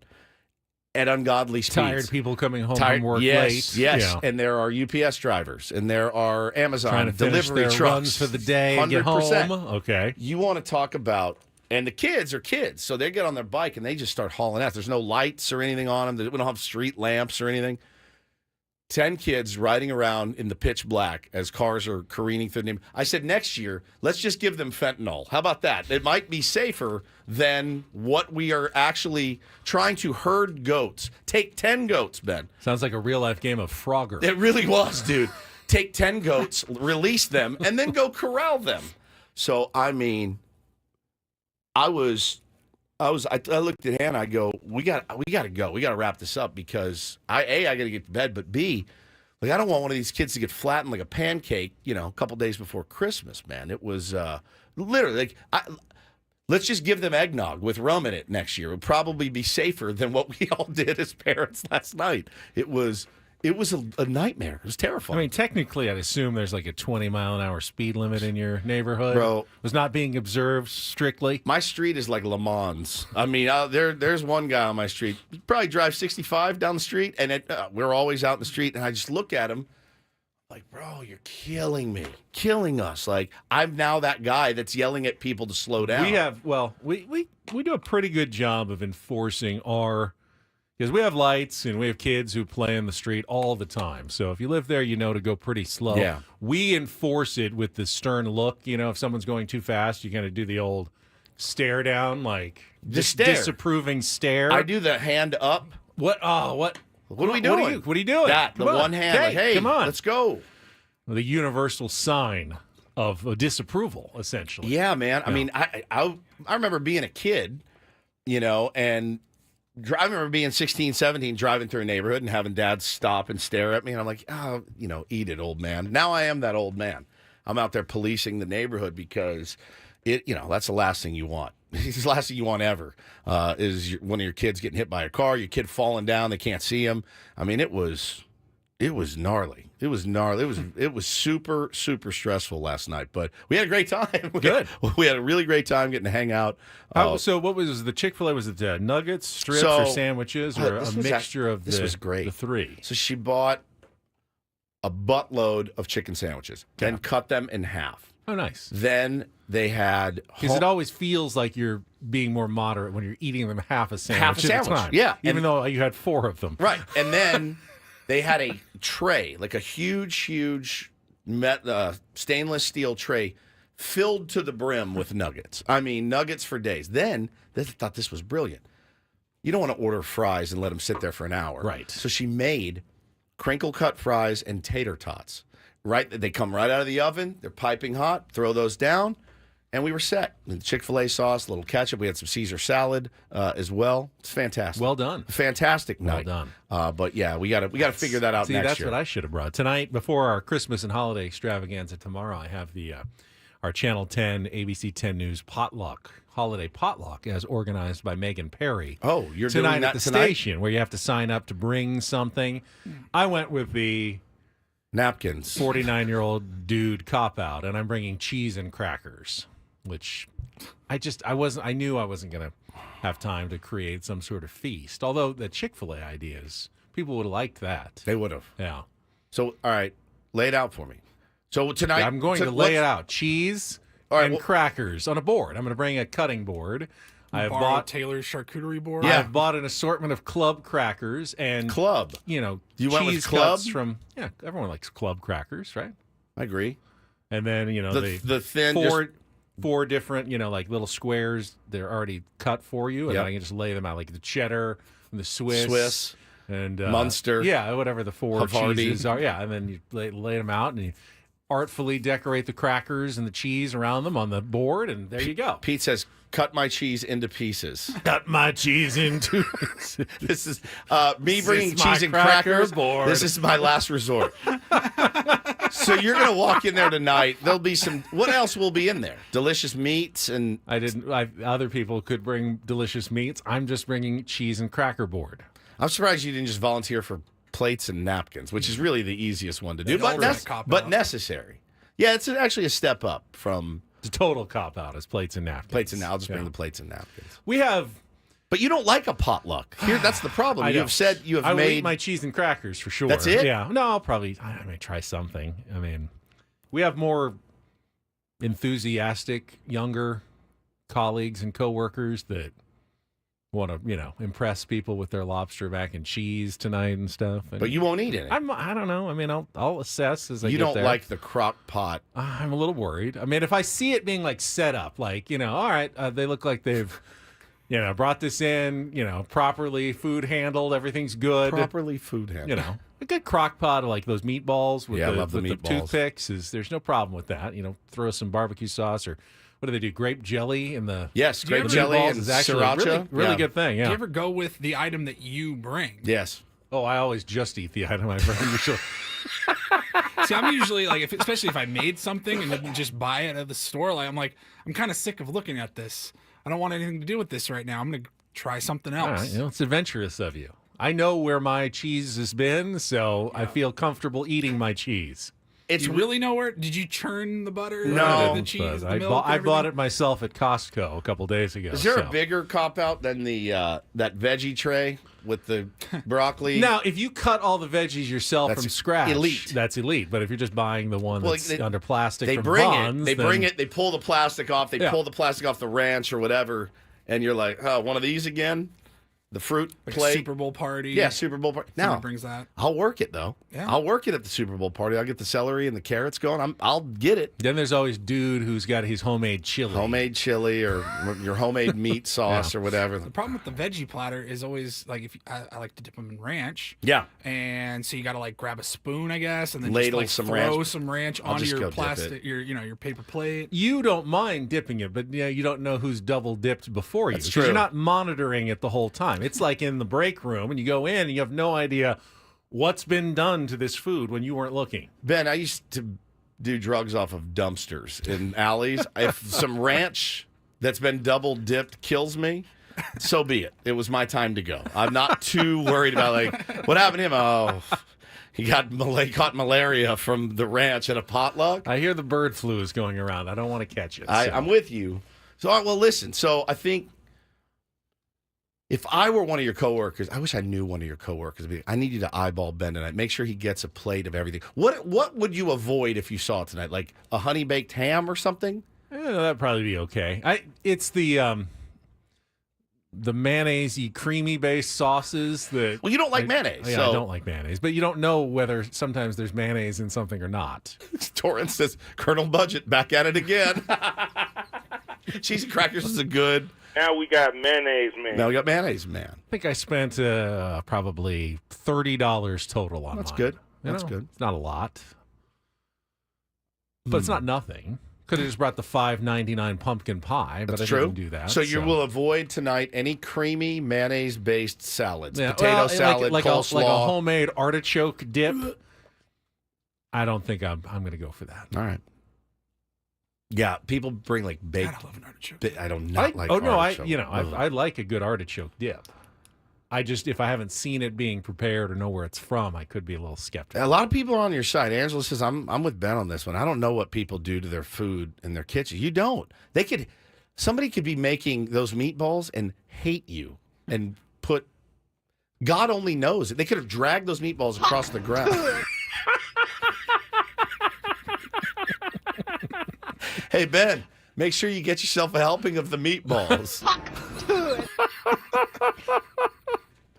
at ungodly speeds. Tired people coming home from work late. Yes, yeah. And there are UPS drivers, and there are Amazon trying to delivery finish their trucks runs for the day and get 100%. home. Okay. You want to talk about, and the kids are kids, so they get on their bike and they just start hauling ass. There's no lights or anything on them. We don't have street lamps or anything. 10 kids riding around in the pitch black as cars are careening through the neighborhood. I said, next year, let's just give them fentanyl. How about that? It might be safer than what we are actually trying to herd goats. Take 10 goats, Ben. Sounds like a real-life game of Frogger. It really was, dude. Take 10 goats, release them, and then go corral them. So, I mean, I looked at Hannah. I go, we got to go. We got to wrap this up because I got to get to bed, but B, like I don't want one of these kids to get flattened like a pancake. A couple days before Christmas, man. It was literally like let's just give them eggnog with rum in it next year. It would probably be safer than what we all did as parents last night. It was a nightmare. It was terrifying. I mean, technically, I'd assume there's like a 20-mile-an-hour speed limit in your neighborhood. Bro. Was not being observed strictly. My street is like Le Mans. I mean, there's one guy on my street. He probably drives 65 down the street, and we're always out in the street, and I just look at him like, bro, you're killing me, killing us. Like, I'm now that guy that's yelling at people to slow down. We do a pretty good job of enforcing because we have lights and we have kids who play in the street all the time. So if you live there, to go pretty slow. Yeah. We enforce it with the stern look. If someone's going too fast, you kind of do the old stare down, like disapproving stare. I do the hand up. What are we doing? What are you doing? The one hand. Hey, come on. Let's go. The universal sign of disapproval, essentially. Yeah, man. I mean, I remember being a kid, and I remember being 16, 17, driving through a neighborhood and having dad stop and stare at me. And I'm like, eat it, old man. Now I am that old man. I'm out there policing the neighborhood because that's the last thing you want. It's the last thing you want ever is one of your kids getting hit by a car, your kid falling down, they can't see him. I mean, it was gnarly. It was gnarly. It was super, super stressful last night, but we had a great time. Good. We had a really great time getting to hang out. So what was the Chick-fil-A? Was it nuggets, strips, or sandwiches, or a mixture of this was great. The three? So she bought a buttload of chicken sandwiches, then cut them in half. Oh, nice. Then they had... Because it always feels like you're being more moderate when you're eating them half a sandwich at a time. Yeah. Even though you had 4 of them. Right. And then they had a tray, like a huge stainless steel tray filled to the brim with nuggets. I mean, nuggets for days. Then they thought this was brilliant. You don't want to order fries and let them sit there for an hour. Right. So she made crinkle cut fries and tater tots. Right, they come right out of the oven. They're piping hot. Throw those down, and we were set. And Chick-fil-A sauce, a little ketchup. We had some Caesar salad as well. It's fantastic. Well done. Fantastic night. Well done. But yeah, we got to figure that out next that's year. what I should have brought tonight before our Christmas and holiday extravaganza tomorrow. I have our Channel 10 ABC 10 News holiday potluck, as organized by Megan Perry. Oh, you're tonight doing that at the tonight? station, where you have to sign up to bring something. I went with the napkins 49-year-old dude cop out, and I'm bringing cheese and crackers, which I knew I wasn't going to have time to create some sort of feast. Although the Chick-fil-A ideas, people would have liked that. They would have. Yeah. So, all right, lay it out for me. So tonight I'm going to lay it out: cheese and crackers on a board. I'm going to bring a cutting board. I have bought Taylor's charcuterie board. Yeah, I've bought an assortment of club crackers and club. You went with cheese club? cuts from everyone likes club crackers, right? I agree. And then the thin four different like little squares. They're already cut for you, and I can just lay them out like the cheddar and the Swiss and Munster. Yeah, whatever the 4 Havarti. cheeses are. Yeah, and then you lay them out and you artfully decorate the crackers and the cheese around them on the board, and there you go. Pete says, "Cut my cheese into pieces." Cut my cheese into pieces. This is me bringing cheese and crackers. Board. This is my last resort. So you're going to walk in there tonight. There'll be some. What else will be in there? Delicious meats and. Other people could bring delicious meats. I'm just bringing cheese and cracker board. I'm surprised you didn't just volunteer for plates and napkins, which is really the easiest one to do, but necessary. Yeah, it's actually a step up from. The total cop out is plates and napkins. I'll just bring the plates and napkins. We have, but you don't like a potluck. Here, that's the problem. You have said you have I made. will eat my cheese and crackers for sure. That's it. Yeah. No, I may try something. I mean, we have more enthusiastic, younger colleagues and coworkers that want to, impress people with their lobster mac and cheese tonight and stuff. And but you won't eat any. I don't know. I mean, I'll assess as I You get don't there. like the crock pot. I'm a little worried. I mean, if I see it being set up, all right, they look like they've, brought this in, properly food handled, everything's good. Properly food handled. A good crock pot of those meatballs with I love the with meatballs. toothpicks there's no problem with that. Throw some barbecue sauce or what do they do? Grape jelly in the grape jelly and is actually sriracha. a really good thing. Yeah. Do you ever go with the item that you bring? Yes. Oh, I always just eat the item I bring. Usually. See, I'm usually especially if I made something and then just buy it at the store. I'm kind of sick of looking at this. I don't want anything to do with this right now. I'm gonna try something else. All right, it's adventurous of you. I know where my cheese has been, so I feel comfortable eating my cheese. You really know where? Did you churn the butter? No. The cheese, the I milk, I bought it myself at Costco a couple days ago. Is there a bigger cop out than the that veggie tray with the broccoli? Now, if you cut all the veggies yourself That's from scratch, elite. That's elite. But if you're just buying the one that's under plastic, they from bring Vons, it. They then- bring it. They pull the plastic off. They pull the plastic off the ranch or whatever, and you're like, oh, one of these again. The fruit plate. Super Bowl party. Yeah, Super Bowl party. Someone Now brings that. I'll work it though. Yeah. I'll work it at the Super Bowl party. I'll get the celery and the carrots going. I'll get it. Then there's always dude who's got his homemade chili. Homemade chili or your homemade meat sauce or whatever. The problem with the veggie platter is always I like to dip them in ranch. Yeah. And so you got to grab a spoon, I guess, and then Ladle just some throw ranch. some ranch I'll onto just go your dip plastic, it. your paper plate. You don't mind dipping it, but you don't know who's double dipped before you. That's Because true. you're not monitoring it the whole time. It's like in the break room, and you go in and you have no idea what's been done to this food when you weren't looking. Ben, I used to do drugs off of dumpsters in alleys. If some ranch that's been double dipped kills me, so be it. It was my time to go. I'm not too worried about what happened to him. Oh, He caught malaria from the ranch at a potluck. I hear the bird flu is going around. I don't want to catch it. I'm with you. So, well, listen. So I think if I were one of your coworkers, I wish I knew one of your coworkers. I need you to eyeball Ben tonight. Make sure he gets a plate of everything. What would you avoid if you saw it tonight? Like a honey baked ham or something? That'd probably be okay. It's the mayonnaise-y, creamy-based sauces that... Well, you don't like mayonnaise. Yeah, so. I don't like mayonnaise. But you don't know whether sometimes there's mayonnaise in something or not. Torrance says, Colonel Budget, back at it again. Cheese and crackers is a good... Now we got mayonnaise man. Now we got mayonnaise man. I think I spent probably $30 total on That's mine. good. That's good. It's not a lot. But it's not nothing. Could have just brought the $5.99 pumpkin pie, but That's I true. didn't do that. So you will avoid tonight any creamy mayonnaise-based salads. Yeah, Potato well, salad, like coleslaw. like a homemade artichoke dip. I don't think I'm going to go for that. All right. Yeah, people bring like baked. God, I love an artichoke. I don't like. Oh no, artichoke. I like a good artichoke dip. I just, if I haven't seen it being prepared or know where it's from, I could be a little skeptical. A lot of people are on your side. Angela says, I'm with Ben on this one. I don't know what people do to their food in their kitchen. You don't. Somebody could be making those meatballs and hate you and put, God only knows it. They could have dragged those meatballs across the ground. Hey, Ben, make sure you get yourself a helping of the meatballs.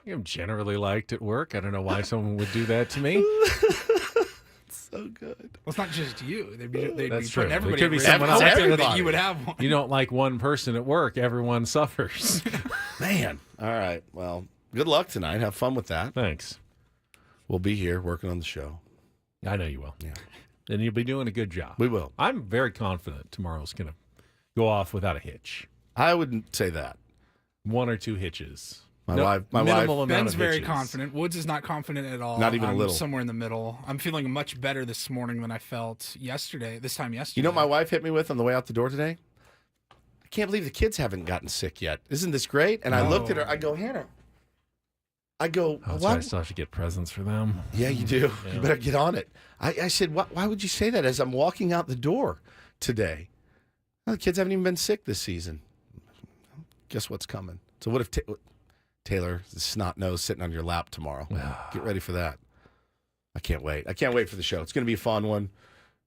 I'm generally liked at work. I don't know why someone would do that to me. So good. Well, it's not just you. They'd be That's putting true. everybody It could be at risk. someone else. That you would have one. You don't like one person at work, everyone suffers. Man. All right. Well, good luck tonight. Have fun with that. Thanks. We'll be here working on the show. I know you will. Yeah. And you'll be doing a good job. We will. I'm very confident tomorrow's going to go off without a hitch. I wouldn't say that. One or two hitches. My wife. Minimal amount Ben's of very hitches. confident. Woods is not confident at all. Not even a I'm little. Somewhere in the middle. I'm feeling much better this morning than I felt yesterday. This time yesterday. You know what my wife hit me with on the way out the door today? I can't believe the kids haven't gotten sick yet. Isn't this great? And I looked at her. I go, Hannah. I go, Oh, so what? I still have to get presents for them. Yeah, you do. Yeah. You better get on it. I said, why would you say that as I'm walking out the door today? Well, the kids haven't even been sick this season. Guess what's coming? So what if Taylor, the snot nose, sitting on your lap tomorrow? Get ready for that. I can't wait. I can't wait for the show. It's going to be a fun one.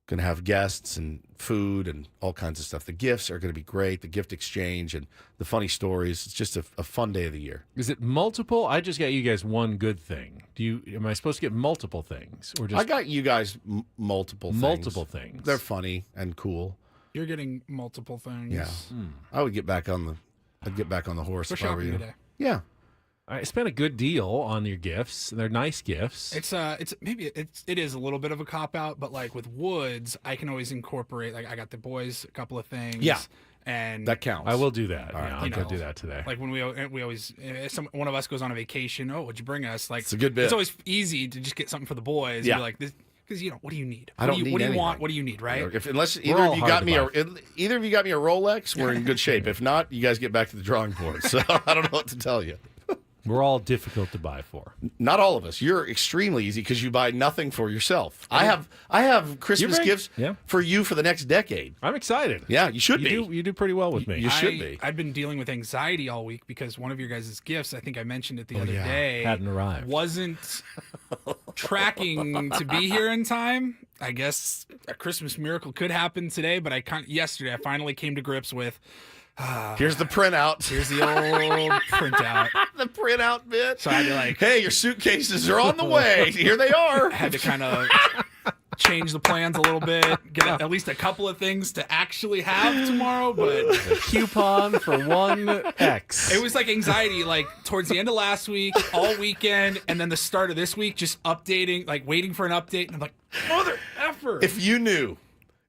Going to have guests and food and all kinds of stuff. The gifts are going to be great. The gift exchange and the funny stories. It's just a fun day of the year. Is it multiple? I just got you guys one good thing. Am I supposed to get multiple things, or just I got you guys multiple things. multiple things? They're funny and cool. You're getting multiple things. Yeah. I would get back on the horse Go if I were shopping you. today. Yeah. I spent a good deal on your gifts. They're nice gifts. It is a little bit of a cop out, but like with Woods, I can always incorporate. Like I got the boys a couple of things. Yeah. And That counts. I will do that. All right. Yeah, I'll go do that today. like when we always one of us goes on a vacation. Oh, what'd you bring us? Like It's a good bit. It's always easy to just get something for the boys. Yeah. And be like this because what do you need? I don't what need do you anything. want? What do you need? Right? Unless We're either all of you hard got to me buy. either of you got me a Rolex, we're in good shape. If not, you guys get back to the drawing board. So I don't know what to tell you. We're all difficult to buy for. Not all of us. You're extremely easy because you buy nothing for yourself. I have Christmas gifts for you for the next decade. I'm excited. Yeah, you should be. You do pretty well with me. You should be. I've been dealing with anxiety all week because one of your guys' gifts, I think I mentioned it the other day, hadn't arrived. Wasn't tracking to be here in time. I guess a Christmas miracle could happen today, but yesterday I finally came to grips with. Here's the printout. Here's the old printout. The printout bit. So I had to hey, your suitcases are on the way. Here they are. I had to kind of change the plans a little bit, get at least a couple of things to actually have tomorrow. But a coupon for 1X. It was like anxiety, like towards the end of last week, all weekend, and then the start of this week, just updating, like waiting for an update. And I'm like, mother effer. If you knew.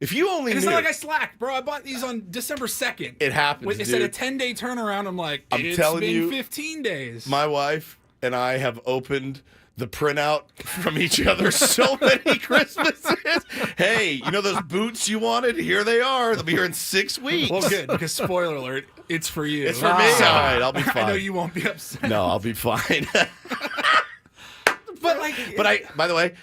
If you only and it's knew. not like I slacked, bro. I bought these on December 2nd. It happens, It said a dude. 10-day turnaround. I'm like, I'm telling been you, 15 days. My wife and I have opened the printout from each other so many Christmases. Hey, you know those boots you wanted? Here they are. They'll be here in 6 weeks. Well, good, because spoiler alert, it's for you. It's for me. All right, I'll be fine. I know you won't be upset. No, I'll be fine. But like, But by the way,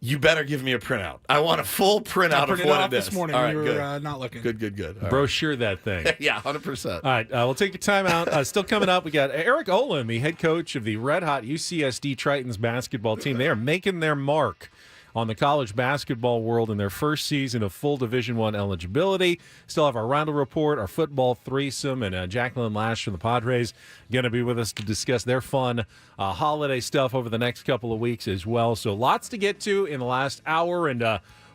You better give me a printout. I want a full printout of what it is. This morning. All right, you were good. not looking. Good. All right. Brochure that thing. Yeah, 100%. All right, we'll take your time out. Still coming up, we got Eric Olin, the head coach of the red-hot UCSD Tritons basketball team. They are making their mark on the college basketball world in their first season of full Division I eligibility. Still have our roundel report, our football threesome, and Jacqueline Lash from the Padres going to be with us to discuss their fun holiday stuff over the next couple of weeks as well. So lots to get to in the last hour and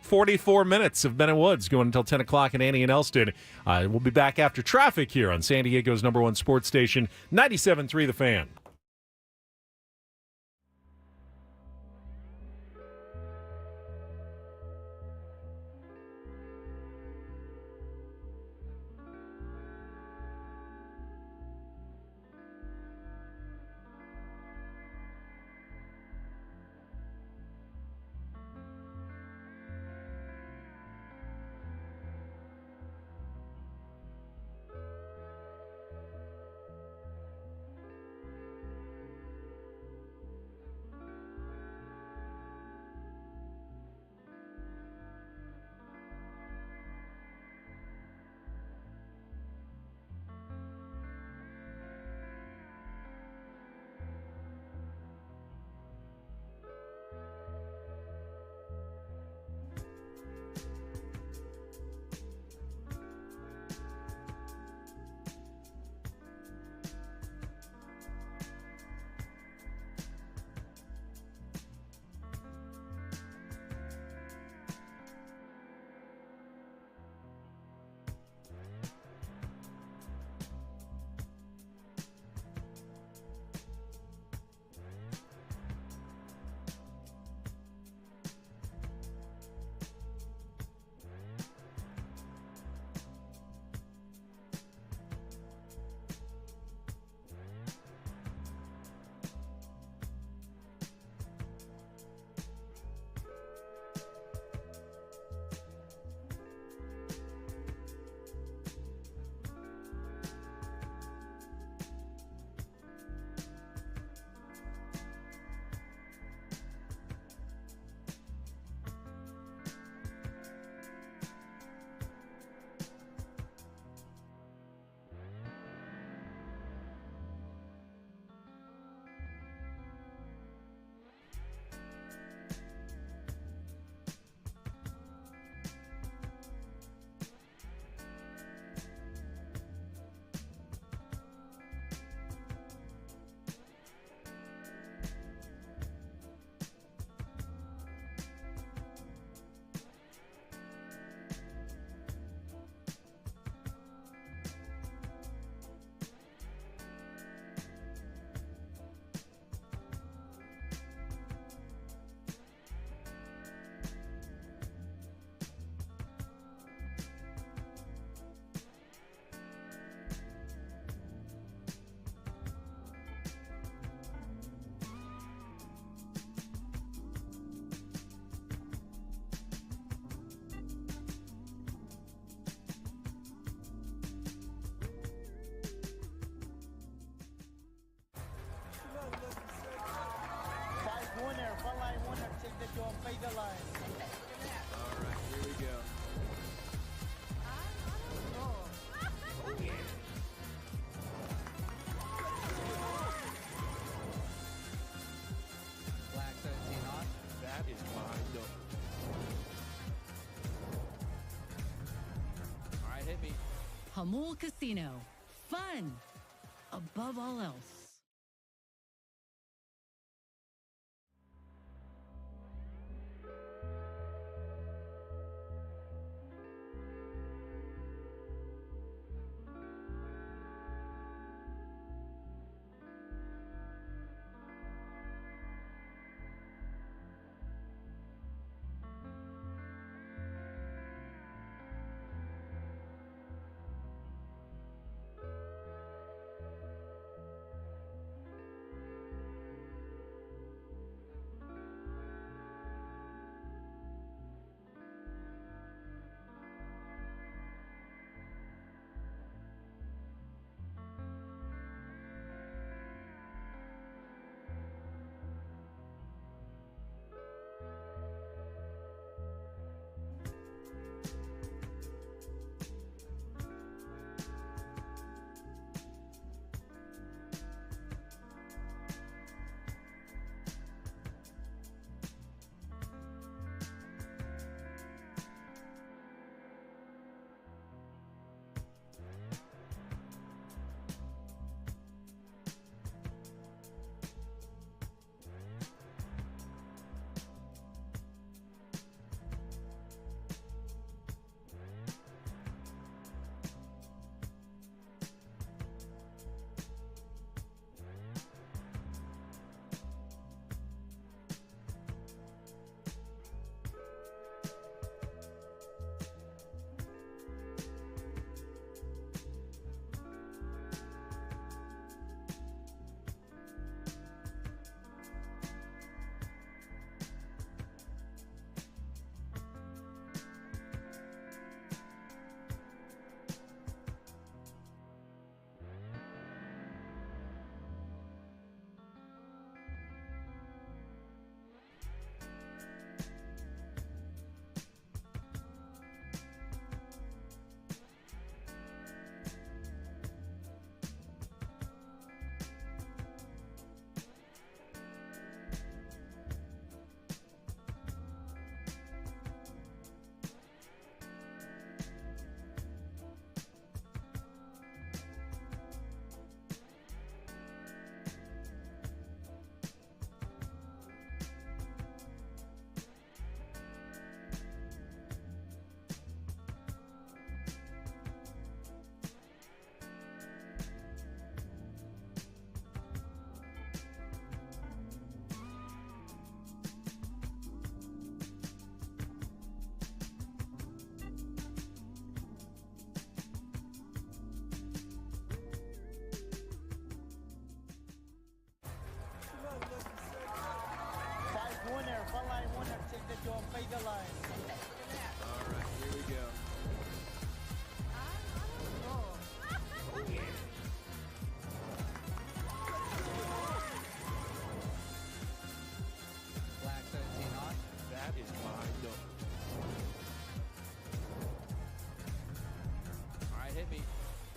44 minutes of Ben and Woods going until 10 o'clock in Annie and Elston. We'll be back after traffic here on San Diego's #1 sports station, 97.3 The Fan. Hamul Casino. Fun above all else.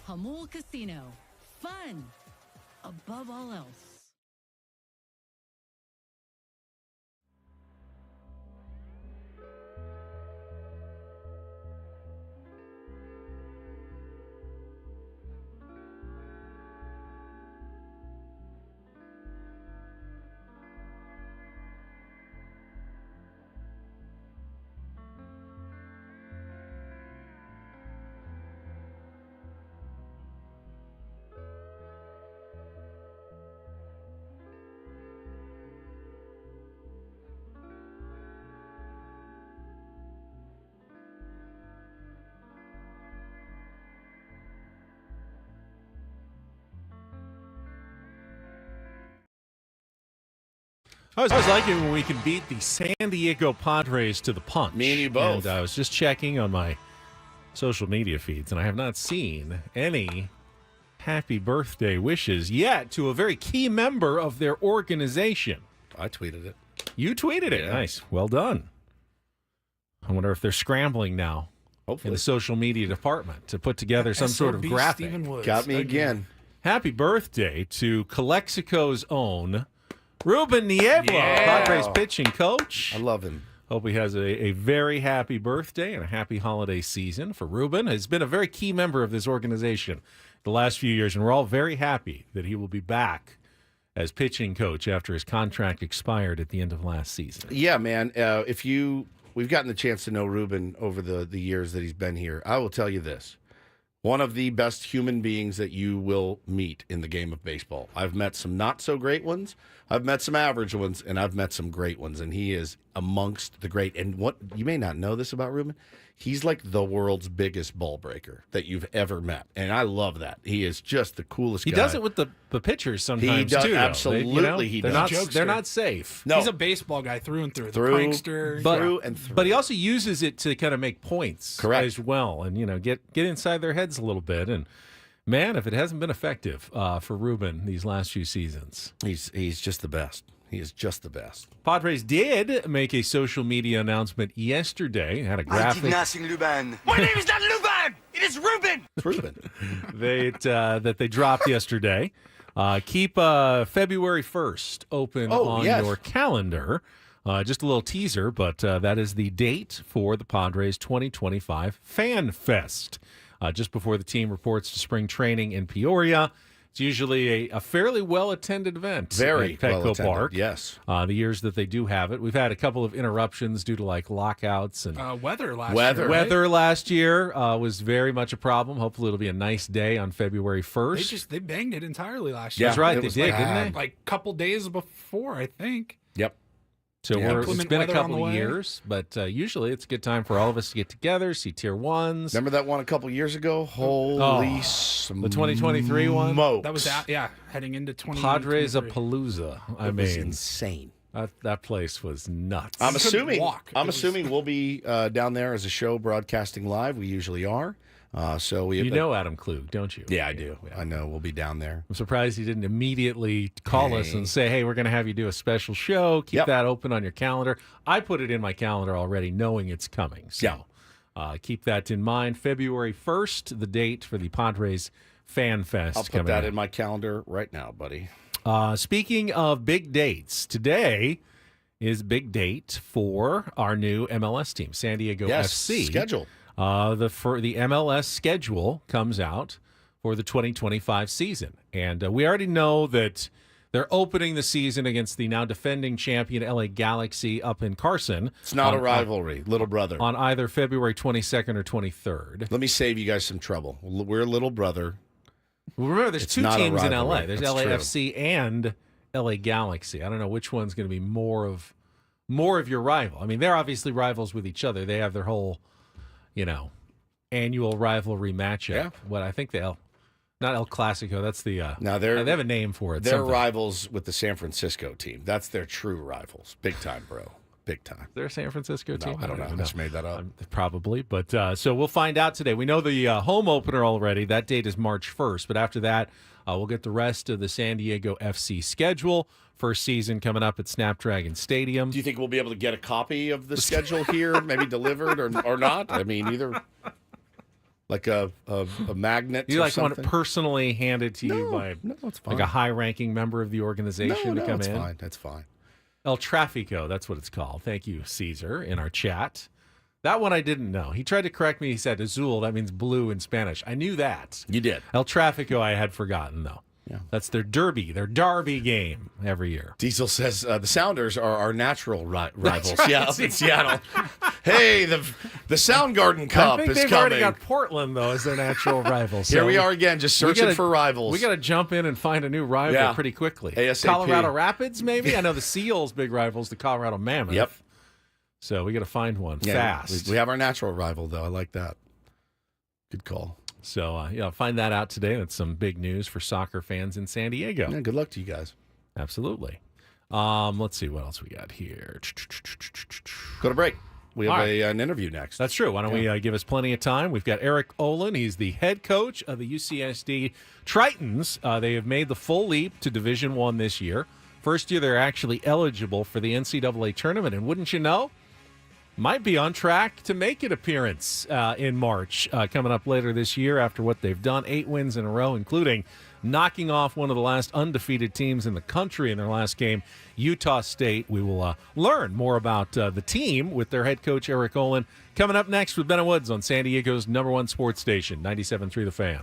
Hamul Casino. Fun above all else. I was liking when we can beat the San Diego Padres to the punch. Me and you both. And I was just checking on my social media feeds, and I have not seen any happy birthday wishes yet to a very key member of their organization. I tweeted it. You tweeted it. Yeah. Nice. Well done. I wonder if they're scrambling now in the social media department to put together some sort of SOB graphic. Stephen Woods. Got me again. Happy birthday to Calexico's own Ruben Niebla, Padres pitching coach. I love him. Hope he has a very happy birthday and a happy holiday season for Ruben. Has been a very key member of this organization the last few years, and we're all very happy that he will be back as pitching coach after his contract expired at the end of last season. Yeah, man. We've gotten the chance to know Ruben over the years that he's been here. I will tell you this. One of the best human beings that you will meet in the game of baseball. I've met some not so great ones. I've met some average ones, and I've met some great ones. And he is amongst the great. And what you may not know this about Ruben, he's like the world's biggest ball breaker that you've ever met. And I love that. He is just the coolest guy. He does it with the pitchers sometimes he does, too. Though. Absolutely, he does. They're not safe. No. He's a baseball guy through and through. The prankster. Through and through. But he also uses it to kind of make points as well, and get inside their heads a little bit. And man, if it hasn't been effective for Ruben these last few seasons, he's just the best. He is just the best. Padres did make a social media announcement yesterday. Had a graphic. I did nothing, Luban. My name is not Luban. It is Ruben. It's Ruben. that they dropped yesterday. Keep February 1st open on your calendar. Just a little teaser, but that is the date for the Padres 2025 Fan Fest. Just before the team reports to spring training in Peoria. It's usually a fairly well-attended event Very at Petco well-attended, Park. yes. The years that they do have it. We've had a couple of interruptions due to lockouts and weather last year. Weather last year was very much a problem. Hopefully it'll be a nice day on February 1st. They banged it entirely last year. That's right, they did, didn't they? Like a couple days before, I think. Yep. So it's been a couple of years, but usually it's a good time for all of us to get together, see Tier 1s. Remember that one a couple years ago? Holy the 2023 one? Smokes. That was heading into 2023. Padres a Palooza. It was insane. That place was nuts. I'm assuming we'll be down there as a show broadcasting live. We usually are. So we know Adam Klug, don't you? Yeah, I do. Yeah. I know we'll be down there. I'm surprised he didn't immediately call us and say, hey, we're going to have you do a special show. Keep that open on your calendar. I put it in my calendar already knowing it's coming. So keep that in mind. February 1st, the date for the Padres Fan Fest. I'll put that in my calendar right now, buddy. Speaking of big dates, today is big date for our new MLS team, San Diego FC. Schedule. The MLS schedule comes out for the 2025 season. And we already know that they're opening the season against the now defending champion LA Galaxy up in Carson. It's not a rivalry, little brother. On either February 22nd or 23rd. Let me save you guys some trouble. We're little brother. Well, remember, there's two teams in LA. There's That's LAFC and LA Galaxy. I don't know which one's going to be more of your rival. I mean, they're obviously rivals with each other. They have their whole annual rivalry matchup. Yeah. What I think not El Clasico. That's the now they have a name for it. They're rivals with the San Francisco team. That's their true rivals. Big time, bro. Big time. They're a San Francisco team. I don't know. I just made that up. Probably, but so we'll find out today. We know the home opener already. That date is March 1st. But after that, we'll get the rest of the San Diego FC schedule. First season coming up at Snapdragon Stadium. Do you think we'll be able to get a copy of the schedule here, maybe delivered or not? I mean, either. Like a magnet. You or like want something? it personally handed to you by No, it's fine. like a high-ranking member of the organization to come it's in? fine. That's fine. El Trafico, that's what it's called. Thank you, Caesar, in our chat. That one I didn't know. He tried to correct me. He said azul. That means blue in Spanish. I knew that. You did. El Trafico I had forgotten, though. Yeah. That's their derby game every year. Diesel says the Sounders are our natural rivals. right. Yeah, up in Seattle. Hey, the Soundgarden Cup I think is they've coming. already got Portland, though, as their natural rival. Here So we are again, just searching for rivals. We got to jump in and find a new rival Yeah. pretty quickly. ASAP. Colorado Rapids, maybe? I know the Seals' big rivals, the Colorado Mammoth. Yep. So we got to find one Yeah, fast. we have our natural rival, though. I like that. Good call. So, find that out today. That's some big news for soccer fans in San Diego. Yeah, good luck to you guys. Absolutely. Let's see what else we got here. Go to break. We have All right. an interview next. That's true. Why don't we give us plenty of time? We've got Eric Olin. He's the head coach of the UCSD Tritons. They have made the full leap to Division I this year. First year they're actually eligible for the NCAA tournament. And wouldn't you know, might be on track to make an appearance in March coming up later this year after what they've done. 8 wins in a row, including knocking off one of the last undefeated teams in the country in their last game, Utah State. We will learn more about the team with their head coach, Eric Olin, coming up next with Ben and Woods on San Diego's #1 sports station, 97.3 The Fan.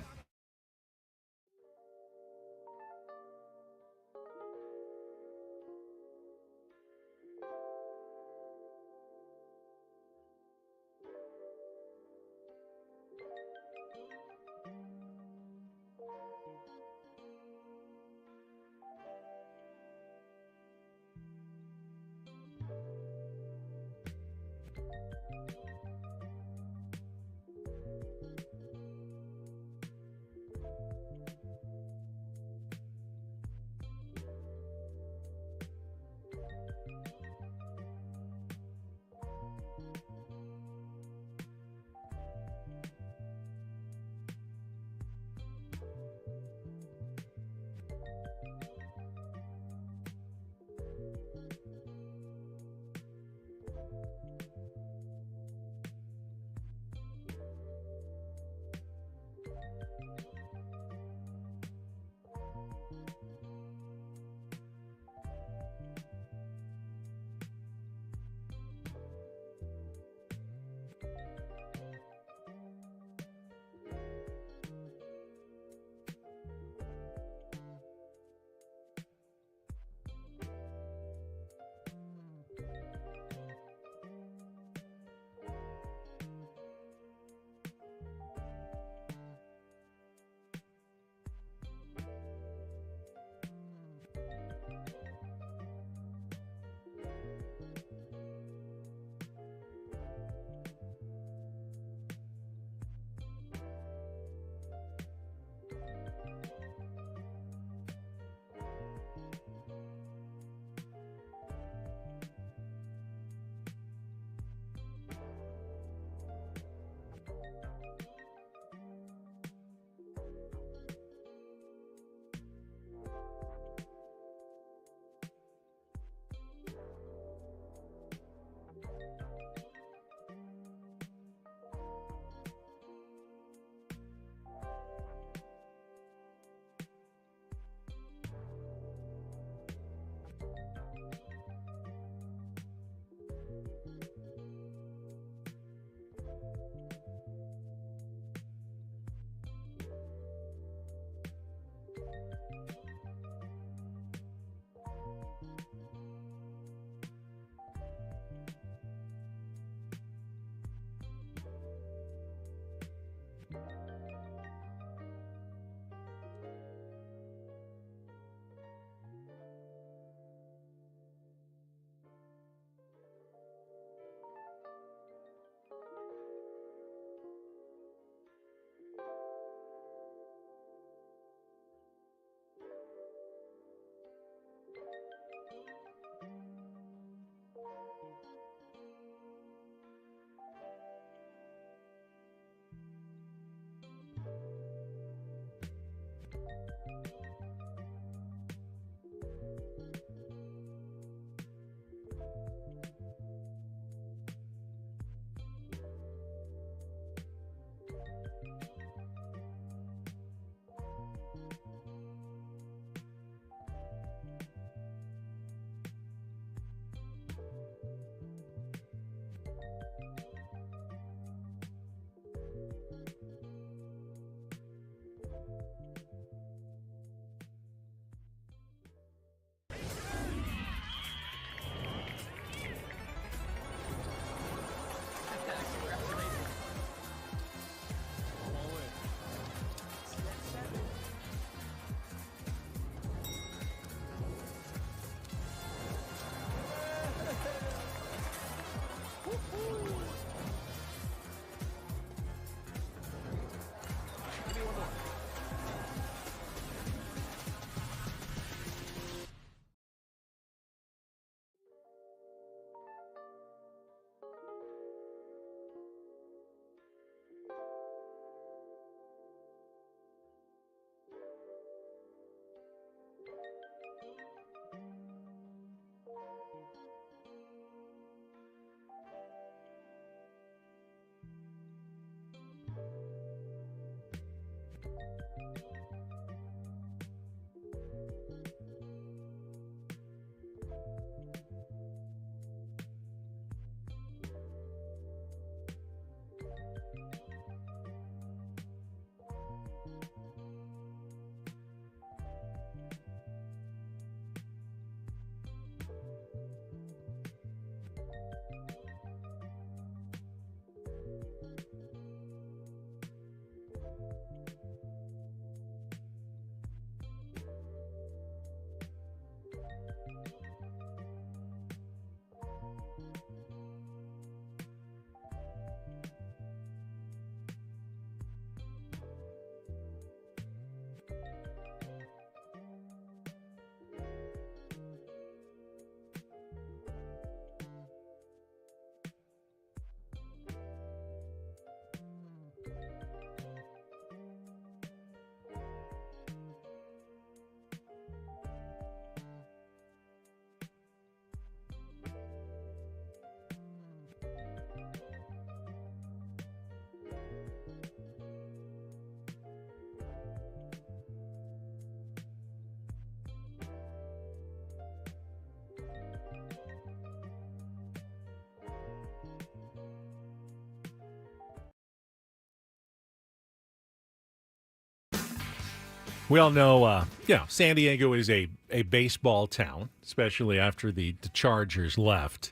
We all know, San Diego is a baseball town, especially after the Chargers left.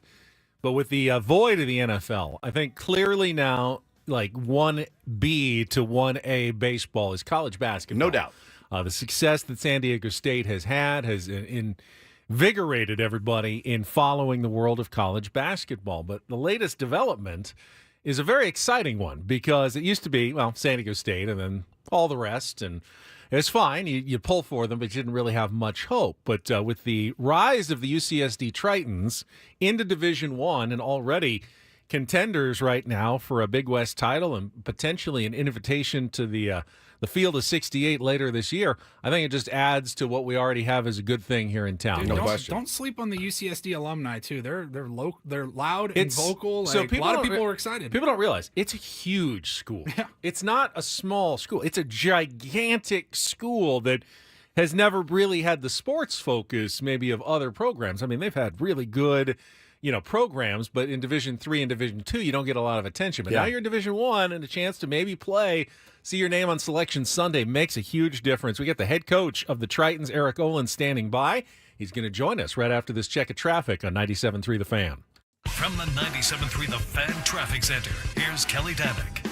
But with the void of the NFL, I think clearly now, like 1B to 1A baseball is college basketball. No doubt. The success that San Diego State has had has invigorated everybody in following the world of college basketball. But the latest development is a very exciting one because it used to be, San Diego State and then all the rest, and it's fine. You pull for them, but you didn't really have much hope. But with the rise of the UCSD Tritons into Division I and already contenders right now for a Big West title and potentially an invitation to the Field of 68 later this year, I think it just adds to what we already have as a good thing here in town. Dude, No question. Don't sleep on the UCSD alumni too. They're loud and vocal. So a lot of people are excited. People don't realize it's a huge school. Yeah. It's not a small school. It's a gigantic school that has never really had the sports focus maybe of other programs. I mean, they've had really good programs, but in Division III and Division II, you don't get a lot of attention. But now you're in Division I, and a chance to maybe see your name on Selection Sunday makes a huge difference. We get the head coach of the Tritons, Eric Olin, standing by. He's going to join us right after this check of traffic on 97.3 The Fan. From the 97.3 The Fan Traffic Center, here's Kelly Danick.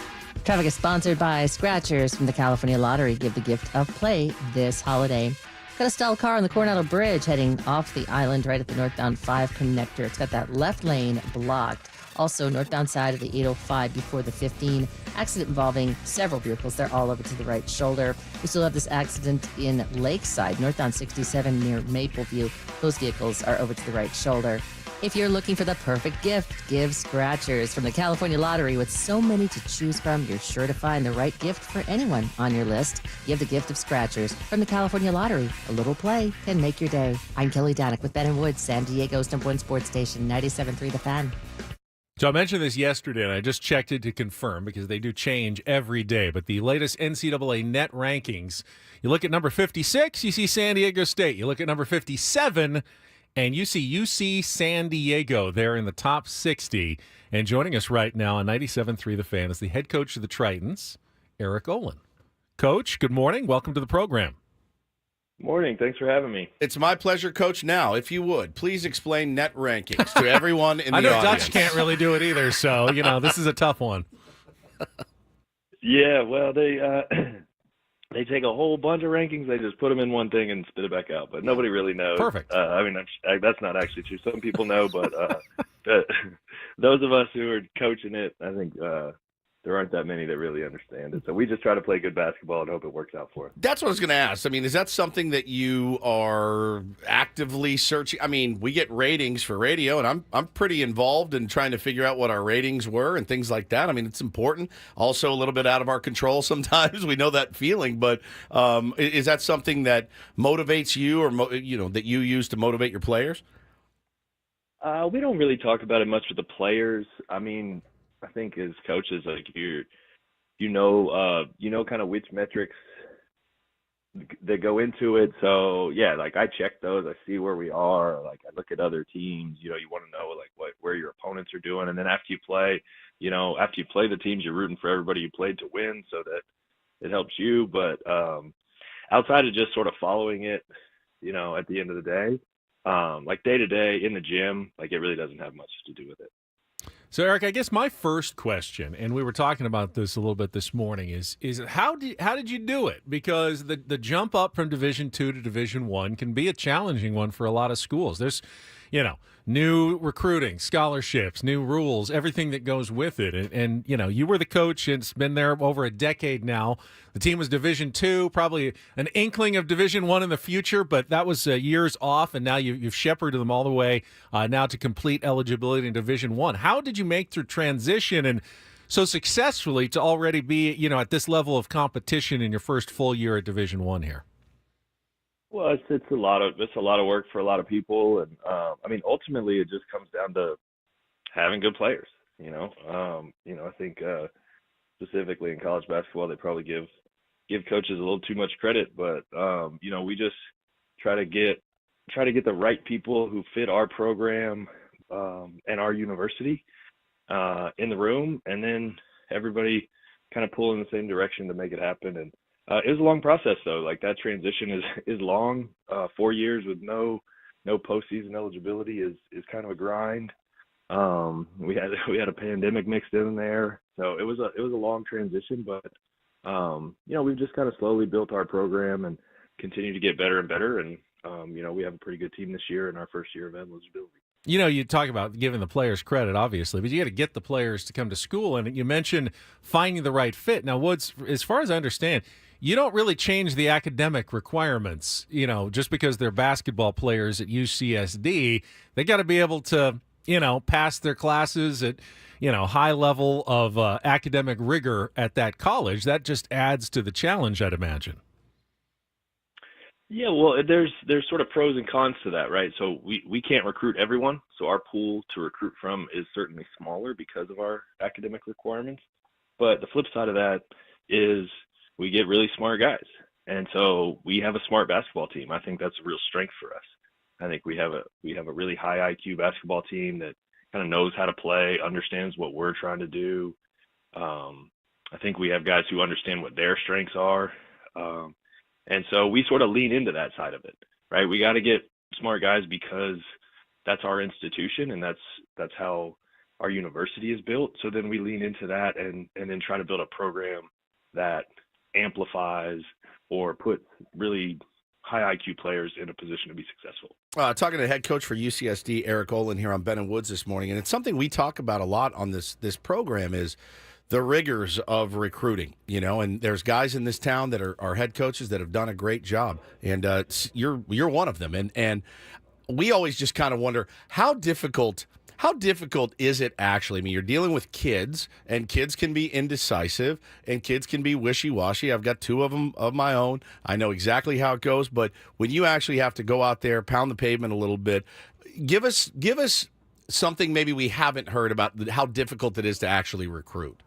Traffic is sponsored by Scratchers from the California Lottery. Give the gift of play this holiday. Got a stalled car on the Coronado Bridge heading off the island right at the northbound 5 connector. It's got that left lane blocked. Also, northbound side of the 805 before the 15. Accident involving several vehicles. They're all over to the right shoulder. We still have this accident in Lakeside, northbound 67 near Mapleview. Those vehicles are over to the right shoulder. If you're looking for the perfect gift, give Scratchers from the California Lottery. With so many to choose from, you're sure to find the right gift for anyone on your list. Give the gift of Scratchers from the California Lottery. A little play can make your day. I'm Kelly Danick with Ben and Woods, San Diego's #1 sports station, 97.3 The Fan. So I mentioned this yesterday, and I just checked it to confirm because they do change every day. But the latest NCAA net rankings, you look at number 56, you see San Diego State. You look at number 57, and you see UC San Diego there in the top 60. And joining us right now on 97.3 The Fan is the head coach of the Tritons, Eric Olin. Coach, good morning. Welcome to the program. Morning. Thanks for having me. It's my pleasure, Coach. Now, if you would, please explain net rankings to everyone in the audience. I know Dutch can't really do it either, so, this is a tough one. Yeah, well, they take a whole bunch of rankings, they just put them in one thing and spit it back out, but nobody really knows. Perfect. That's not actually true. Some people know, but those of us who are coaching it, I think there aren't that many that really understand it. So we just try to play good basketball and hope it works out for us. That's what I was going to ask. I mean, is that something that you are actively searching? I mean, we get ratings for radio, and I'm pretty involved in trying to figure out what our ratings were and things like that. I mean, it's important. Also, a little bit out of our control sometimes. We know that feeling, but is that something that motivates you, or that you use to motivate your players? We don't really talk about it much with the players. I mean, I think as coaches, like you know kind of which metrics that go into it. So yeah, like I check those, I see where we are. Like I look at other teams. You want to know like where your opponents are doing, and then after you play the teams, you're rooting for everybody you played to win, so that it helps you. But outside of just sort of following it, at the end of the day, like day to day in the gym, like it really doesn't have much to do with it. So, Eric, I guess my first question, and we were talking about this a little bit this morning, is how did you do it? Because the jump up from Division II to Division I can be a challenging one for a lot of schools. There's, new recruiting, scholarships, new rules, everything that goes with it. And you were the coach, and it's been there over a decade now. The team was Division II, probably an inkling of Division I in the future, but that was years off, and now you've shepherded them all the way now to complete eligibility in Division I. How did you make the transition and so successfully to already be, at this level of competition in your first full year at Division I here? Well, it's a lot of work for a lot of people, and ultimately it just comes down to having good players. I think specifically in college basketball, they probably give coaches a little too much credit, but we just try to get the right people who fit our program and our university in the room, and then everybody kind of pull in the same direction to make it happen. And it was a long process though. Like that transition is long. 4 years with no postseason eligibility is kind of a grind. We had a pandemic mixed in there, so it was a long transition. But we've just kind of slowly built our program and continue to get better and better. And we have a pretty good team this year in our first year of eligibility. You talk about giving the players credit, obviously, but you got to get the players to come to school. And you mentioned finding the right fit. Now, Woods, as far as I understand, you don't really change the academic requirements, just because they're basketball players at UCSD. They got to be able to, pass their classes at, high level of academic rigor at that college. That just adds to the challenge, I'd imagine. Yeah, well, there's sort of pros and cons to that, right? So we can't recruit everyone. So our pool to recruit from is certainly smaller because of our academic requirements. But the flip side of that is we get really smart guys. And so we have a smart basketball team. I think that's a real strength for us. I think we have a really high IQ basketball team that kind of knows how to play, understands what we're trying to do. I think we have guys who understand what their strengths are. And so we sort of lean into that side of it, right? We got to get smart guys because that's our institution and that's how our university is built. So then we lean into that and then try to build a program that amplifies or puts really high IQ players in a position to be successful. Talking to head coach for UCSD, Eric Olin, here on Ben and Woods this morning, and it's something we talk about a lot on this program is the rigors of recruiting, and there's guys in this town that are head coaches that have done a great job, and you're one of them. And we always just kind of wonder how difficult is it actually? I mean, you're dealing with kids, and kids can be indecisive, and kids can be wishy-washy. I've got 2 of them of my own. I know exactly how it goes, but when you actually have to go out there, pound the pavement a little bit, give us something maybe we haven't heard about how difficult it is to actually recruit.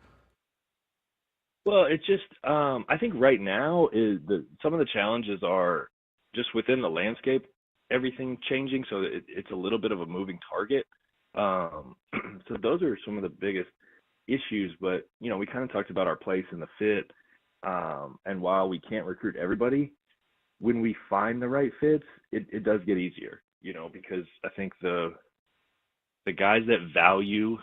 Well, it's just I think right now some of the challenges are just within the landscape, everything changing, so it's a little bit of a moving target. So those are some of the biggest issues. But we kind of talked about our place in the fit, and while we can't recruit everybody, when we find the right fits, it does get easier. Because I think the guys that value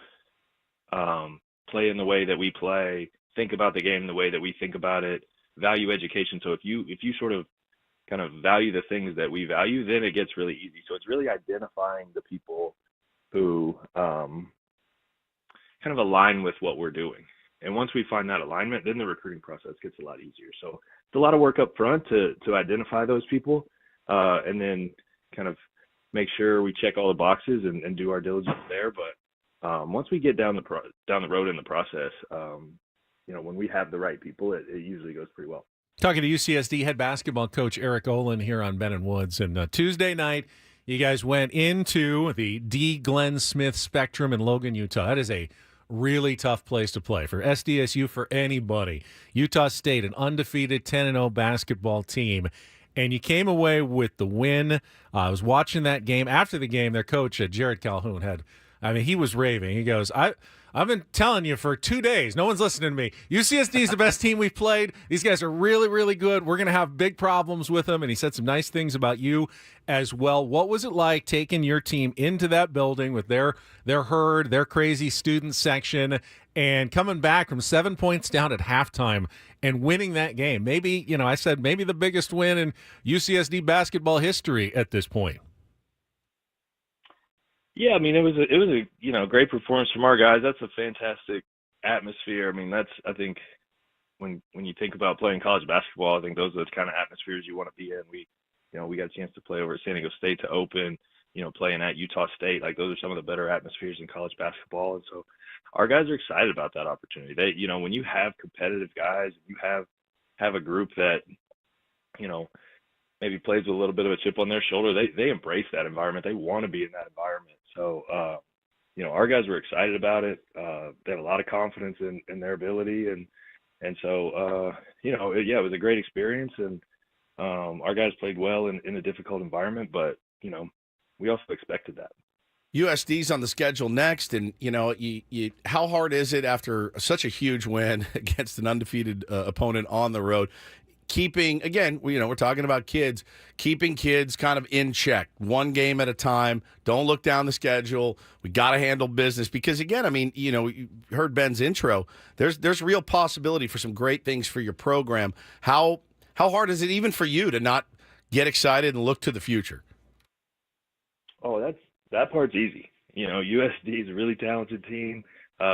play in the way that we play, think about the game the way that we think about it, value education. So if you sort of kind of value the things that we value, then it gets really easy. So it's really identifying the people who kind of align with what we're doing. And once we find that alignment, then the recruiting process gets a lot easier. So it's a lot of work up front to identify those people, and then kind of make sure we check all the boxes and do our diligence there. But once we get down the road in the process, when we have the right people, it usually goes pretty well. Talking to UCSD head basketball coach Eric Olin here on Ben and Woods. And Tuesday night, you guys went into the D. Glenn Smith Spectrum in Logan, Utah. That is a really tough place to play for SDSU, for anybody. Utah State, an undefeated 10-0 basketball team. And you came away with the win. I was watching that game. After the game, their coach, Jared Calhoun, he was raving. He goes, I've been telling you for 2 days. No one's listening to me. UCSD is the best team we've played. These guys are really, really good. We're going to have big problems with them. And he said some nice things about you as well. What was it like taking your team into that building with their herd, their crazy student section, and coming back from 7 points down at halftime and winning that game? Maybe, I said maybe the biggest win in UCSD basketball history at this point. Yeah, it was a great performance from our guys. That's a fantastic atmosphere. I think when you think about playing college basketball, I think those are the kind of atmospheres you want to be in. We got a chance to play over at San Diego State to open, playing at Utah State. Like, those are some of the better atmospheres in college basketball. And so our guys are excited about that opportunity. They, when you have competitive guys, you have a group that, maybe plays with a little bit of a chip on their shoulder, they embrace that environment. They want to be in that environment. So, our guys were excited about it. They have a lot of confidence in their ability. And so, it was a great experience. And our guys played well in a difficult environment, but, we also expected that. USD's on the schedule next, and how hard is it after such a huge win against an undefeated opponent on the road? keeping, again, we're talking about kids, keeping kids kind of in check, one game at a time. Don't look down the schedule. We got to handle business because, again, I mean, you heard Ben's intro. There's real possibility for some great things for your program. How hard is it even for you to not get excited and look to the future? Oh, that part's easy. USD is a really talented team.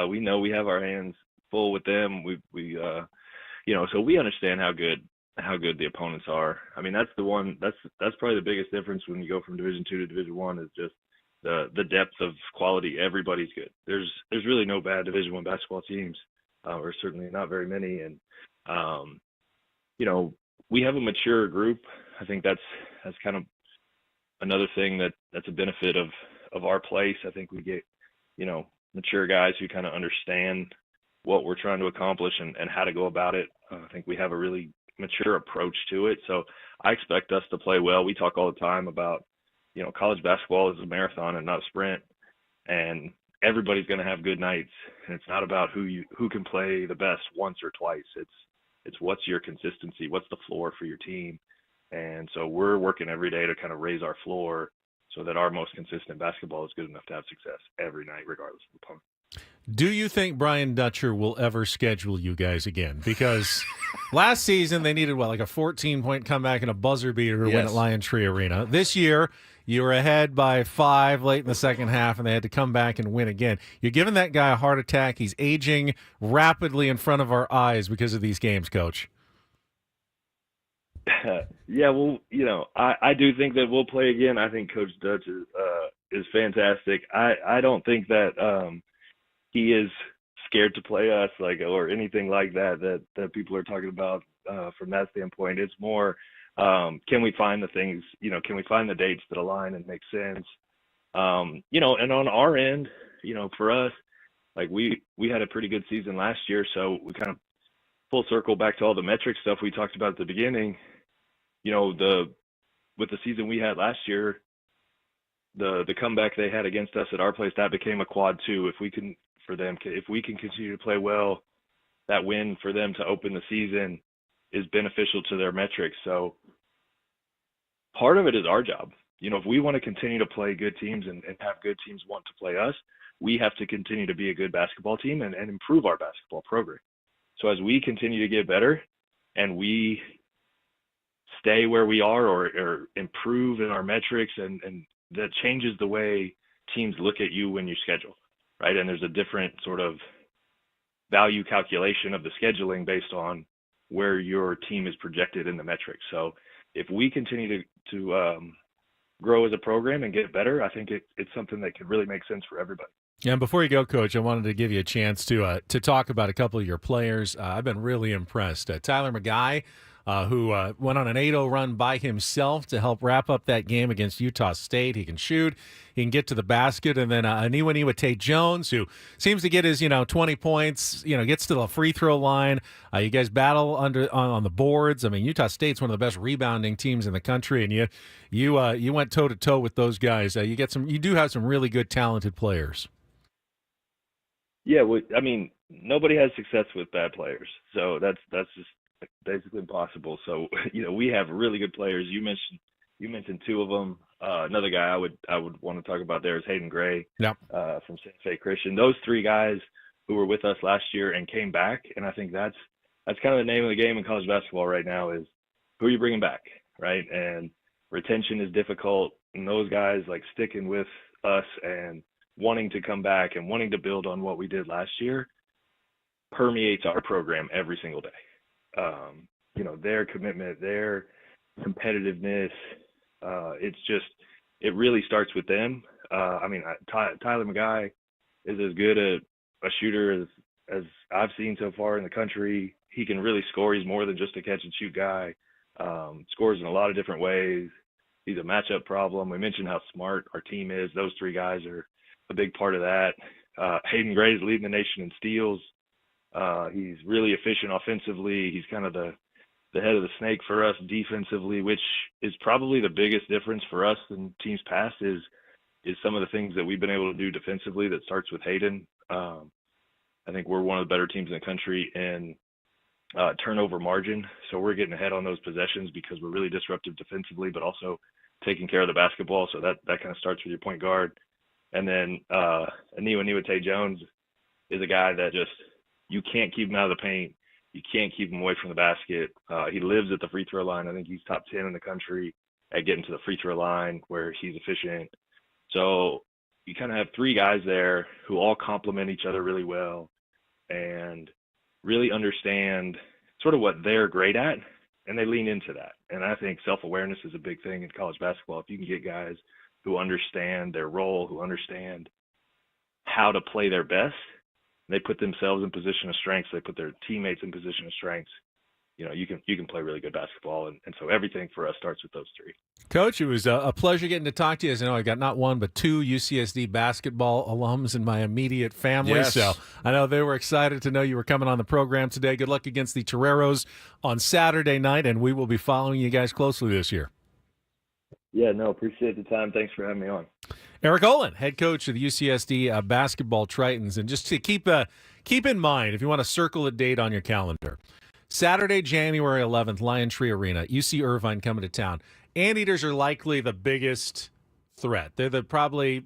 We know we have our hands full with them. So we understand how good the opponents are. I mean, that's probably the biggest difference when you go from Division II to Division I is just the depth of quality. Everybody's good. There's really no bad Division I basketball teams, or certainly not very many. And we have a mature group. I think that's kind of another thing that's a benefit of our place. I think we get mature guys who kind of understand what we're trying to accomplish and how to go about it. I think we have a really mature approach to it. So I expect us to play well. We talk all the time about, college basketball is a marathon and not a sprint, and everybody's going to have good nights. And it's not about who can play the best once or twice. It's what's your consistency, what's the floor for your team. And so we're working every day to kind of raise our floor so that our most consistent basketball is good enough to have success every night, regardless of the opponent. Do you think Brian Dutcher will ever schedule you guys again? Because last season they needed, like a 14-point comeback and a buzzer beater to win at Lion Tree Arena. This year, you were ahead by 5 late in the second half, and they had to come back and win again. You're giving that guy a heart attack. He's aging rapidly in front of our eyes because of these games, Coach. Yeah, well, I do think that we'll play again. I think Coach Dutch is fantastic. I don't think that he is scared to play us, or anything like that people are talking about from that standpoint. It's more, can we find the things, can we find the dates that align and make sense? And on our end, for us, we had a pretty good season last year, so we kind of full circle back to all the metric stuff we talked about at the beginning. With the season we had last year, the comeback they had against us at our place, that became a quad 2. If we can continue to play well, that win for them to open the season is beneficial to their metrics. So part of it is our job. If we want to continue to play good teams and have good teams want to play us, we have to continue to be a good basketball team and improve our basketball program. So as we continue to get better and we stay where we are or improve in our metrics, and that changes the way teams look at you when you schedule, right? And there's a different sort of value calculation of the scheduling based on where your team is projected in the metrics. So if we continue to grow as a program and get better, I think it's something that could really make sense for everybody. Yeah, and before you go, Coach, I wanted to give you a chance to talk about a couple of your players. I've been really impressed. Tyler McGuy, who went on an 8-0 run by himself to help wrap up that game against Utah State. He can shoot, he can get to the basket, and then Aniwa Tate-Jones, who seems to get his 20 points, gets to the free throw line. You guys battle on the boards. I mean, Utah State's one of the best rebounding teams in the country, and you went toe to toe with those guys. You do have some really good, talented players. Yeah, I mean, nobody has success with bad players, so that's just basically impossible. So we have really good players. You mentioned 2 of them. Another guy I would want to talk about there is Hayden Gray, from Santa Fe Christian. Those 3 guys who were with us last year and came back, and I think that's kind of the name of the game in college basketball right now is who are you bringing back, right? And retention is difficult, and those guys sticking with us and wanting to come back and wanting to build on what we did last year permeates our program every single day. Their commitment, their competitiveness, it really starts with them. Tyler McGuy is as good a shooter as I've seen so far in the country. He can really score. He's more than just a catch and shoot guy. Scores in a lot of different ways. He's a matchup problem. We mentioned how smart our team is. Those 3 guys are a big part of that. Hayden Gray is leading the nation in steals. He's really efficient offensively. He's kind of the head of the snake for us defensively, which is probably the biggest difference for us in teams past is some of the things that we've been able to do defensively that starts with Hayden. I think we're one of the better teams in the country in turnover margin. So we're getting ahead on those possessions because we're really disruptive defensively, but also taking care of the basketball. So that kind of starts with your point guard. And then Aniwa Jones is a guy that just, you can't keep him out of the paint. You can't keep him away from the basket. He lives at the free throw line. I think he's top 10 in the country at getting to the free throw line where he's efficient. So you kind of have three guys there who all complement each other really well and really understand sort of what they're great at, and they lean into that. And I think self-awareness is a big thing in college basketball. If you can get guys who understand their role, who understand how to play their best, they put themselves in position of strength, they put their teammates in position of strength, you can play really good basketball. And so everything for us starts with those three. Coach, it was a pleasure getting to talk to you. As I know, I got not one but two UCSD basketball alums in my immediate family. Yes. So I know they were excited to know you were coming on the program today. Good luck against the Toreros on Saturday night, and we will be following you guys closely this year. Yeah, no, appreciate the time. Thanks for having me on. Eric Olin, head coach of the UCSD basketball Tritons. And just to keep in mind, if you want to circle a date on your calendar, Saturday, January 11th, Lion Tree Arena, UC Irvine coming to town. Anteaters are likely the biggest threat. They're the probably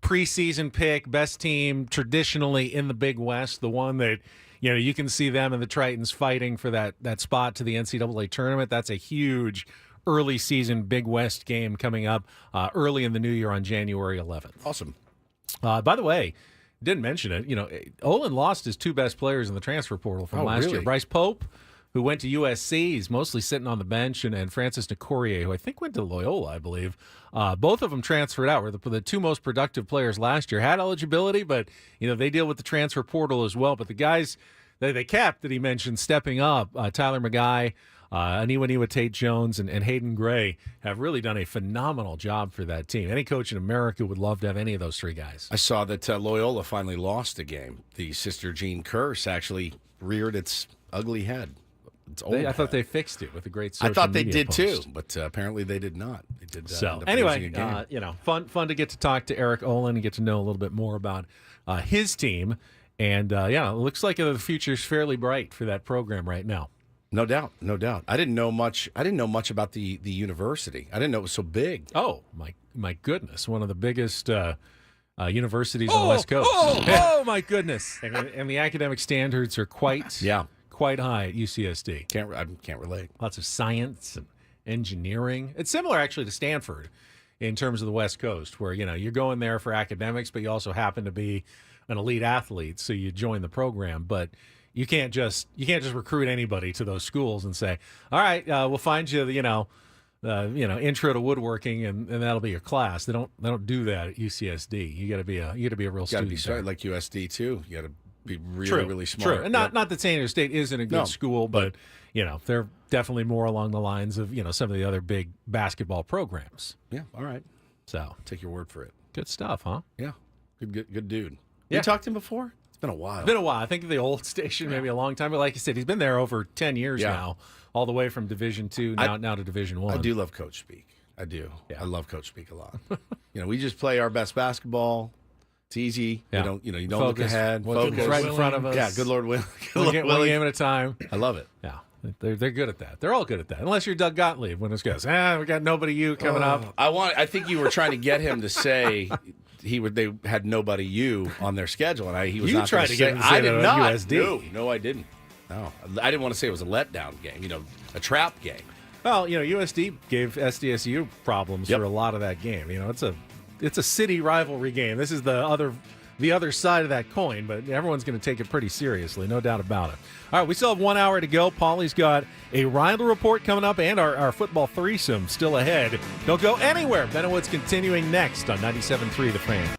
preseason pick, best team traditionally in the Big West, the one that, you can see them and the Tritons fighting for that spot to the NCAA tournament. That's a huge early season Big West game coming up early in the new year on January 11th. Awesome. By the way, didn't mention it. Olin lost his two best players in the transfer portal from last year. Bryce Pope, who went to USC, he's mostly sitting on the bench, and Francis Nicourier, who I think went to Loyola, I believe. Both of them transferred out. Were the two most productive players last year. Had eligibility, but they deal with the transfer portal as well. But the guys that they kept that he mentioned stepping up, Tyler McGuy, Aniwa Tate Jones, and Hayden Gray have really done a phenomenal job for that team. Any coach in America would love to have any of those three guys. I saw that Loyola finally lost a game. The Sister Jean Curse actually reared its ugly head. Its old I thought head. they fixed it with a great social I thought they media did post. too, but apparently they did not. They did. So end up anyway, losing a game. fun to get to talk to Eric Olin and get to know a little bit more about his team. And it looks like the future's fairly bright for that program right now. No doubt. I didn't know much about the university. I didn't know it was so big. Oh my goodness! One of the biggest universities on the West Coast. Oh my goodness! And the academic standards are quite high at UCSD. Can't relate. Lots of science and engineering. It's similar actually to Stanford in terms of the West Coast, where you're going there for academics, but you also happen to be an elite athlete, so you join the program, but. You can't just recruit anybody to those schools and say, all right, we'll find you intro to woodworking and that'll be your class. They don't do that at UCSD. You got to be a real student. Got to be smart, like USD too. You got to be really smart. True, and not that San Diego State isn't a good school, but they're definitely more along the lines of some of the other big basketball programs. Yeah, all right. So take your word for it. Good stuff, huh? Yeah, good dude. Yeah. You talked to him before? It's been a while. I think the old station, maybe a long time. But like I said, he's been there over 10 years now, all the way from Division II now to Division I. I do love Coach Speak. I do. Yeah. I love Coach Speak a lot. We just play our best basketball. It's easy. Yeah. You don't look ahead. Focus right in front of us. Yeah, good Lord willing. One game at a time. I love it. Yeah. They're good at that. They're all good at that. Unless you're Doug Gottlieb when it goes, we got nobody you coming up. I think you were trying to get him to say they had nobody you on their schedule, and he was you not tried to get him to say I did that not. USD. No, I didn't. No, I didn't want to say it was a letdown game. A trap game. Well, USD gave SDSU problems for a lot of that game. It's a city rivalry game. This is the other side of that coin, but everyone's going to take it pretty seriously, no doubt about it. All right, we still have 1 hour to go. Paulie's got a Rindle report coming up and our football threesome still ahead. Don't go anywhere. Ben and Woods continuing next on 97.3 The Fan.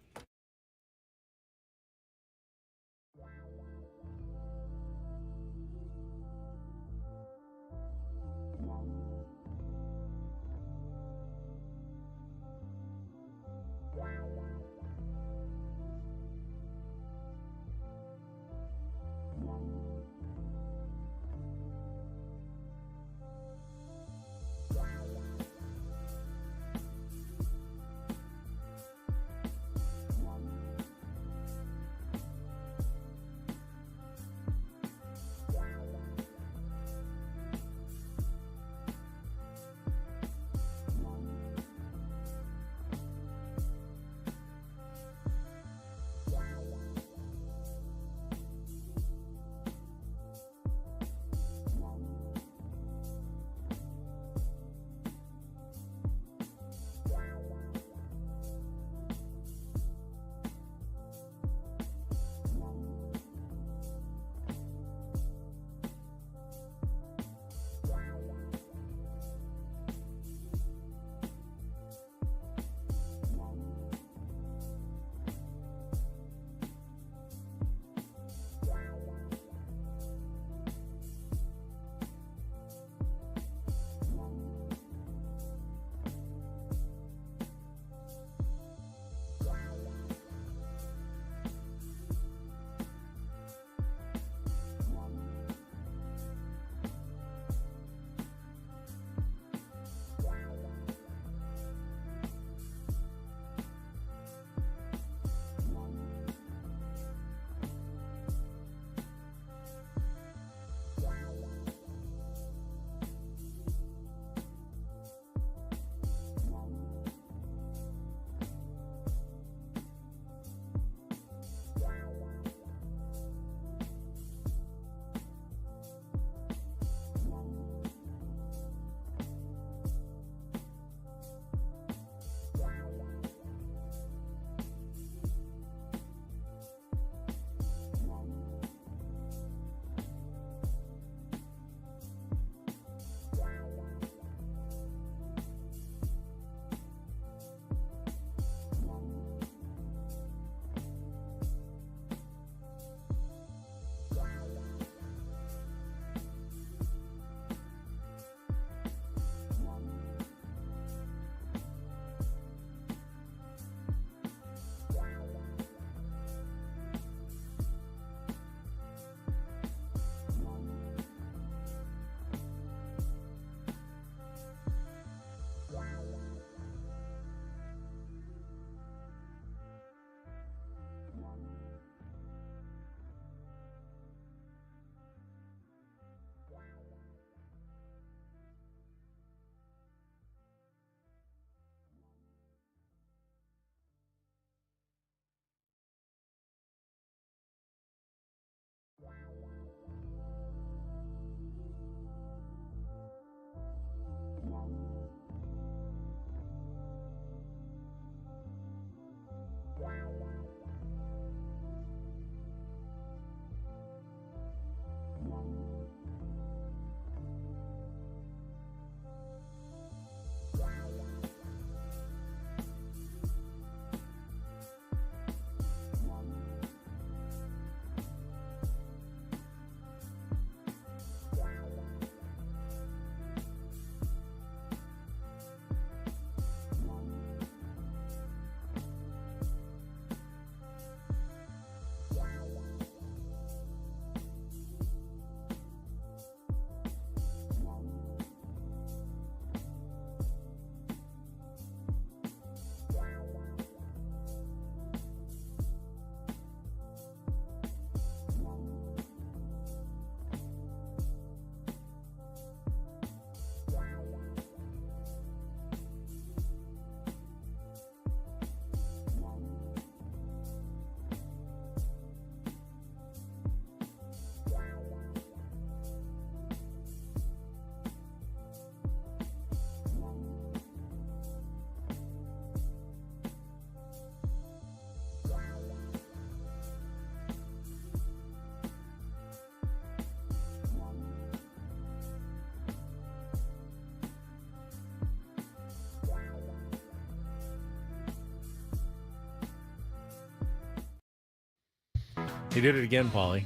He did it again, Paulie.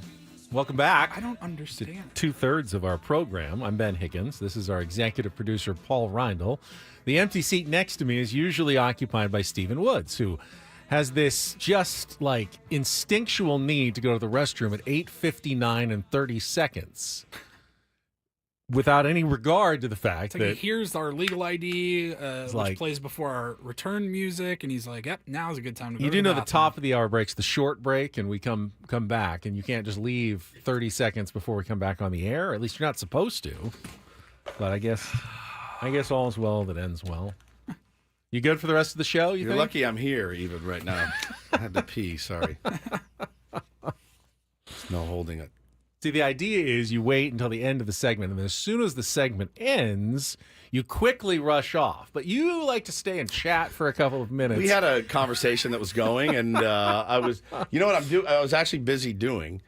Welcome back. I don't understand. Two-thirds of our program. I'm Ben Higgins. This is our executive producer, Paul Reindl. The empty seat next to me is usually occupied by Stephen Woods, who has this just like instinctual need to go to the restroom at 8:59 and 30 seconds without any regard to the fact It's like that he hears our legal ID, which like- plays before our return music, and he's like, yep, now's a good time to go you to do know the bathroom. top of the hour breaks, the short break, and we come back, and you can't just leave 30 seconds before we come back on the air. At least you're not supposed to. But I guess all is well that ends well. You good for the rest of the show? You're think? lucky I'm here even right now. I had to pee. Sorry. No holding it. See, the idea is you wait until the end of the segment, and then as soon as the segment ends, you quickly rush off. But you like to stay and chat for a couple of minutes. We had a conversation that was going, and I was, you know what I'm doing? I was actually busy doing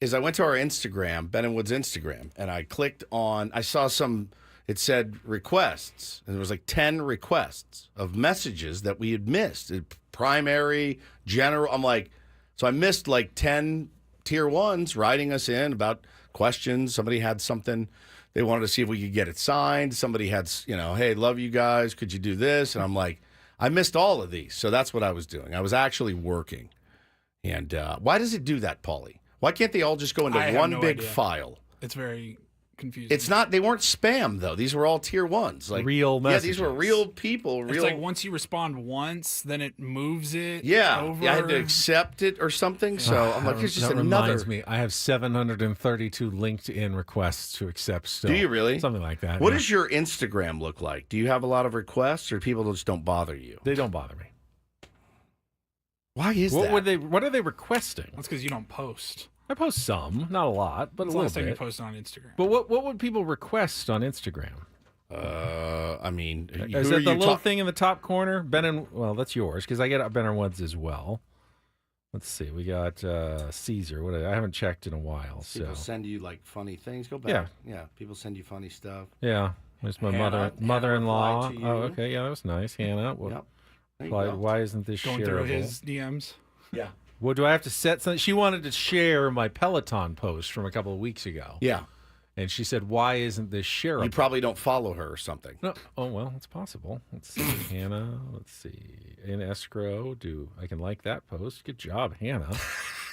is I went to our Instagram, Ben and Wood's Instagram, and I clicked on, I saw some, it said requests, and there was like 10 requests of messages that we had missed. Primary, general, I'm like, so I missed like 10 tier ones writing us in about questions. Somebody had something they wanted to see if we could get it signed. Somebody had, hey, love you guys. Could you do this? And I'm like, I missed all of these. So that's what I was doing. I was actually working. And why does it do that, Paulie? Why can't they all just go into I have one no big idea. file? It's very confusing. It's not, they weren't spam though. These were all tier ones. Like real messages. Yeah, these were real people. It's like once you respond once, then it moves it over. Yeah, I had to accept it or something. So I'm like, it's just that another. reminds me, I have 732 LinkedIn requests to accept still. Do you really? Something like that. What yeah. does your Instagram look like? Do you have a lot of requests or people just don't bother you? They don't bother me. Why is What that? What are they requesting? That's because you don't post. I post some, not a lot, but When's a the little last time you bit. posted on Instagram? But what would people request on Instagram? I mean, Is that the little thing in the top corner? That's yours because I get Ben and Woods as well. Let's see, we got Caesar. I haven't checked in a while. People so send you like funny things. Go back. Yeah, people send you funny stuff. yeah, there's my Hannah mother-in-law. replied to Oh, you. okay, yeah, that was nice, Hannah. Well, Yep. There you go. why isn't this Going shareable? through his DMs. Yeah. Well, do I have to set something? She wanted to share my Peloton post from a couple of weeks ago. Yeah. And she said, why isn't this shareable? You probably don't follow her or something. No. Oh, well, it's possible. Let's see. Hannah, let's see. In escrow, I can like that post. Good job, Hannah.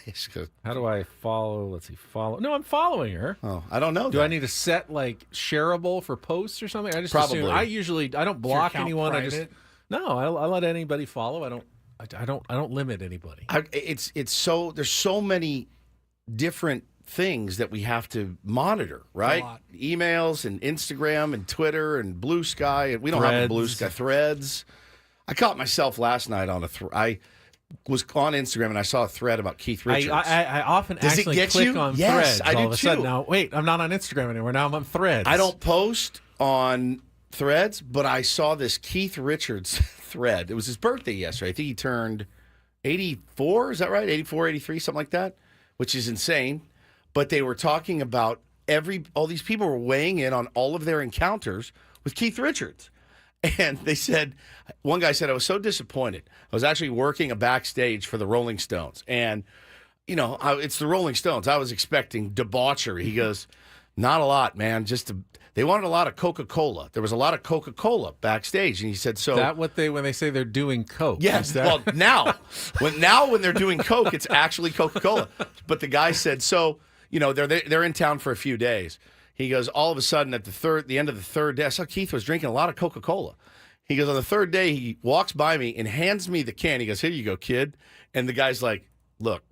It's good. How do I follow? Let's see. Follow. No, I'm following her. Oh, I don't know. Do I need to set like shareable for posts or something? I just Probably. assume, I don't block account anyone. private? I let anybody follow. I don't limit anybody. It's so there's so many different things that we have to monitor, right? lot. Emails and Instagram and Twitter and Blue Sky, and we don't have a Blue Threads. Sky. Threads. I caught myself last night on I was on Instagram and I saw a thread about Keith Richards. I often Does it actually get click you? on Yes, Threads I all do of a sudden. too. Now, wait, I'm not on Instagram anymore. Now I'm on Threads. I don't post on Threads, but I saw this Keith Richards thread. It was his birthday yesterday. I think he turned 84. Is that right? 84, 83, something like that, which is insane. But they were talking about all these people were weighing in on all of their encounters with Keith Richards. And they said, one guy said, I was so disappointed. I was actually working a backstage for the Rolling Stones. And, it's the Rolling Stones. I was expecting debauchery. He goes, not a lot, man. They wanted a lot of Coca-Cola. There was a lot of Coca-Cola backstage. And he said, so. Is that what when they say they're doing Coke? Yes. Well, now when they're doing Coke, it's actually Coca-Cola. But the guy said, so, they're in town for a few days. He goes, all of a sudden at the end of the third day, I saw Keith was drinking a lot of Coca-Cola. He goes, on the third day, he walks by me and hands me the can. He goes, here you go, kid. And the guy's like, look,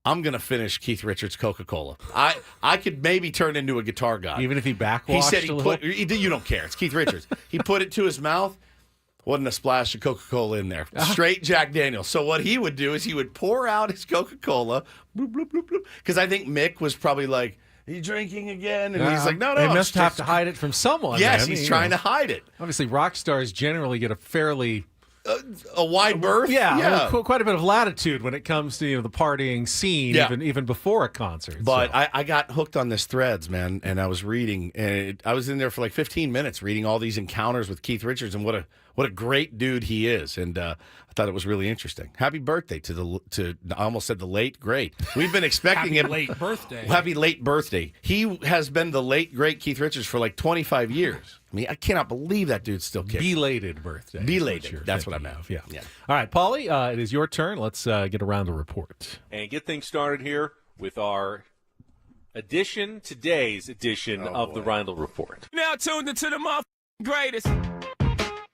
I'm going to finish Keith Richards' Coca-Cola. I could maybe turn into a guitar guy. Even if he backwashed He said a little? you don't care. It's Keith Richards. He put it to his mouth. Wasn't a splash of Coca-Cola in there. Straight Jack Daniels. So what he would do is he would pour out his Coca-Cola, because I think Mick was probably like, are you drinking again? And he's like, no. They I'm must have just- to hide it from someone. Yes, man. he's trying to hide it. Obviously, rock stars generally get a fairly A wide berth? quite a bit of latitude when it comes to the partying scene, Yeah. even before a concert. But so. I got hooked on this Threads, man, and I was reading, and I was in there for like 15 minutes reading all these encounters with Keith Richards, and what what a great dude he is. And I thought it was really interesting. Happy birthday to I almost said the late great. We've been expecting him. Late birthday. Happy late birthday. He has been the late great Keith Richards for like 25 years. I mean, I cannot believe that dude's still kicking. Belated birthday. Belated. That's what I meant. Yeah. All right, Paulie, it is your turn. Let's get around the report. And get things started here with our today's edition of the Reindl Report. Now tuned into the greatest.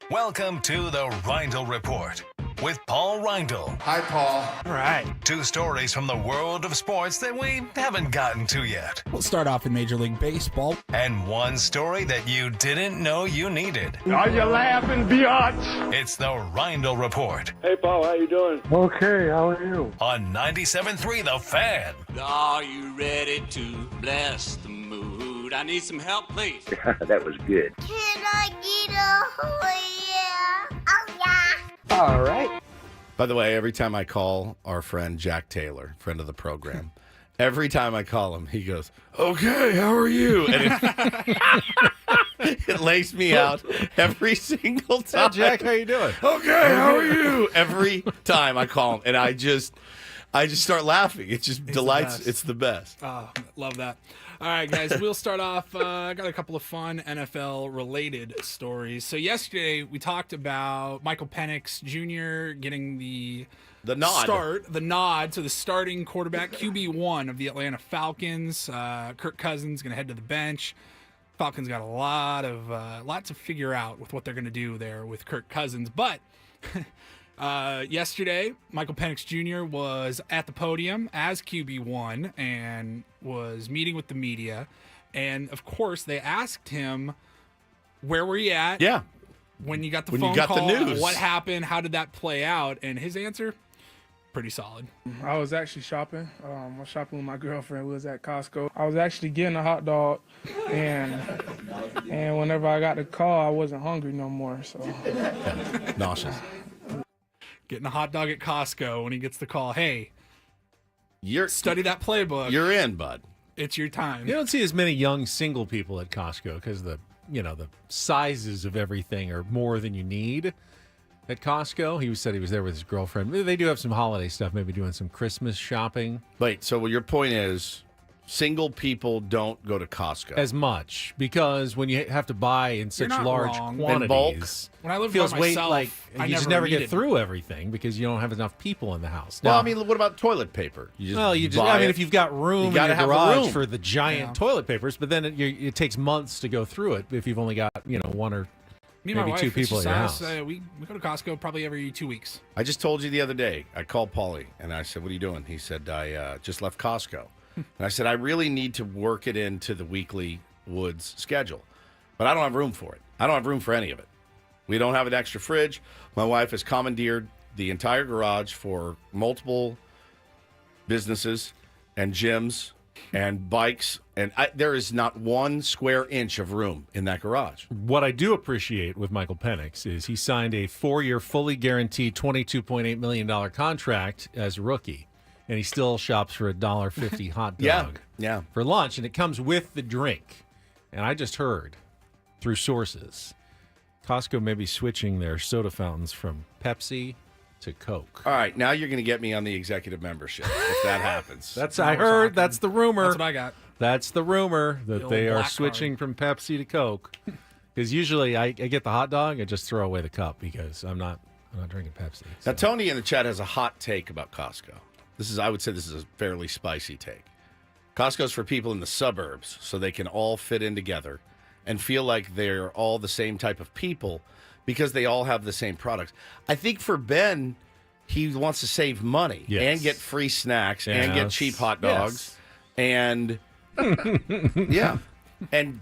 Welcome to the Reindl Report with Paul Reindl. Hi, Paul. All right. 2 stories from the world of sports that we haven't gotten to yet. We'll start off in Major League Baseball. And 1 story that you didn't know you needed. Are you laughing, biatch? It's the Reindl Report Hey, Paul, how you doing? Okay, how are you? on 97.3 The Fan. Are you ready to bless the mood? I need some help, please. That was good. Can I get a yeah? Oh, yeah. All right. By the way, every time I call our friend Jack Taylor, friend of the program, every time I call him, he goes, "Okay, how are you?" And it lays me out every single time. Hey, Jack, how you doing? Okay, how are you? Every time I call him, and I just start laughing. It just delights. It's the best. Oh, love that. All right, guys, we'll start off. I got a couple of fun NFL-related stories. So yesterday we talked about Michael Penix Jr. getting the nod to the starting quarterback, QB1 of the Atlanta Falcons. Kirk Cousins going to head to the bench. Falcons got a lot to figure out with what they're going to do there with Kirk Cousins, but. Yesterday, Michael Penix Jr. was at the podium as QB1 and was meeting with the media. And, of course, they asked him, where were you at? Yeah. When you got the When phone you got call, the news. what happened? How did that play out? And his answer, pretty solid. I was actually shopping. I was shopping with my girlfriend. We was at Costco. I was actually getting a hot dog, and whenever I got the call, I wasn't hungry no more. So nauseous. Getting a hot dog at Costco when he gets the call. Hey, study that playbook. You're in, bud. It's your time. You don't see as many young single people at Costco because the sizes of everything are more than you need at Costco. He said he was there with his girlfriend. They do have some holiday stuff, maybe doing some Christmas shopping. Wait, so your point is single people don't go to Costco as much because when you have to buy in such large quantities, in bulk. When I lived feels by myself, like I you just never get through everything because you don't have enough people in the house. Well, Now, I mean, what about toilet paper? if you've got room in your have the garage room. for the giant toilet papers, but then it takes months to go through it if you've only got 1 or Me and my maybe wife, 2 it's people at just your us. house. We go to Costco probably every 2 weeks. I just told you the other day, I called Paulie and I said, "What are you doing?" He said, "I just left Costco." And I said, "I really need to work it into the weekly Woods schedule, but I don't have room for it. I don't have room for any of it. We don't have an extra fridge. My wife has commandeered the entire garage for multiple businesses and gyms and bikes, and there is not 1 square inch of room in that garage." What I do appreciate with Michael Penix is he signed a 4-year, fully guaranteed $22.8 million contract as a rookie, and he still shops for a $1.50 hot dog yeah. for lunch, and it comes with the drink. And I just heard through sources, Costco may be switching their soda fountains from Pepsi to Coke. All right, now you're going to get me on the executive memberip if that happens. I heard. That's the rumor. That's what I got. That's the rumor that The they old are black switching from Pepsi to Coke. Because usually I get the hot dog and just throw away the cup because I'm not drinking Pepsi. Now, Tony in the chat has a hot take about Costco. I would say this is a fairly spicy take. Costco's for people in the suburbs, so they can all fit in together and feel like they're all the same type of people because they all have the same products. I think for Ben, he wants to save money and get free snacks and get cheap hot dogs. And yeah. And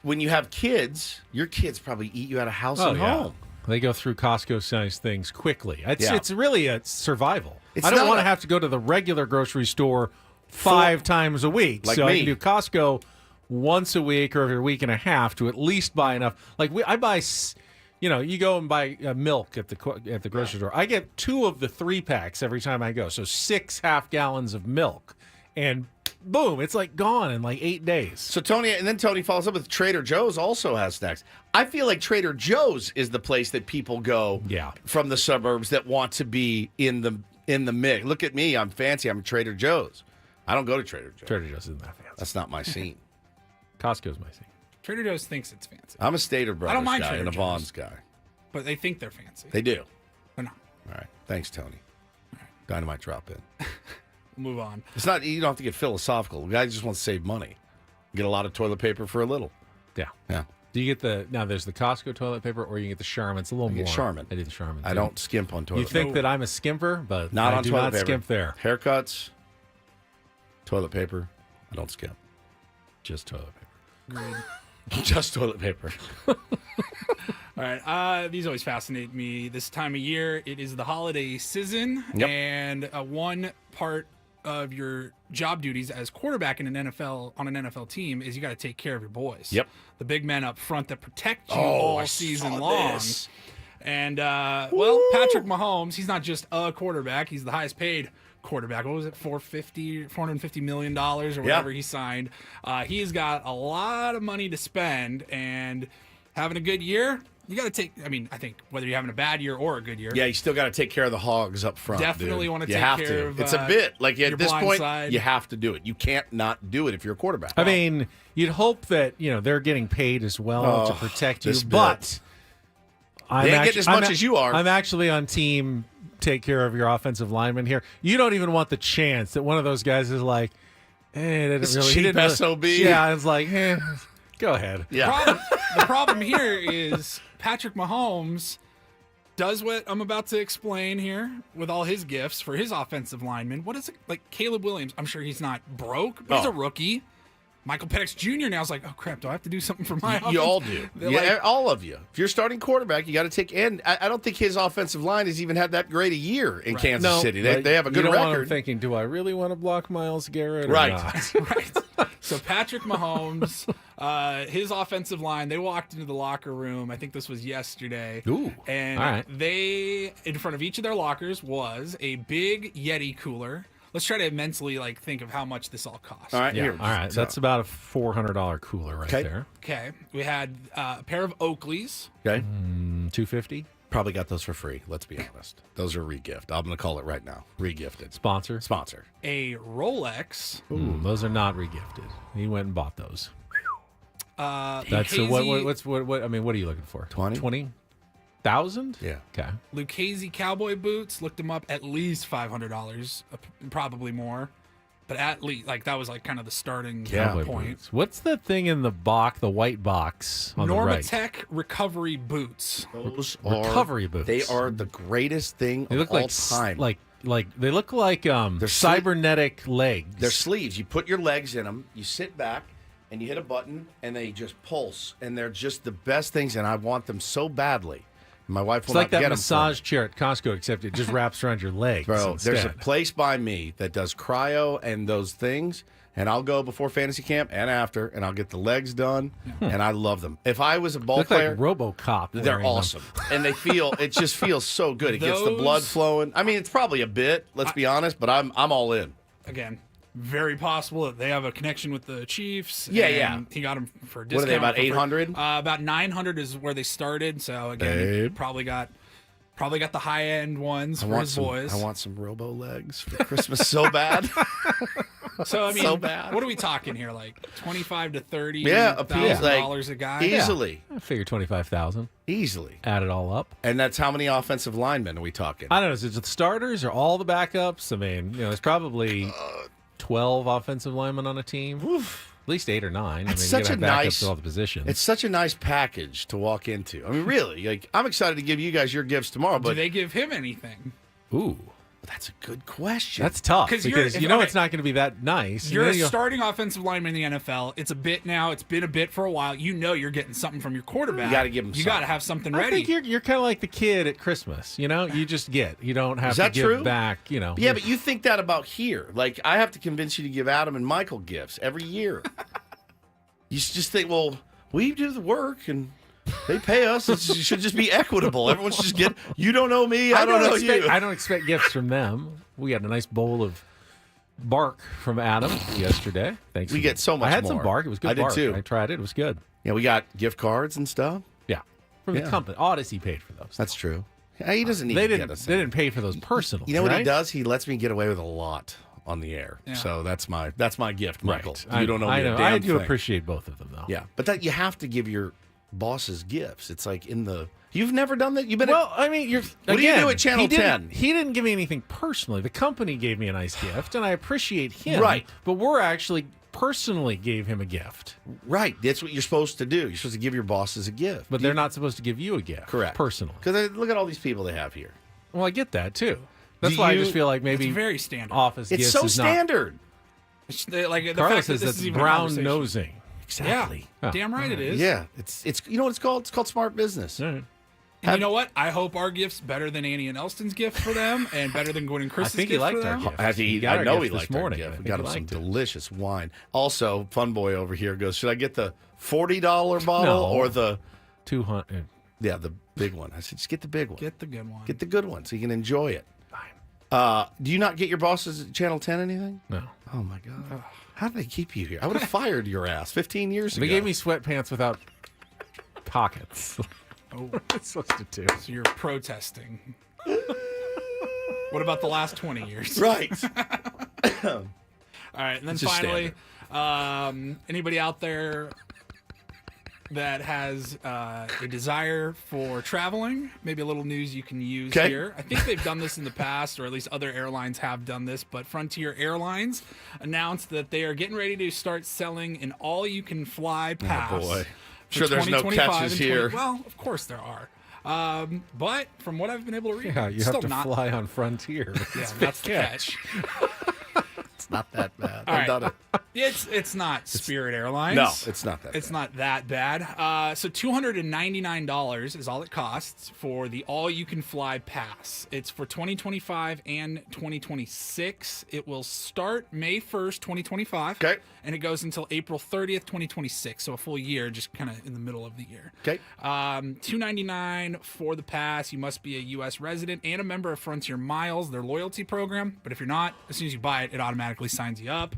when you have kids, your kids probably eat you out of house and home. They go through Costco-sized things quickly. Yeah. It's really a survival. It's I don't not want to a- have to go to the regular grocery store 5 times a week. Like so I me. can do Costco once a week or every week and a half to at least buy enough. Like I buy, you go and buy milk at the grocery store. I get 2 of the 3 packs every time I go. So 6 half gallons of milk. And boom, it's like gone in like 8 days. So Tony follows up with Trader Joe's also has snacks. I feel like Trader Joe's is the place that people go from the suburbs that want to be in the mix. Look at me, I'm fancy. I'm Trader Joe's. I don't go to Trader Joe's. Trader Joe's isn't that fancy. That's not my scene. Costco's my scene. Trader Joe's thinks it's fancy. I'm a Stater Brothers I don't mind guy Trader and a Joe's. Vaughn's guy. But they think they're fancy. They do. They're not. All right. Thanks, Tony. Dynamite drop in. Move on. It's not. You don't have to get philosophical. The guy just wants to save money. Get a lot of toilet paper for a little. Yeah. Yeah. Do you get there's the Costco toilet paper, or you can get the Charmin? It's a little I more. get Charmin. I do the Charmin. I too. don't skimp on toilet You think paper. that I'm a skimper, but Not I on do toilet not paper. skimp there. Haircuts, toilet paper. I don't skimp. Just toilet paper. Agreed. Just toilet paper. All right. These always fascinate me. This time of year, it is the holiday season, and one part of your job duties as quarterback in an NFL team is you got to take care of your boys. Yep. The big men up front that protect you I all season saw long. this. And well, Patrick Mahomes, he's not just a quarterback; he's the highest paid quarterback. What was it, $450 million or whatever he signed? He's got a lot of money to spend, and having a good year. You got to take. I mean, I think whether you're having a bad year or a good year, Yeah, you still got to take care of the hogs up front. Definitely dude. wanna You take have care to. of, It's a bit like at your this blind point, side. you have to do it. You can't not do it if you're a quarterback. I mean, you'd hope that they're getting paid as well to protect you, this bit. but They ain't getting as much as you are. I'm actually on team take care of your offensive lineman here. You don't even want the chance that one of those guys is like, This he cheap didn't really- SOB. Yeah, it's like, go ahead. Yeah. The problem here is Patrick Mahomes does what I'm about to explain here with all his gifts for his offensive linemen. What is it like? Caleb Williams, I'm sure he's not broke, but he's a rookie. Michael Penix Jr. now is like, oh crap, do I have to do something for my offense? You all do. They're Yeah, like- all of you. If you're starting quarterback, you got to take. And I don't think his offensive line has even had that great a year in Kansas No, City. but They have a good you don't want him record. thinking, do I really want to block Myles Garrett? Or Right. not? Right. So Patrick Mahomes, his offensive line, they walked into the locker room. I think this was yesterday. Ooh. And All right. they, in front of each of their lockers, was a big Yeti cooler. Let's try to mentally think of how much this all costs. All right, Yeah, here. all right. That's about a $400 cooler right there. Okay. We had a pair of Oakleys. Okay. $250. Probably got those for free. Let's be honest. Those are regift. I'm going to call it right now. Regifted. Sponsor. A Rolex. Ooh, those are not regifted. He went and bought those. That's Lucchese- what I mean, what are you looking for? 20,000? Yeah. Okay. Lucchese cowboy boots. Looked them up, at least $500, probably more. But at least, that was kind of the starting Cowboy point. boots. What's the thing in the box, the white box on the right? Normatec recovery boots. Those Recovery boots. They are the greatest thing They look of all like time. they look like cybernetic legs. They're sleeves. You put your legs in them, you sit back, and you hit a button, and they just pulse. And they're just the best things, and I want them so badly. My wife It's will like not that get massage chair at Costco, except it just wraps around your legs. Bro, instead. there's a place by me that does cryo and those things, and I'll go before fantasy camp and after, and I'll get the legs done, and I love them. If I was a ball Look player, like RoboCop. they're wearing them. awesome, and it just feels so good. It gets the blood Those- flowing. I mean, it's probably a bit, let's be honest, but I'm all in. Again, very possible that they have a connection with the Chiefs. Yeah, and yeah. He got them for a What discount. are they, about for free. 800? About 900 is where they started. So again, probably got the high end ones for his boys. I want some Robo legs for Christmas so bad. So I mean, so bad. what are we talking here? Like 25 to 30. Yeah, a piece, $1,000 a guy. Easily. I figure 25,000. Easily. Add it all up. And that's how many offensive linemen are we talking? I don't know. Is it the starters or all the backups? I mean, there's probably 12 offensive linemen on a team. At least 8 or 9. It's I mean, such you a gotta have backups nice to all the positions. It's such a nice package to walk into. I mean, really, I'm excited to give you guys your gifts tomorrow. But Do they give him anything? Ooh, that's a good question. that's tough 'Cause because you're- it's okay. not going to be that nice. You're And a then you'll- starting offensive lineman in the NFL. It's a bit now. It's been a bit for a while. You know you're getting something from your quarterback. You gotta give him You got to something. have something I ready. think you're kind of like the kid at Christmas. You just get. You don't have Is to that give true? back. Yeah, but you think that about here. Like, I have to convince you to give Adam and Michael gifts every year. You just think, well, we do the work and they pay us. It should just be equitable. Everyone should just get, you don't know me, I don't know expect, you. I don't expect gifts from them. We got a nice bowl of bark from Adam yesterday. Thanks. We get so much I had more. some bark. It was good I did bark. too. I tried it. It was good. Yeah, we got gift cards and stuff. Yeah. From the company. Odyssey paid for those. That's true. He doesn't need They to didn't. get us. They didn't pay for those personally. You know what he right? does? He lets me get away with a lot on the air. Yeah. So that's my gift, Michael. Right. You don't know me I a know. damn I do thing. appreciate both of them, though. Yeah, but that you have to give your bosses gifts. It's like in the. You've never done that. You've been. Well, I mean, What do you do at Channel 10? He didn't give me anything personally. The company gave me a nice gift, and I appreciate him. Right. But we're actually personally gave him a gift. Right. That's what you're supposed to do. You're supposed to give your bosses a gift. But they're not supposed to give you a gift. Correct. Personally. Because look at all these people they have here. Well, I get that too. That's Do why I you- just feel like maybe It's very standard. office It's gifts so is not. standard. Like the Carlos fact that says this that's is even a brown conversation. nosing. Exactly. Yeah, Oh, damn right it is. Yeah. It's you know what it's called? It's called smart business. All right. And you know what? I hope our gift's better than Annie and Elston's gift for them, and better than Gwen and Chris's think he gift liked for our them. gift. I know he gift this liked morning. our I gift. We think got he him some liked it. delicious wine. Also, Fun Boy over here goes, should I get the $40 bottle No. or the 200. Yeah, the big one. I said, just get the big one. Get the good one. Get the good one so you can enjoy it. Fine. Do you not get your bosses at Channel 10 anything? No. Oh, my God. How did they keep you here? I would have fired your ass 15 years ago. They gave me sweatpants without pockets. Oh, It's supposed to do. so you're protesting. What about the last 20 years? Right. All right, and then It's just finally, anybody out there that has a desire for traveling, maybe a little news you can use Okay. here. I think they've done this in the past, or at least other airlines have done this, but Frontier Airlines announced that they are getting ready to start selling an all-you-can-fly pass. Oh, boy. for Sure there's no 2025 catches and here. Well, of course there are. But from what I've been able to read, Yeah, you it's have still to not. fly on Frontier. Yeah, that's the catch. It's not that bad. All I've right. done it. It's not Spirit Airlines. No, it's not that It's bad. not that bad. So $299 is all it costs for the all-you-can-fly pass. It's for 2025 and 2026. It will start May 1st, 2025. Okay. And it goes until April 30th, 2026. So a full year, just kind of in the middle of the year. Okay. $299 for the pass. You must be a U.S. resident and a member of Frontier Miles, their loyalty program. But if you're not, as soon as you buy it, it automatically signs you up.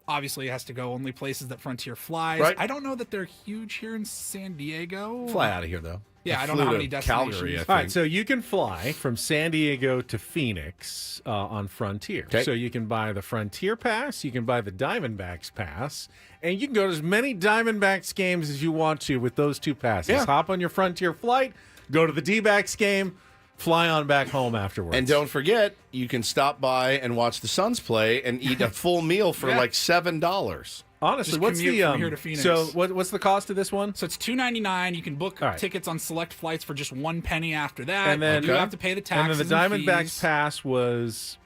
Obviously, it has to go only places that Frontier flies. Right. I don't know that they're huge here in San Diego. Fly out of here, though. Yeah, I don't know how many destinations. Calgary, I think. All right, so you can fly from San Diego to Phoenix on Frontier. Okay. So you can buy the Frontier Pass, you can buy the Diamondbacks Pass, and you can go to as many Diamondbacks games as you want to with those two passes. Yeah. Hop on your Frontier flight, go to the D-backs game, fly on back home afterwards. And don't forget, you can stop by and watch the Suns play and eat a full meal for Yeah. like $7. Honestly, Just what's commute the from here to Phoenix. so what's the cost of this one? So it's $299. You can book All right. tickets on select flights for just $1 penny after that. And then you have to pay the taxes. And then the Diamondbacks fees. Pass was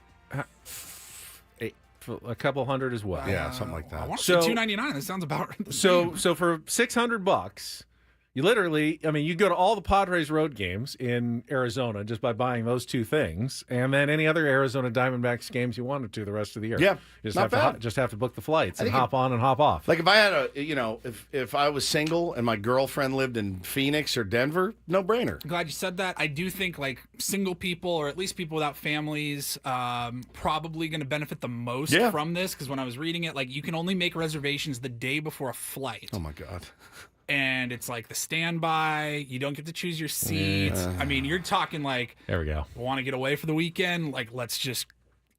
a couple hundred as well. Yeah, something like I that. want to So- say $299. That sounds about the So same. for $600, you literally, I mean, you go to all the Padres road games in Arizona just by buying those two things, and then any other Arizona Diamondbacks games you wanted to the rest of the year. Yeah, you just not have bad. to just have to book the flights I and think hop on and hop off. Like if I had if I was single and my girlfriend lived in Phoenix or Denver, no brainer. I'm glad you said that. I do think like single people or at least people without families probably going to benefit the most Yeah. from this because when I was reading it, like you can only make reservations the day before a flight. Oh my God. And it's like the standby. You don't get to choose your seat. I mean, you're talking like, there we go. want to get away for the weekend? Like, let's just,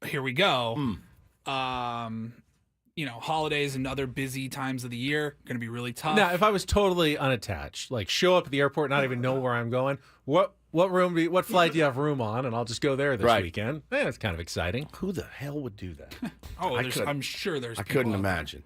here we go. Holidays and other busy times of the year going to be really tough. Now, if I was totally unattached, like show up at the airport, not even know where I'm going, what flight do you have room on, and I'll just go there this Right. weekend. That's kind of exciting. Who the hell would do that? I'm sure there's. I people couldn't out there. imagine.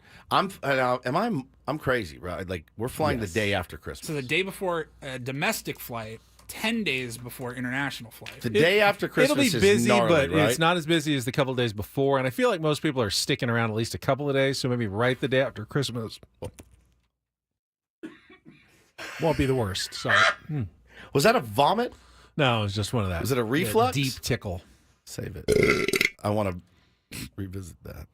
I'm crazy, right? Like we're flying the day after Christmas. So the day before a domestic flight, 10 days before international flight. The day after Christmas It'll be is busy, gnarly, but right? it's not as busy as the couple of days before. And I feel like most people are sticking around at least a couple of days, so maybe right the day after Christmas won't be the worst. Sorry. Was that a vomit? No, it was just one of that. Was it a that reflux? deep tickle. Save it. I want to revisit that.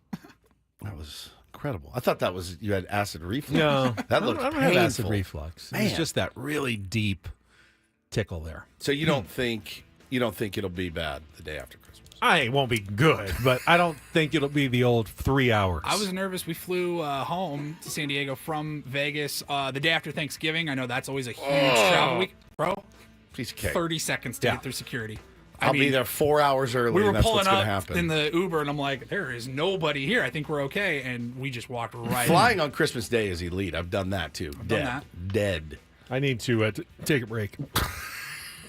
That was incredible. I thought that was you had acid reflux. No, that looked I don't painful. have acid reflux. It's Man. just that really deep tickle there. So you don't think it'll be bad the day after Christmas? I won't be good, but I don't think it'll be the old 3 hours. I was nervous. We flew home to San Diego from Vegas the day after Thanksgiving. I know that's always a huge travel week. Bro, piece of cake. 30 seconds to get through security. I'll be there 4 hours early. We were and that's pulling what's gonna up happen. in the Uber, and I'm like, there is nobody here. I think we're okay. And we just walked right Flying in. on Christmas Day is elite. I've done that too. done Dead. that. Dead. I need to take a break.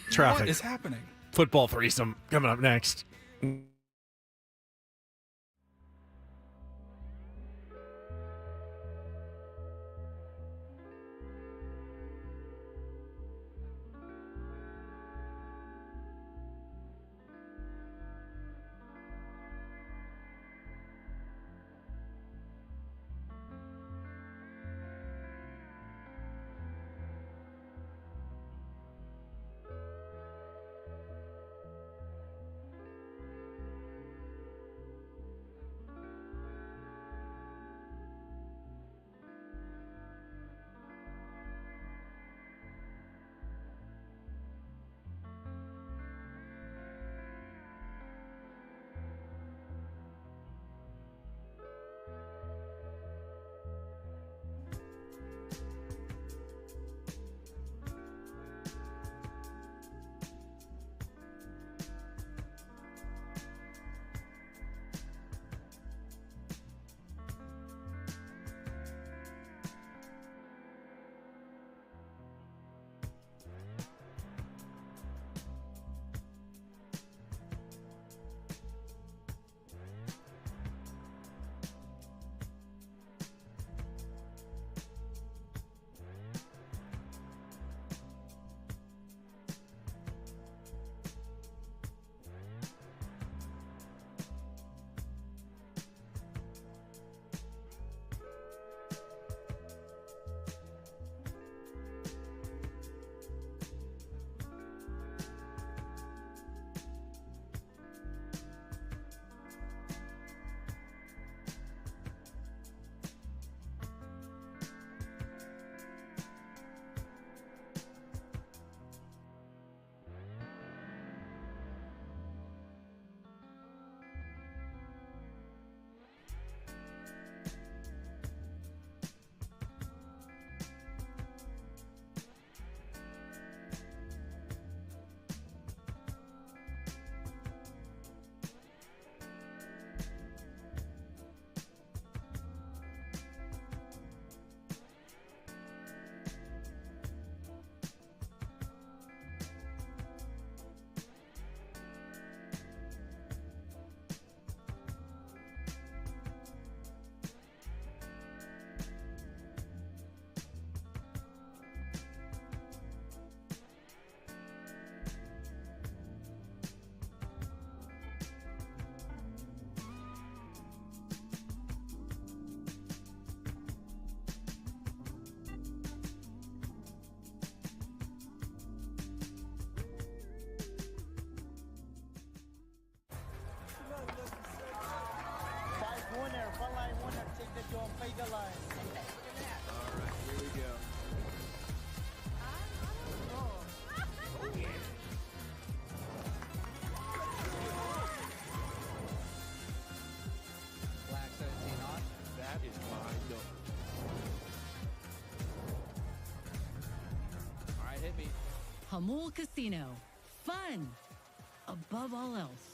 Traffic. What is happening? Football threesome coming up next. Hamul Casino. Fun above all else.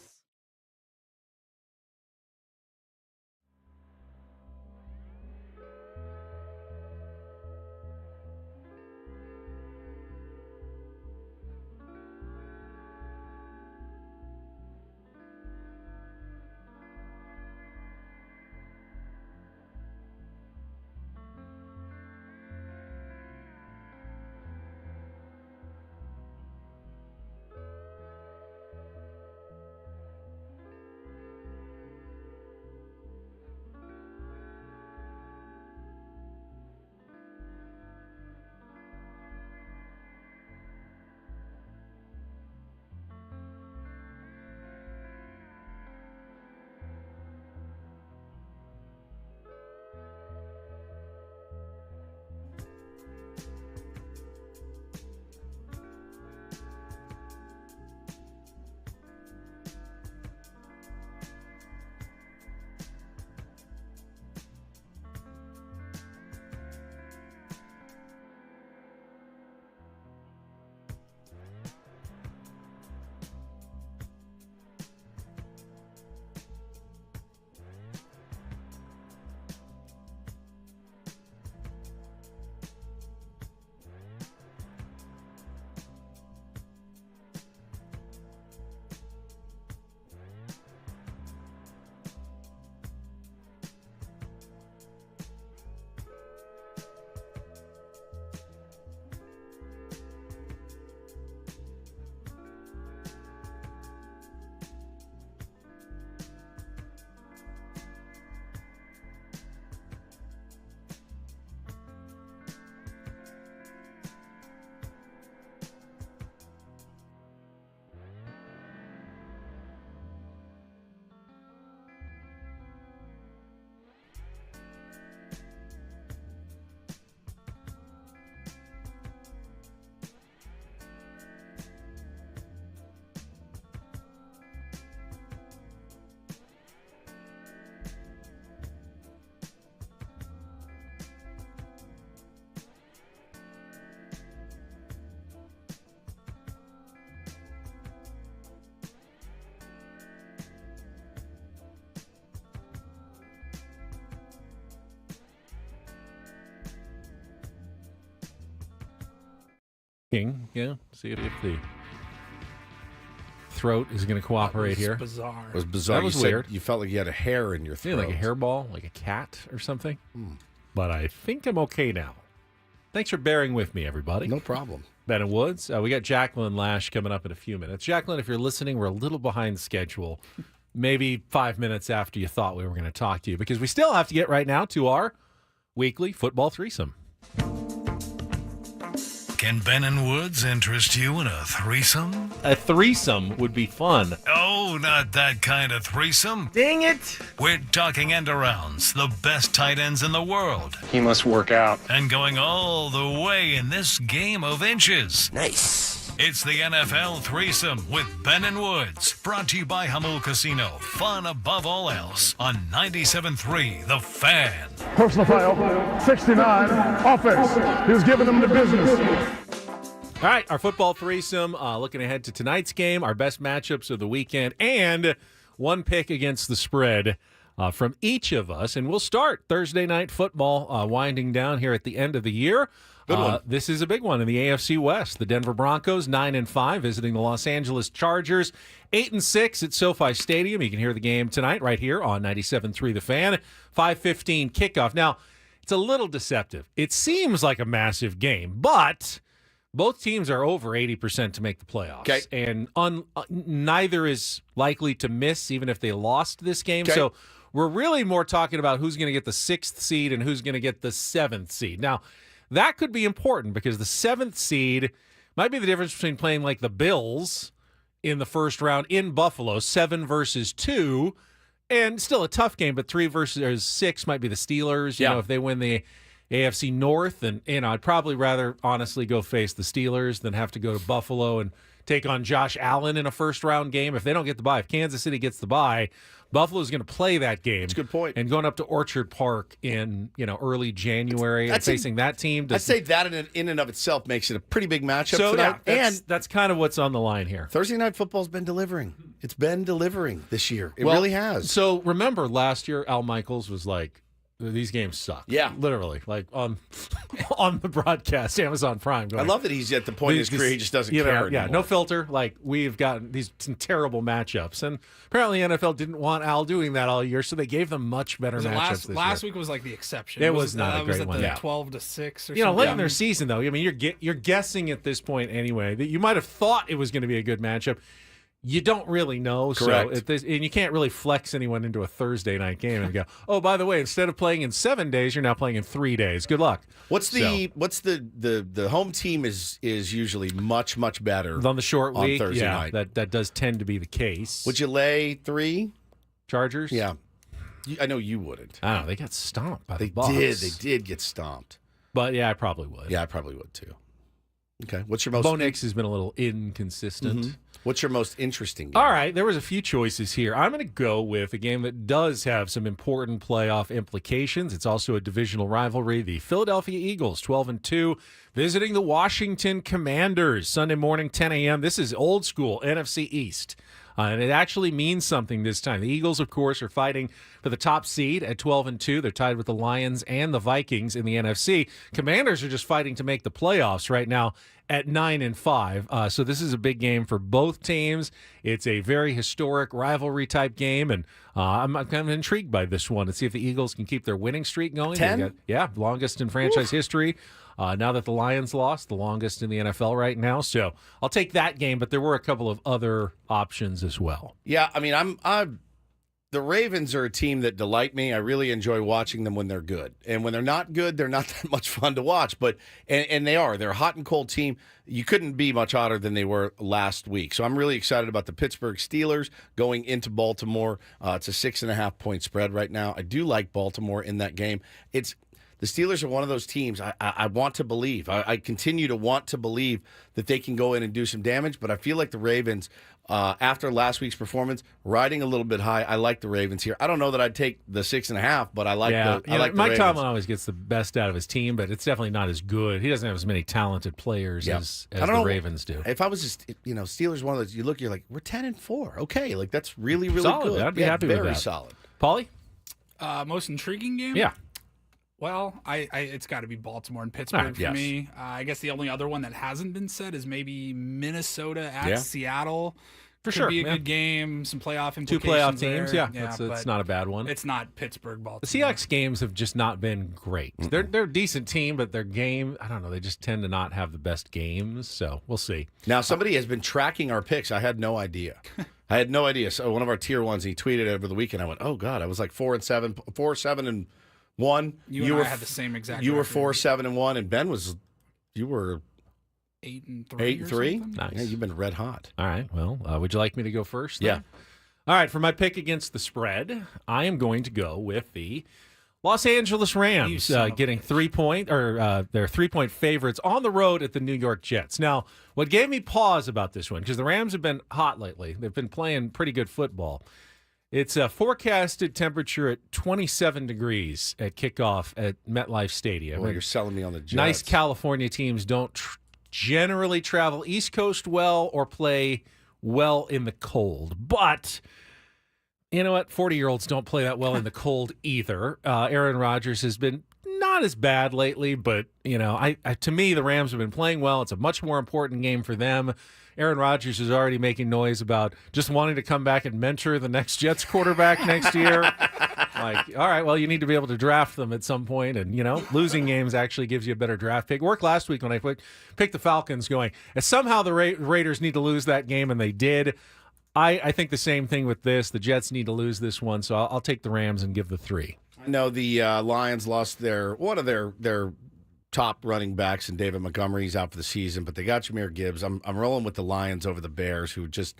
Yeah, see if the throat is going to cooperate here. Bizarre. It was bizarre. That was You said weird. You felt like you had a hair in your throat. Yeah, like a hairball, like a cat or something. But I think I'm okay now. Thanks for bearing with me, everybody. No problem. Ben and Woods. We got Jacqueline Lash coming up in a few minutes. Jacqueline, if you're listening, we're a little behind schedule. Maybe 5 minutes after you thought we were going to talk to you, because we still have to get right now to our weekly football threesome. Can Ben and Woods interest you in a threesome? A threesome would be fun. Oh, not that kind of threesome. Dang it. We're talking end-arounds, the best tight ends in the world. He must work out. And going all the way in this game of inches. Nice. It's the NFL Threesome with Ben and Woods. Brought to you by Hamul Casino. Fun above all else on 97.3 The Fan. Personal foul, 69, offense. He was giving them the business. All right, our football threesome, looking ahead to tonight's game, our best matchups of the weekend, and one pick against the spread from each of us. And we'll start Thursday night football winding down here at the end of the year. Good one. This is a big one in the AFC West. The Denver Broncos, 9-5, visiting the Los Angeles Chargers, 8-6 at SoFi Stadium. You can hear the game tonight right here on 97.3 The Fan, 5:15 kickoff. Now, it's a little deceptive. It seems like a massive game, but both teams are over 80% to make the playoffs. Okay. And neither is likely to miss, even if they lost this game. Okay. So we're really more talking about who's going to get the 6th seed and who's going to get the 7th seed. Now, that could be important because the 7th seed might be the difference between playing like the Bills in the first round in Buffalo, 7 versus 2, and still a tough game, but 3 versus 6 might be the Steelers. You know, if they win the AFC North, and I'd probably rather honestly go face the Steelers than have to go to Buffalo and take on Josh Allen in a first-round game. If they don't get the bye, if Kansas City gets the bye, Buffalo's going to play that game. That's a good point. And going up to Orchard Park in early January and facing that team. I'd say that in and of itself makes it a pretty big matchup So tonight. yeah, that's kind of what's on the line here. Thursday night football's been delivering. It's been delivering this year. It really has. So remember last year, Al Michaels was like, these games suck. Yeah. Literally. Like on the broadcast, Amazon Prime. Going, I love that he's at the point in his career he just doesn't care anymore. Yeah, no filter. Like, we've got these some terrible matchups. And apparently NFL didn't want Al doing that all year, so they gave them much better matchups this last year. week was like the exception. It was not a great one. The Yeah. 12-6 or something. Late in their season, though. I mean, you're guessing at this point anyway that you might have thought it was going to be a good matchup. You don't really know. Correct. So and you can't really flex anyone into a Thursday night game and go, oh, by the way, instead of playing in 7 days, you're now playing in 3 days. Good luck. What's the home team is usually much better on the short week on Thursday night. That does tend to be the case. Would you lay 3 Chargers? Yeah, I know you wouldn't. I don't know. They got stomped by the They Bucs. did get stomped. But yeah, I probably would. Yeah, I probably would too. Okay, what's your most? Bo Nix has been a little inconsistent. Mm-hmm. What's your most interesting game? All right, there was a few choices here. I'm going to go with a game that does have some important playoff implications. It's also a divisional rivalry. The Philadelphia Eagles, 12-2, visiting the Washington Commanders. Sunday morning, 10 a.m. This is old school NFC East. And it actually means something this time. The Eagles, of course, are fighting for the top seed at 12-2. They're tied with the Lions and the Vikings in the NFC. Commanders are just fighting to make the playoffs right now at 9-5. So this is a big game for both teams. It's a very historic rivalry type game, and I'm kind of intrigued by this one to see if the Eagles can keep their winning streak going. 10? Longest in franchise history. Now that the Lions lost, the longest in the NFL right now. So I'll take that game, but there were a couple of other options as well. Yeah, I mean, the Ravens are a team that delight me. I really enjoy watching them when they're good. And when they're not good, they're not that much fun to watch. But and they are. They're a hot and cold team. You couldn't be much hotter than they were last week. So I'm really excited about the Pittsburgh Steelers going into Baltimore. It's a 6.5-point spread right now. I do like Baltimore in that game. The Steelers are one of those teams I want to believe. I continue to want to believe that they can go in and do some damage, but I feel like the Ravens, after last week's performance, riding a little bit high. I like the Ravens here. I don't know that I'd take the 6.5, but I like the Mike Ravens. Tomlin always gets the best out of his team, but it's definitely not as good. He doesn't have as many talented players as the Ravens do. If I was just, Steelers, one of those, you're like, we're 10-4. Okay, like that's really solid. good. I'd be happy with that. Very solid. Paulie? Most intriguing game? Yeah. Well, it's got to be Baltimore and Pittsburgh for yes. me. I guess the only other one that hasn't been said is maybe Minnesota at Seattle. For Could sure, be a yeah. good game. Some playoff Two implications. playoff teams, there. That's not a bad one. It's not Pittsburgh, The Baltimore. Seahawks games have just not been great. They're a decent team, but their game, I don't know, they just tend to not have the best games. So we'll see. Now, somebody has been tracking our picks. I had no idea. So one of our tier ones, he tweeted over the weekend. I went, oh, God. I was like 4-7, 4-7-1. You and I had the same exact You were record. 4-7-1, and Ben you were 8-3. 8-3. Nice. Yeah, you've been red hot. All right. Well, would you like me to go first? then? Yeah. All right. For my pick against the spread, I am going to go with the Los Angeles Rams getting 3-point their 3-point favorites on the road at the New York Jets. Now, what gave me pause about this one, because the Rams have been hot lately, they've been playing pretty good football. It's a forecasted temperature at 27 degrees at kickoff at MetLife Stadium. Well, you're selling me on the Jets. Nice California teams don't generally travel East Coast well or play well in the cold. But you know what? 40-year-olds don't play that well in the cold either. Aaron Rodgers has been not as bad lately, but to me, the Rams have been playing well. It's a much more important game for them. Aaron Rodgers is already making noise about just wanting to come back and mentor the next Jets quarterback next year. Like, all right, well, you need to be able to draft them at some point, and losing games actually gives you a better draft pick. Worked last week when I picked the Falcons, going, and somehow the Raiders need to lose that game, and they did. I think the same thing with this. The Jets need to lose this one, so I'll take the Rams and give the 3. No, the Lions lost one of their top running backs, and David Montgomery's out for the season, but they got Jahmyr Gibbs. I'm rolling with the Lions over the Bears, who just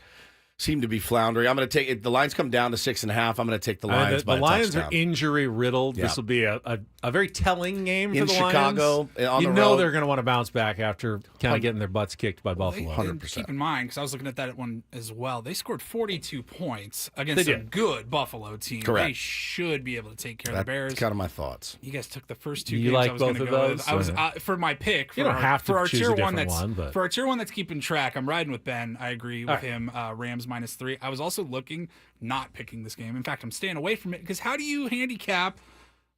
seem to be floundering. I'm going to take it. The lines come down to 6.5. I'm going to take the Lions by a touchdown. The Lions are injury riddled. Yeah. This will be a very telling game in for the Chicago, Lions. on the road. They're going to want to bounce back after kind of getting their butts kicked by Buffalo. 100%. Keep in mind, because I was looking at that one as well, they scored 42 points against a good Buffalo team. Correct. They should be able to take care of the Bears. That's kind of my thoughts. You guys took the first 2 You games like I was both going to of go those? with. I was for my pick. You don't have to for our choose tier a one different that's one, but for our tier one that's keeping track. I'm riding with Ben. I agree with him. Rams -3. I was also not picking this game. In fact, I'm staying away from it because how do you handicap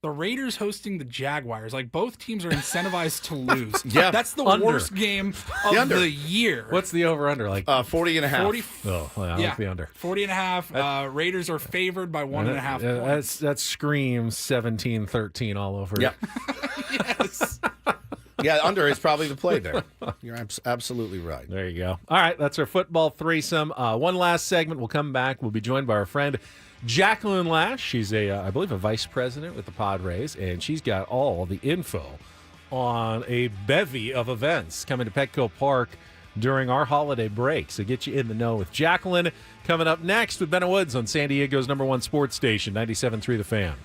the Raiders hosting the Jaguars? Like, both teams are incentivized to lose. Yeah, that's the under. worst game of the year. What's the over-under? Like 40.5. 40. Oh, well, I like the under. 40.5. Raiders are favored by 1.5 points. That screams 17-13 all over. Yeah. Yes. Yeah, under is probably the play there. You're absolutely right. There you go. All right, that's our football threesome. One last segment. We'll come back. We'll be joined by our friend Jacqueline Lash. She's I believe, a vice president with the Padres, and she's got all the info on a bevy of events coming to Petco Park during our holiday break. So get you in the know with Jacqueline. Coming up next with Ben Woods on San Diego's #1 sports station, 97.3 The Fan.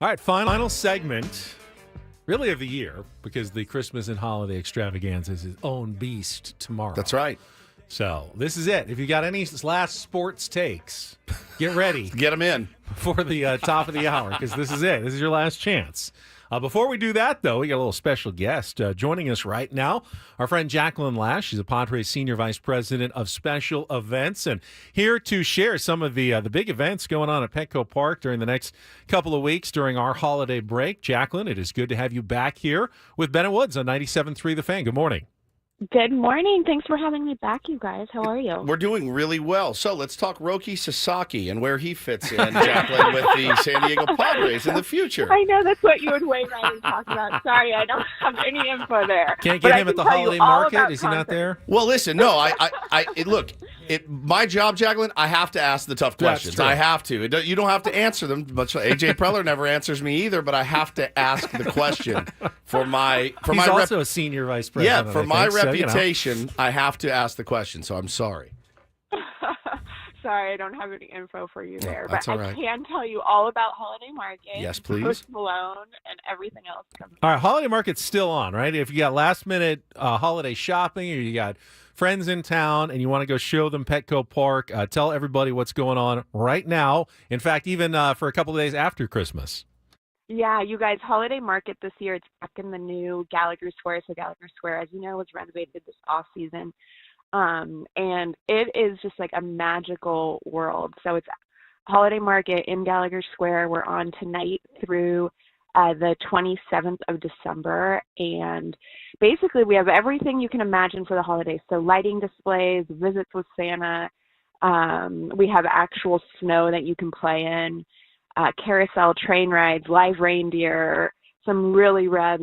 All right, final segment, really of the year, because the Christmas and holiday extravaganza is its own beast tomorrow. That's right. So this is it. If you got any last sports takes, get ready. Get them in. Before the top of the hour, because this is it. This is your last chance. Before we do that, though, we got a little special guest joining us right now. Our friend Jacqueline Lash. She's a Padres Senior Vice President of Special Events, and here to share some of the big events going on at Petco Park during the next couple of weeks during our holiday break. Jacqueline, it is good to have you back here with Ben and Woods on 97.3 The Fan. Good morning. Good morning. Thanks for having me back, you guys. How are you? We're doing really well. So let's talk Roki Sasaki and where he fits in, Jacqueline, with the San Diego Padres in the future. I know that's what you would wait right and talk about. Sorry, I don't have any info there. Can't get him at the holiday market? Is he not there? Well, listen, no, look, my job, Jacqueline, I have to ask the tough questions. I have to. You don't have to answer them. But AJ Preller never answers me either, but I have to ask the question for my He's also a senior vice president. Yeah, for my reputation, I have to ask the question, so I'm sorry. Sorry, I don't have any info for you there. That's but all right. I can tell you all about Holiday Market. Yes, please. Post Malone and everything else coming. All right, holiday market's still on, right? If you got last minute holiday shopping or you got friends in town and you want to go show them Petco Park, tell everybody what's going on right now. In fact, even for a couple of days after Christmas. Yeah, you guys, holiday market this year, it's back in the new Gallagher Square. So Gallagher Square, as you know, was renovated this off season. And it is just like a magical world. So it's holiday market in Gallagher Square. We're on tonight through the 27th of December. And basically we have everything you can imagine for the holidays. So lighting displays, visits with Santa. We have actual snow that you can play in. Carousel train rides, live reindeer, some really rad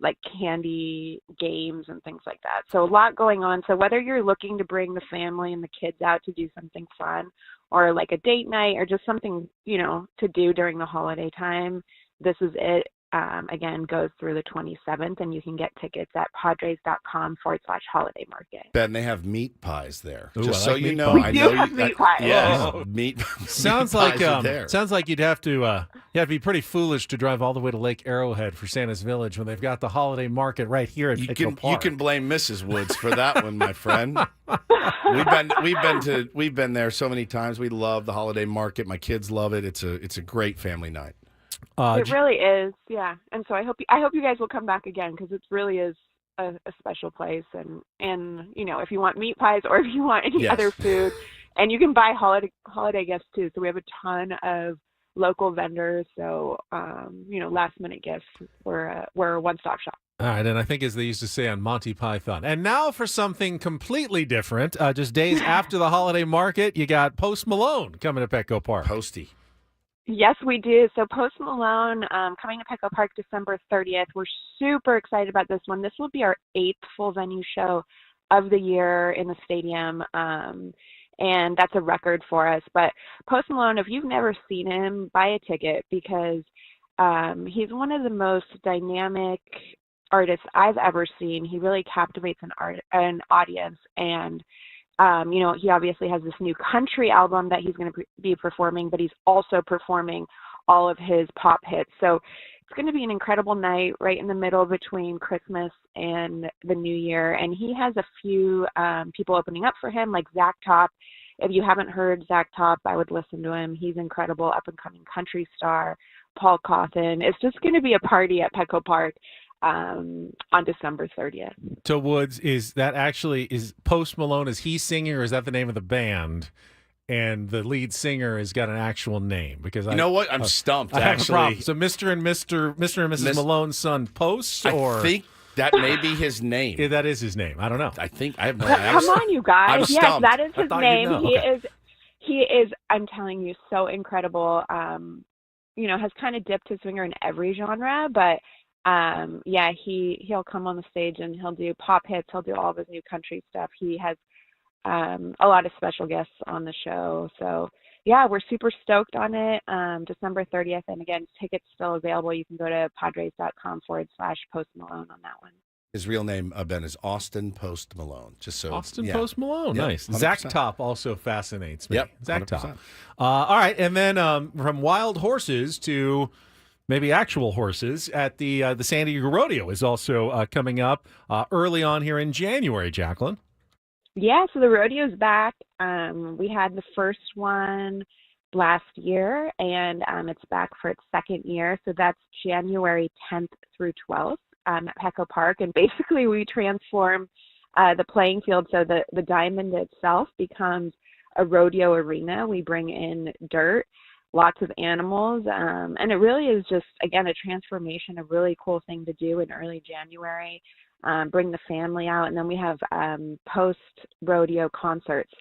like candy games and things like that. So a lot going on. So whether you're looking to bring the family and the kids out to do something fun or like a date night or just something, you know, to do during the holiday time, this is it. Again, goes through the 27th, and you can get tickets at padres.com/holiday market. Ben, they have meat pies there. Ooh, Just I so like you meat know, pies. I We know do have meat pies. Yeah, Oh. meat. Sounds meat like pies are there. sounds like you'd have to be pretty foolish to drive all the way to Lake Arrowhead for Santa's Village when they've got the holiday market right here at Petco Park. You can blame Mrs. Woods for that one, my friend. We've been there so many times. We love the holiday market. My kids love it. It's a great family night. It really is, yeah. And so I hope you guys will come back again because it really is a special place. And you know, if you want meat pies or if you want any other food, and you can buy holiday gifts too. So we have a ton of local vendors. So you know, last minute gifts. We're a one-stop shop. All right, and I think as they used to say on Monty Python. And now for something completely different. Just days after the holiday market, you got Post Malone coming to Petco Park. Posty. Yes, we do. So Post Malone coming to Petco Park December 30th. We're super excited about this one. This will be our 8th full venue show of the year in the stadium, and that's a record for us. But Post Malone, if you've never seen him, buy a ticket because he's one of the most dynamic artists I've ever seen. He really captivates an audience, and you know, he obviously has this new country album that he's going to be performing, but he's also performing all of his pop hits. So it's going to be an incredible night right in the middle between Christmas and the New Year. And he has a few people opening up for him, like Zach Top. If you haven't heard Zach Top, I would listen to him. He's incredible, up-and-coming country star. Paul Cawthon. It's just going to be a party at Petco Park on December 30th. So Woods, is Post Malone, is he singing or is that the name of the band? And the lead singer has got an actual name because you know what? I'm stumped. I have actually, a problem. So Mr. and Mrs. Malone's son Post, or I think that may be his name. Yeah, that is his name. I don't know. I think I have. Come on, you guys! I'm yes, stumped. that is his name. Okay. He is. I'm telling you, so incredible. You know, has kind of dipped his finger in every genre, but. Yeah, he'll come on the stage and he'll do pop hits. He'll do all of his new country stuff. He has a lot of special guests on the show. So, yeah, we're super stoked on it. December 30th. And again, tickets still available. You can go to padres.com/Post Malone on that one. His real name, Ben, is Austin Post Malone. Just so Austin Post Malone. Yep, Nice. 100%. Zach Top also fascinates me. Yep. Zach 100%. Top. All right. And then from wild horses to maybe actual horses at the San Diego Rodeo is also coming up early on here in January, Jacqueline. Yeah, so the rodeo's back. We had the first one last year, and it's back for its second year. So that's January 10th through 12th at Petco Park. And basically we transform the playing field so the diamond itself becomes a rodeo arena. We bring in dirt, lots of animals, and it really is just, again, a transformation, a really cool thing to do in early January. Bring the family out, and then we have post-rodeo concerts.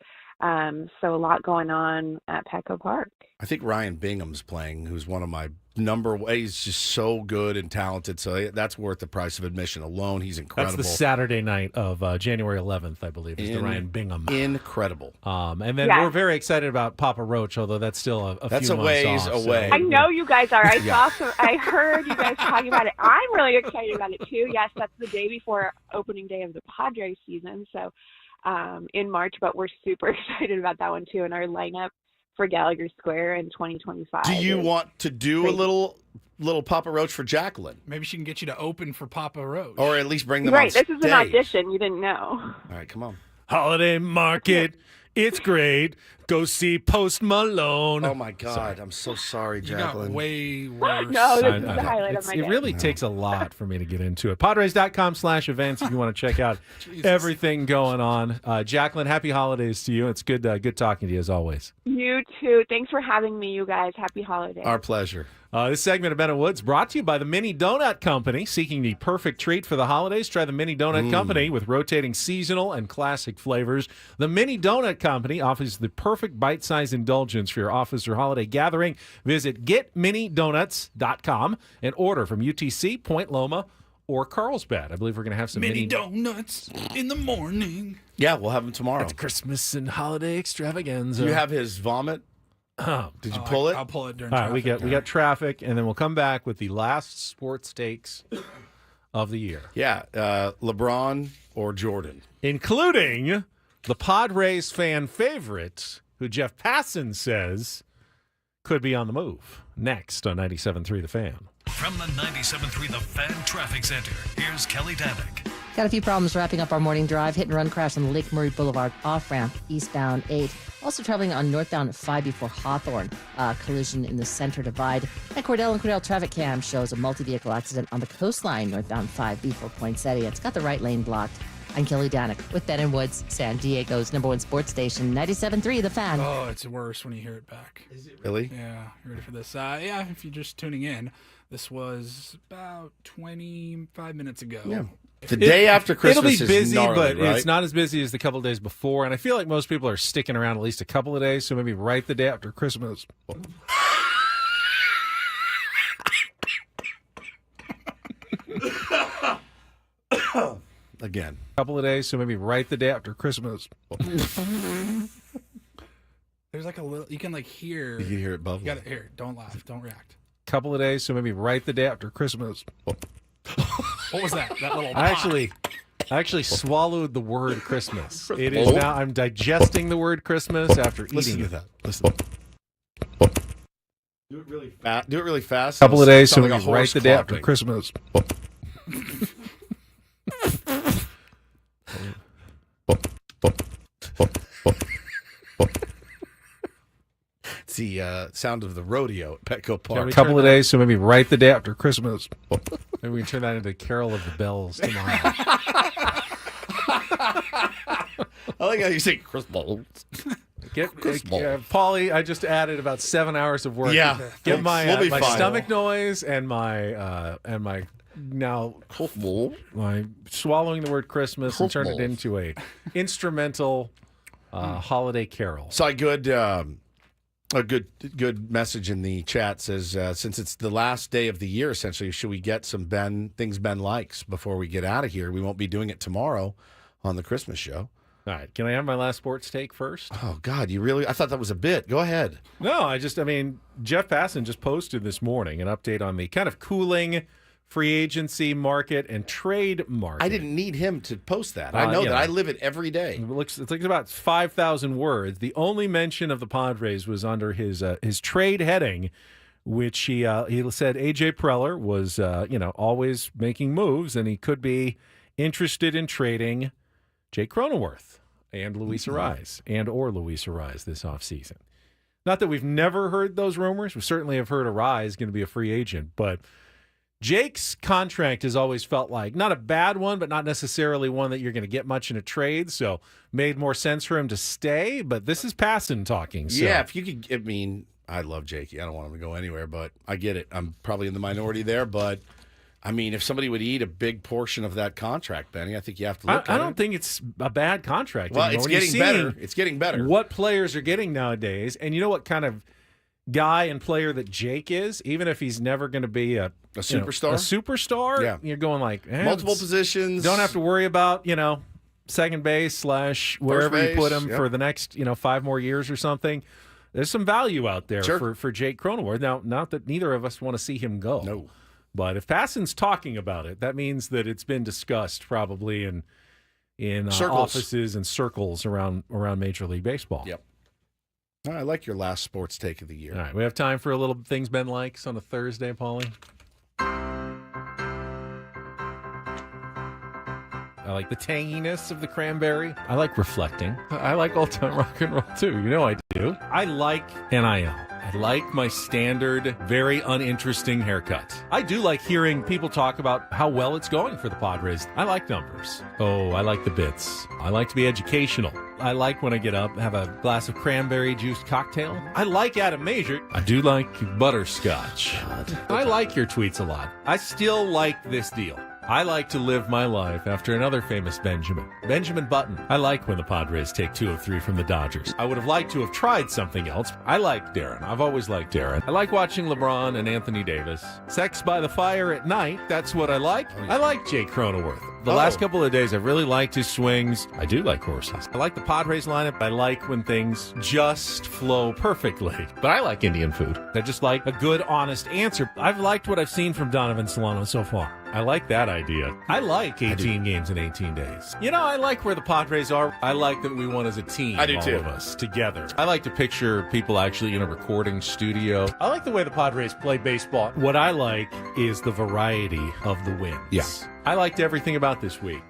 So a lot going on at Petco Park. I think Ryan Bingham's playing, who's one of my he's just so good and talented. So that's worth the price of admission alone. He's incredible. That's the Saturday night of January 11th, I believe, is the Ryan Bingham. Incredible. And then we're very excited about Papa Roach, although that's still a that's few a months ways off, away. I know you guys are. I heard you guys talking about it. I'm really excited about it too. Yes, that's the day before opening day of the Padres season. So in March, but we're super excited about that one too. And our lineup for Gallagher Square in 2025. Do you is want to do a little Papa Roach for Jacqueline? Maybe she can get you to open for Papa Roach. Or at least bring them right, on this is an stage. audition. You didn't know. All right, come on. Holiday Market. It's great. Go see Post Malone. Oh, my God. I'm so sorry, You got Jacqueline. way worse. No, this is the highlight of my It day. really takes a lot for me to get into it. Padres.com/events if you want to check out everything going on. Jacqueline, happy holidays to you. It's good talking to you as always. You too. Thanks for having me, you guys. Happy holidays. Our pleasure. This segment of Ben and Woods brought to you by the Mini Donut Company. Seeking the perfect treat for the holidays, try the Mini Donut Company with rotating seasonal and classic flavors. The Mini Donut Company offers the perfect bite-sized indulgence for your office or holiday gathering. Visit getminidonuts.com and order from UTC, Point Loma, or Carlsbad. I believe we're going to have some Mini donuts in the morning. Yeah, we'll have them tomorrow. It's Christmas and holiday extravaganza. Do you have his vomit? Did you pull it? I'll pull it during All right, traffic. we got traffic, and then we'll come back with the last sports takes of the year. Yeah, LeBron or Jordan. Including the Padres fan favorite, who Jeff Passan says could be on the move. Next on 97.3 The Fan. From the 97.3 The Fan Traffic Center, here's Kelly Danick. Got a few problems wrapping up our morning drive. Hit and run crash on Lake Murray Boulevard off-ramp, eastbound 8. Also traveling on northbound 5 before Hawthorne. Collision in the center divide. And Cordell and Cordell traffic cam shows a multi-vehicle accident on the coastline, northbound 5 before Poinsettia. It's got the right lane blocked. I'm Kelly Danick with Ben and Woods, San Diego's #1 sports station, 97.3 The Fan. Oh, it's worse when you hear it back. Is it really? Yeah, you ready for this? Yeah, if you're just tuning in, this was about 25 minutes ago. Yeah. The day after Christmas It'll be busy, is gnarly, but right? it's not as busy as the couple days before. And I feel like most people are sticking around at least a couple of days, so maybe right the day after Christmas. Again. Couple of days, so maybe right the day after Christmas. There's like a little, you can like hear. You can hear it bubbling. You gotta hear. Don't laugh. Don't react. Couple of days, so maybe right the day after Christmas. What was that? That little. I actually swallowed the word Christmas. It is Oh. now. I'm digesting the word Christmas after Listen eating to it. that. Listen. Do it really fast. Do it really fast. Couple of days, so Sound maybe like a right horse the day after clopping. Christmas. It's the sound of the rodeo at Petco Park. A couple of days, so maybe right the day after Christmas. Maybe we can turn that into Carol of the Bells tomorrow. I like how you say Christmas. Paulie, I just added about 7 hours of work. Yeah. Get my We'll be my fine. stomach noise and my now my swallowing the word Christmas and turn it into a instrumental holiday carol. Saw a good message in the chat says since it's the last day of the year, essentially, should we get some things Ben likes before we get out of here? We won't be doing it tomorrow on the Christmas show. All right, can I have my last sports take first? Oh God, I thought that was a bit. Go ahead. No, Jeff Passan just posted this morning an update on the kind of cooling free agency market and trade market. I didn't need him to post that. I know that. I live it every day. It's like about 5,000 words. The only mention of the Padres was under his trade heading, which he said AJ Preller was always making moves and he could be interested in trading Jake Cronenworth and Luis Arise or Luis Arise this offseason. Not that we've never heard those rumors. We certainly have heard Arise going to be a free agent, but Jake's contract has always felt like not a bad one, but not necessarily one that you're going to get much in a trade. So made more sense for him to stay. But this is Passan talking. So. Yeah, if you could. I love Jakey. I don't want him to go anywhere, but I get it. I'm probably in the minority there, but if somebody would eat a big portion of that contract, Benny, I think you have to look at it. I don't think it's a bad contract. Well, anymore. it's When you're getting better. seeing It's getting better. What players are getting nowadays, and you know what kind of guy and player that Jake is, even if he's never going to be a superstar. Yeah. You're going like multiple positions. Don't have to worry about second base / wherever you put him for the next 5 more years or something. There's some value out there for Jake Cronenworth. Now, not that neither of us want to see him go. No. But if Passan's talking about it, that means that it's been discussed probably in offices and circles around Major League Baseball. Yep. I like your last sports take of the year. All right, we have time for a little things Ben likes on a Thursday, Paulie. I like the tanginess of the cranberry. I like reflecting. I like old-time rock and roll, too. You know I do. I like NIL. I like my standard, very uninteresting haircut. I do like hearing people talk about how well it's going for the Padres. I like numbers. Oh, I like the bits. I like to be educational. I like when I get up, have a glass of cranberry juice cocktail. I like Adam Major. I do like butterscotch. I like your tweets a lot. I still like this deal. I like to live my life after another famous Benjamin Button. I like when the Padres take 2 of 3 from the Dodgers. I would have liked to have tried something else. I like Darren. I've always liked Darren. I like watching LeBron and Anthony Davis. Sex by the fire at night, that's what I like. I like Jake Cronenworth. The last couple of days, I've really liked his swings. I do like horses. I like the Padres lineup. I like when things just flow perfectly. But I like Indian food. I just like a good, honest answer. I've liked what I've seen from Donovan Solano so far. I like that idea. I like 18 games in 18 days. You know, I like where the Padres are. I like that we won as a team. I do all too. of us together. I like to picture people actually in a recording studio. I like the way the Padres play baseball. What I like is the variety of the wins. Yeah. I liked everything about this week.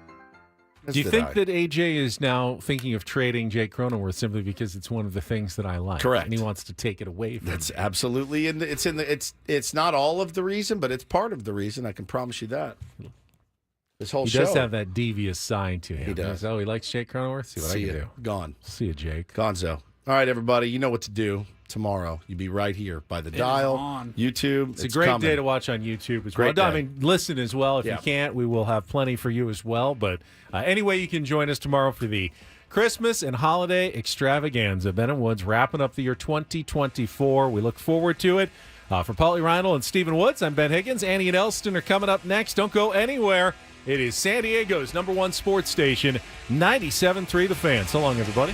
Do you think that AJ is now thinking of trading Jake Cronenworth simply because it's one of the things that I like? Correct. And he wants to take it away from That's me. absolutely it's not all of the reason, but it's part of the reason. I can promise you that. This whole He show does have that devious side to him. He does. Oh, he likes Jake Cronenworth? See what I can do. Gone. See you, Jake. Gonzo. All right, everybody. You know what to do tomorrow. You'll be right here by the dial, on. YouTube. It's a great day to watch on YouTube as well. Great I day. mean, listen as well. If you can't, we will have plenty for you as well. But anyway, you can join us tomorrow for the Christmas and holiday extravaganza. Ben and Woods wrapping up the year 2024. We look forward to it. For Paulie Reinl and Stephen Woods, I'm Ben Higgins. Annie and Elston are coming up next. Don't go anywhere. It is San Diego's #1 sports station, 97.3 The Fan. So long, everybody.